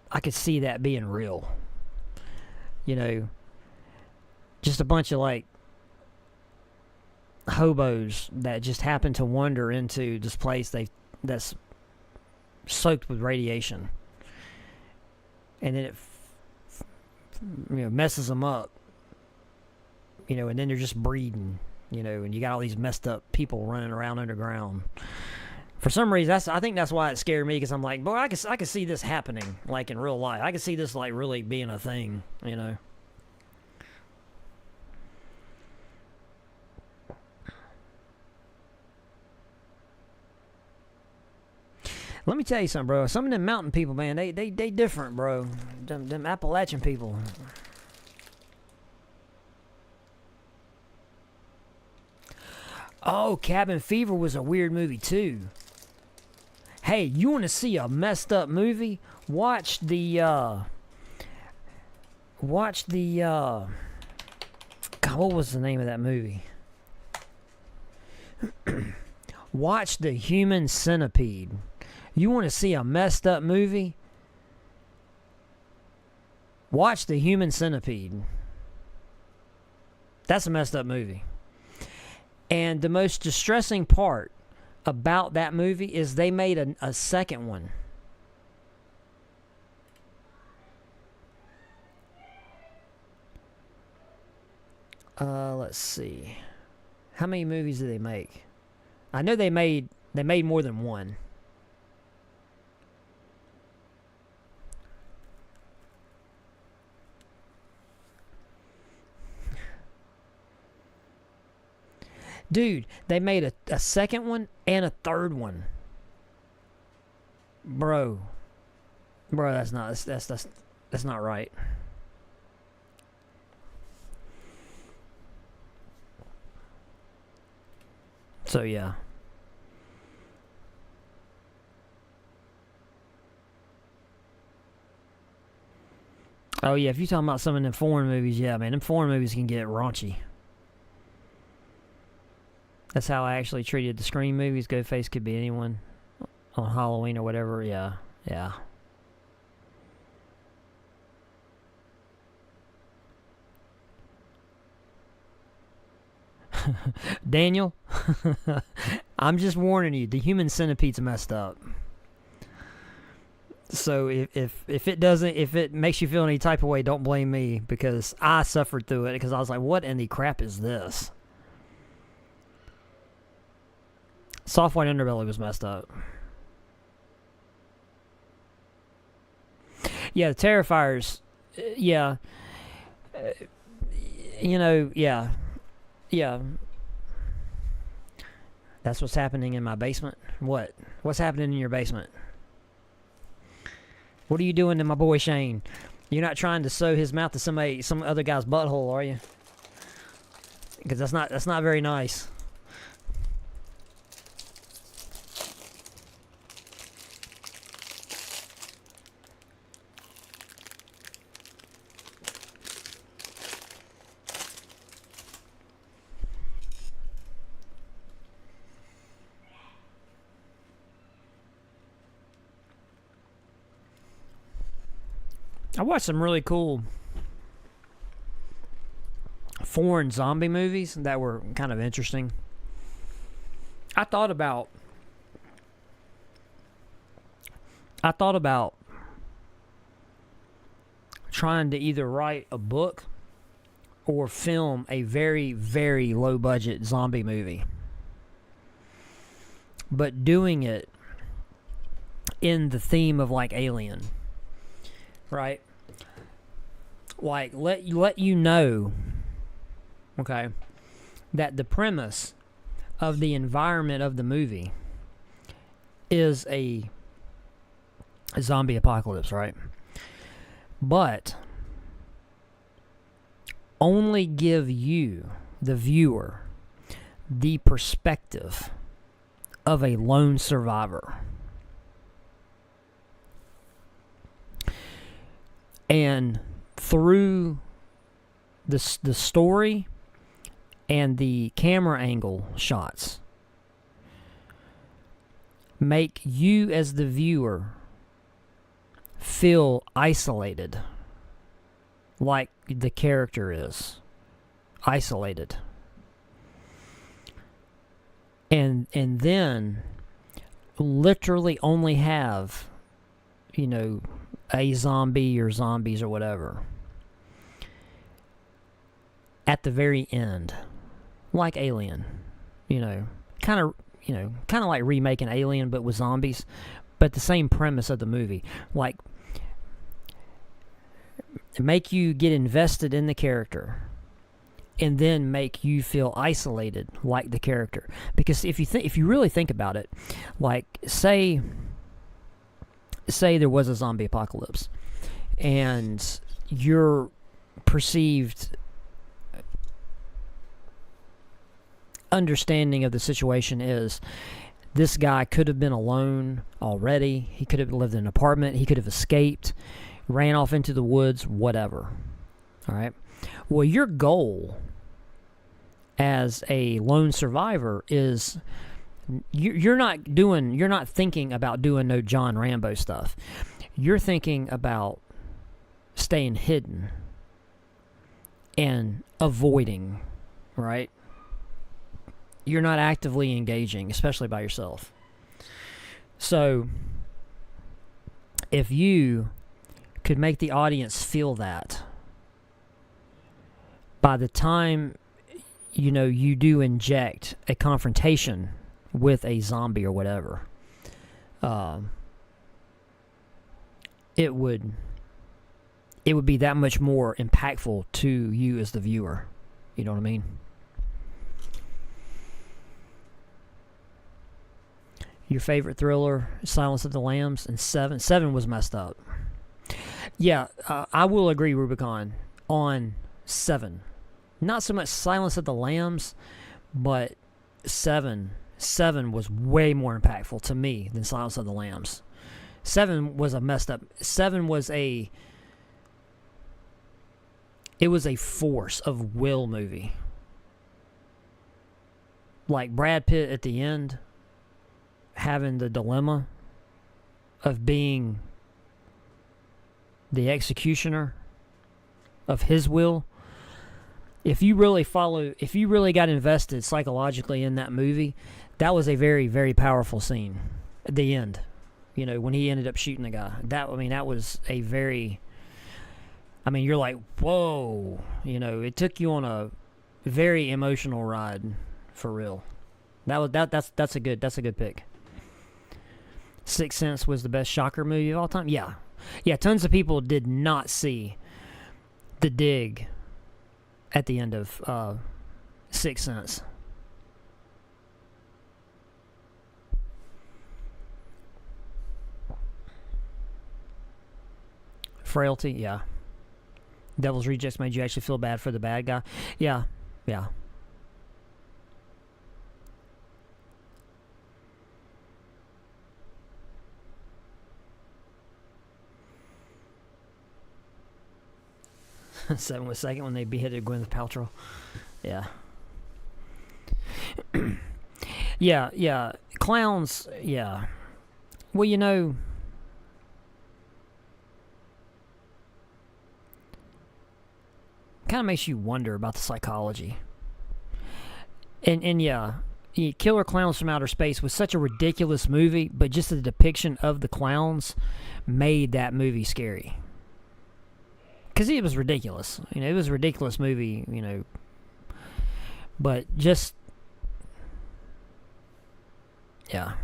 I could see that being real. Just a bunch of hobos that just happen to wander into this place that's soaked with radiation, and then it messes them up, and then they're just breeding, and you got all these messed up people running around underground. For some reason, I think that's why it scared me, because I'm like, boy, I could see this happening, in real life. I could see this, really being a thing, Let me tell you something, bro. Some of them mountain people, man, they different, bro. Them Appalachian people. Oh, Cabin Fever was a weird movie, too. Hey, you want to see a messed up movie? Watch the, God, what was the name of that movie? Watch The Human Centipede. You want to see a messed up movie? Watch The Human Centipede. That's a messed up movie. And the most distressing part about that movie is they made a second one. Let's see. How many movies did they make? I know they made more than one. Dude, they made a second one and a third one. Bro, that's not right. So yeah. Oh yeah, if you're talking about some of them foreign movies, yeah, man, them foreign movies can get raunchy. That's how I actually treated the Scream movies. Ghostface could be anyone on Halloween or whatever. Yeah. Daniel, I'm just warning you. The Human Centipede's messed up. So if it doesn't, if it makes you feel any type of way, don't blame me, because I suffered through it, because I was like, what in the crap is this? Soft white underbelly was messed up. Yeah, the Terrifiers, yeah. You know, yeah. Yeah. That's what's happening in my basement? What? What's happening in your basement? What are you doing to my boy Shane? You're not trying to sew his mouth to some other guy's butthole, are you? Because that's not very nice. I watched some really cool foreign zombie movies that were kind of interesting. I thought about trying to either write a book or film a very, very low budget zombie movie, but doing it in the theme of like Alien, right? Like let you know, okay, that the premise of the environment of the movie is a zombie apocalypse, right? But only give you, the viewer, the perspective of a lone survivor. And through the story and the camera angle shots, make you as the viewer feel isolated, like the character is isolated. And then literally only have, you know, a zombie or zombies or whatever at the very end, like Alien, kind of like remaking Alien but with zombies, but the same premise of the movie, like make you get invested in the character and then make you feel isolated like the character. Because if you really think about it, like say there was a zombie apocalypse and your perceived understanding of the situation is this guy could have been alone already, he could have lived in an apartment, he could have escaped, ran off into the woods, whatever. All right, well, your goal as a lone survivor is you're not thinking about doing no John Rambo stuff. You're thinking about staying hidden and avoiding, right? You're not actively engaging, especially by yourself. So if you could make the audience feel that, by the time you do inject a confrontation with a zombie or whatever, it would be that much more impactful to you as the viewer. You know what I mean? Your favorite thriller, Silence of the Lambs, and Seven was messed up. Yeah, I will agree, Rubicon, on 7. Not so much Silence of the Lambs, but 7 was way more impactful to me than Silence of the Lambs. 7 was a messed up. 7 was it was a force of will movie. Like Brad Pitt at the end, having the dilemma of being the executioner of his will. If you really got invested psychologically in that movie, that was a very, very powerful scene at the end. You know, when he ended up shooting the guy. That was a very... you're like, whoa. You know, it took you on a very emotional ride, for real. That's a good pick. Sixth Sense was the best shocker movie of all time? Yeah. Yeah, tons of people did not see the dig at the end of Sixth Sense. Frailty, yeah. Devil's Rejects made you actually feel bad for the bad guy. Yeah, yeah. Seven was second when they beheaded Gwyneth Paltrow. Yeah. yeah. Clowns, yeah. Well, you know... kind of makes you wonder about the psychology. And yeah, Killer Clowns from Outer Space was such a ridiculous movie, but just the depiction of the clowns made that movie scary. Because it was ridiculous. You know, it was a ridiculous movie, you know. But just... yeah.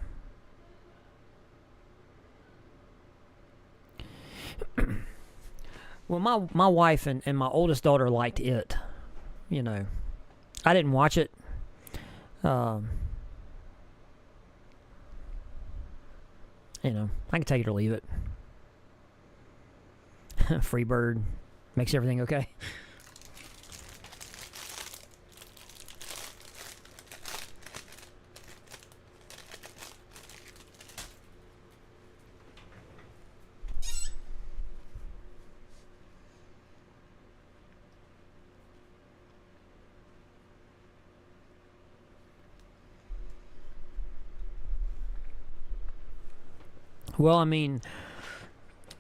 Well, my wife and my oldest daughter liked it. You know. I didn't watch it. You know, I can take it or leave it. Freebird makes everything okay. Well, I mean,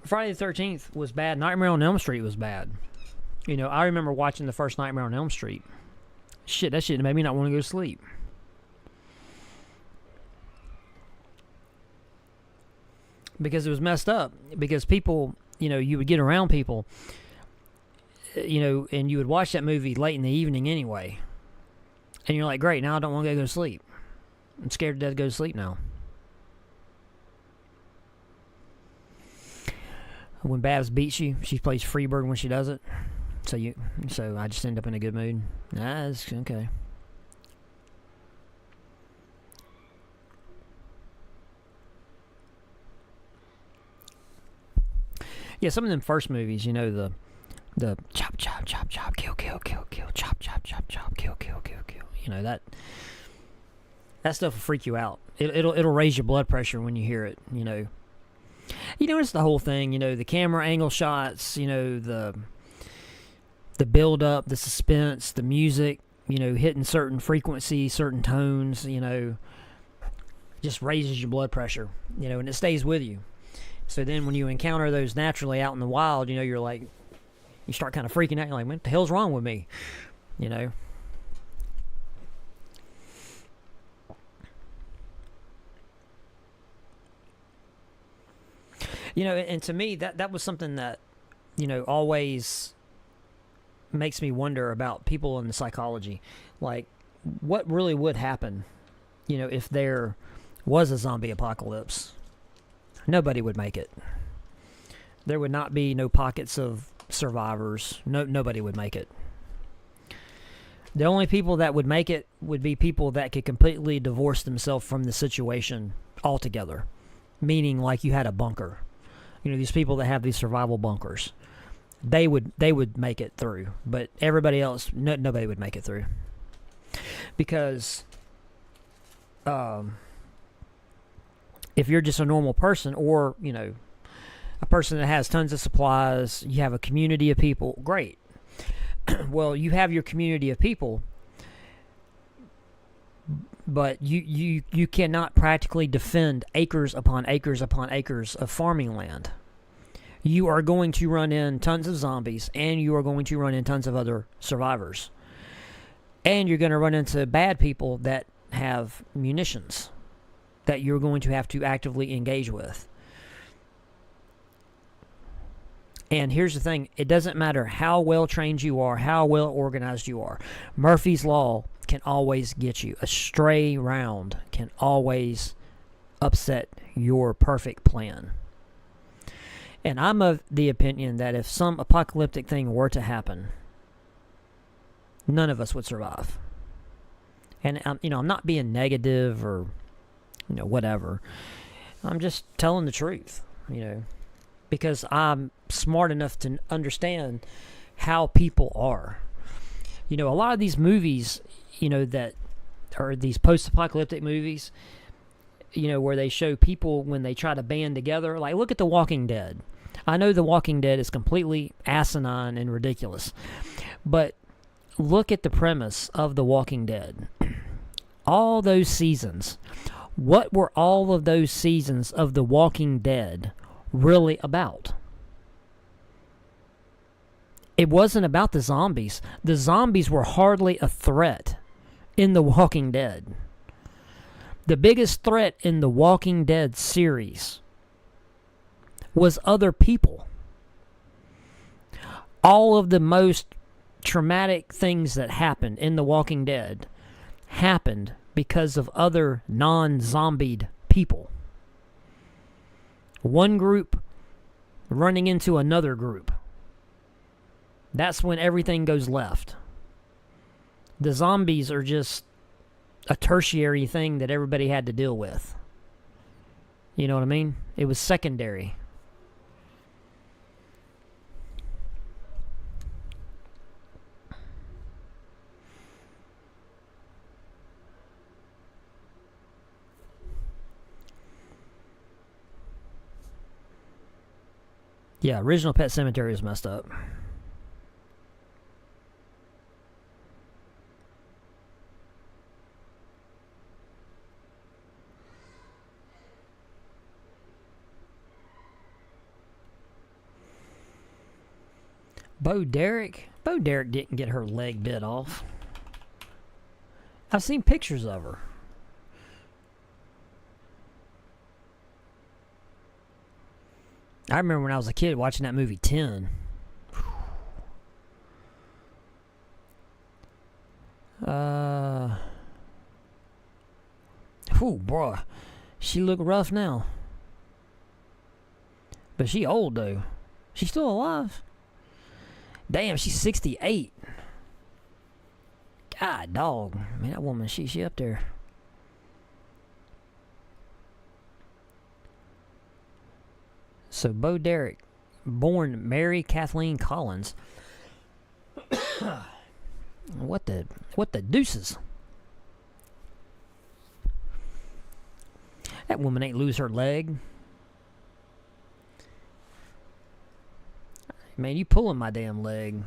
Friday the 13th was bad. Nightmare on Elm Street was bad. You know, I remember watching the first Nightmare on Elm Street. Shit, that shit made me not want to go to sleep. Because it was messed up. Because people, you know, you would get around people, you know, and you would watch that movie late in the evening anyway. And you're like, great, now I don't want to go to sleep. I'm scared to death to go to sleep now. When Babs beats you, she plays Freebird when she does it. So I just end up in a good mood. That's okay. Yeah, some of them first movies, you know, the chop chop chop chop kill kill kill kill chop chop chop chop kill kill kill kill. You know, that stuff will freak you out. It'll raise your blood pressure when you hear it, you know. You notice the whole thing, you know, the camera angle shots, you know, the build up, the suspense, the music, you know, hitting certain frequencies, certain tones, you know, just raises your blood pressure, you know, and it stays with you. So then when you encounter those naturally out in the wild, you know, you're like, you start kind of freaking out. You're like, what the hell's wrong with me? You know? You know, and to me, that was something that, you know, always makes me wonder about people and the psychology. Like, what really would happen, you know, if there was a zombie apocalypse? Nobody would make it. There would not be no pockets of survivors. Nobody would make it. The only people that would make it would be people that could completely divorce themselves from the situation altogether. Meaning, like, you had a bunker. You know, these people that have these survival bunkers, they would make it through. But everybody else, nobody would make it through. Because if you're just a normal person, or, you know, a person that has tons of supplies, you have a community of people, great. Well, you have your community of people, but you cannot practically defend acres upon acres upon acres of farming land. You are going to run in tons of zombies, and you are going to run in tons of other survivors. And you're going to run into bad people that have munitions that you're going to have to actively engage with. And here's the thing, it doesn't matter how well trained you are, how well organized you are. Murphy's Law can always get you. A stray round can always upset your perfect plan. And I'm of the opinion that if some apocalyptic thing were to happen, none of us would survive. And I'm not being negative or whatever. I'm just telling the truth, because I'm smart enough to understand how people are. A lot of these movies, that are these post-apocalyptic movies, where they show people when they try to band together. Like, look at The Walking Dead. I know The Walking Dead is completely asinine and ridiculous, but look at the premise of The Walking Dead. All those seasons, what were all of those seasons of The Walking Dead really about? It wasn't about the zombies. The zombies were hardly a threat in The Walking Dead. The biggest threat in The Walking Dead series was other people. All of the most traumatic things that happened in The Walking Dead happened because of other non-zombied people. One group running into another group. That's when everything goes left. The zombies are just a tertiary thing that everybody had to deal with. You know what I mean? It was secondary. Yeah, original Pet Sematary is messed up. Bo Derek didn't get her leg bit off. I've seen pictures of her. I remember when I was a kid watching that movie 10. Bruh. She look rough now. But she old though. She's still alive. Damn, she's 68. God, dog. Man, that woman, she up there. So, Bo Derek, born Mary Kathleen Collins. What the deuces? That woman ain't lose her leg. Man, you pulling my damn leg.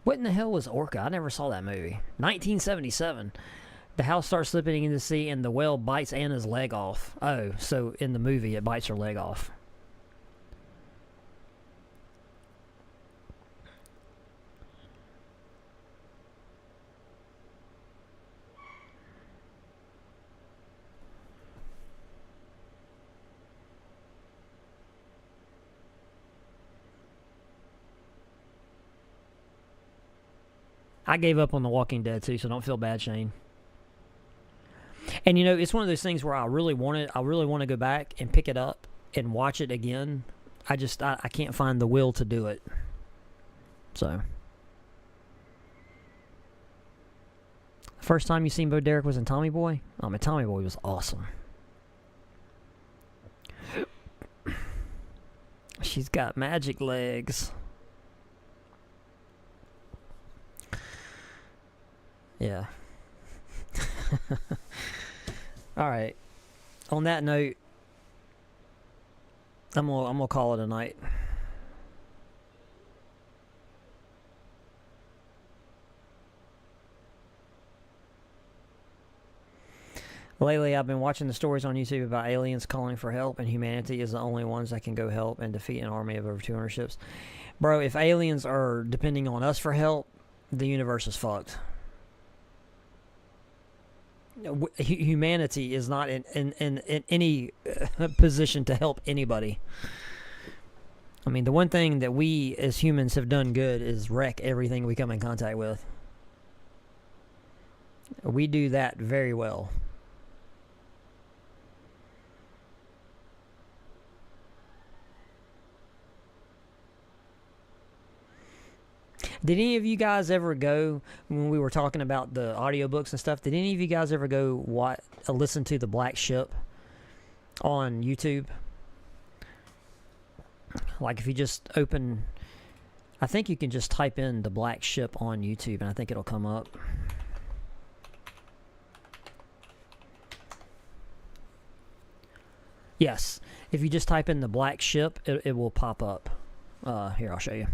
What in the hell was Orca? I never saw that movie. 1977. The house starts slipping into the sea and the whale bites Anna's leg off. Oh, so in the movie it bites her leg off. I gave up on The Walking Dead too, so don't feel bad, Shane. And it's one of those things where I really want to go back and pick it up and watch it again. I can't find the will to do it. So, first time you seen Bo Derek was in Tommy Boy? Oh man, Tommy Boy was awesome. She's got magic legs. Yeah. Alright. On that note, I'm gonna call it a night. Lately, I've been watching the stories on YouTube about aliens calling for help, and humanity is the only ones that can go help and defeat an army of over 200 ships. Bro, if aliens are depending on us for help, the universe is fucked. Humanity is not in any position to help anybody. I mean, the one thing that we as humans have done good is wreck everything we come in contact with. We do that very well. Did any of you guys ever go, when we were talking about the audiobooks and stuff, did any of you guys ever go listen to The Black Ship on YouTube? Like if you just open, I think you can just type in The Black Ship on YouTube and I think it'll come up. Yes, if you just type in The Black Ship, it will pop up. Here, I'll show you.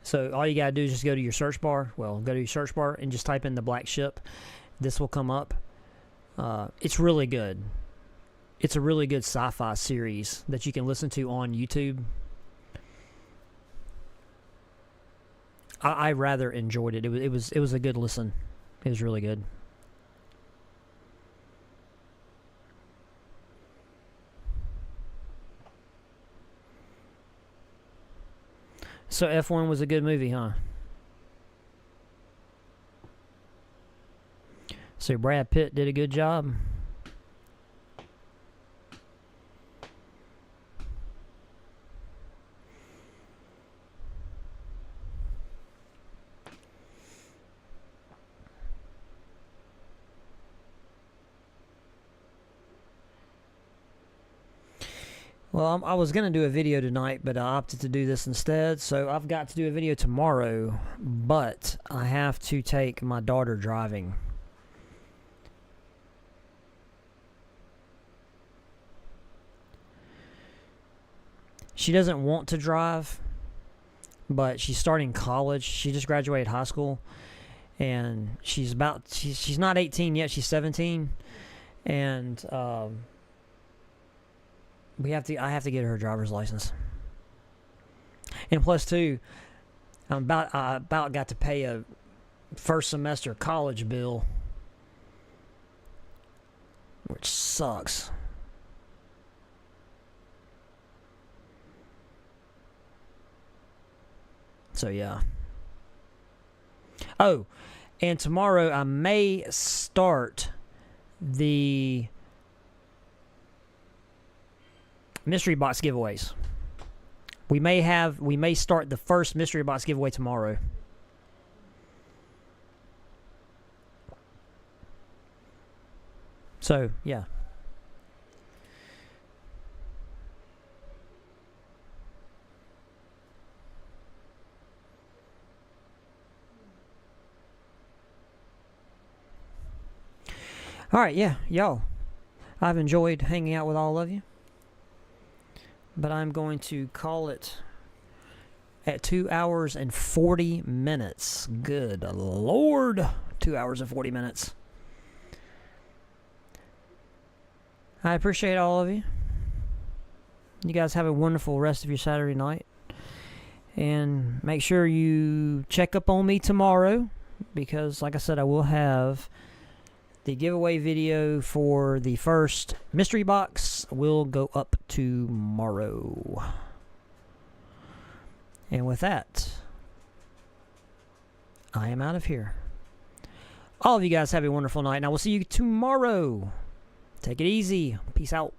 So all you gotta do is just go to your search bar. Well, go to your search bar and just type in The Black Ship. This will come up. It's really good. It's a really good sci-fi series that you can listen to on YouTube. I rather enjoyed it. It was a good listen. It was really good. So F1 was a good movie, huh? So Brad Pitt did a good job. Well, I was going to do a video tonight, but I opted to do this instead. So I've got to do a video tomorrow, but I have to take my daughter driving. She doesn't want to drive, but she's starting college. She just graduated high school, and she's not 18 yet. She's 17, and I have to get her a driver's license. And plus two, I about got to pay a first semester college bill, which sucks. So yeah. Oh, and tomorrow I may start the mystery box giveaways. We may start the first mystery box giveaway tomorrow. So, yeah. Alright, yeah, y'all. I've enjoyed hanging out with all of you. But I'm going to call it at 2 hours and 40 minutes. Good Lord. 2 hours and 40 minutes. I appreciate all of you. You guys have a wonderful rest of your Saturday night. And make sure you check up on me tomorrow, because, like I said, I will have the giveaway video for the first mystery box will go up tomorrow. And with that, I am out of here. All of you guys have a wonderful night, and I will see you tomorrow. Take it easy. Peace out.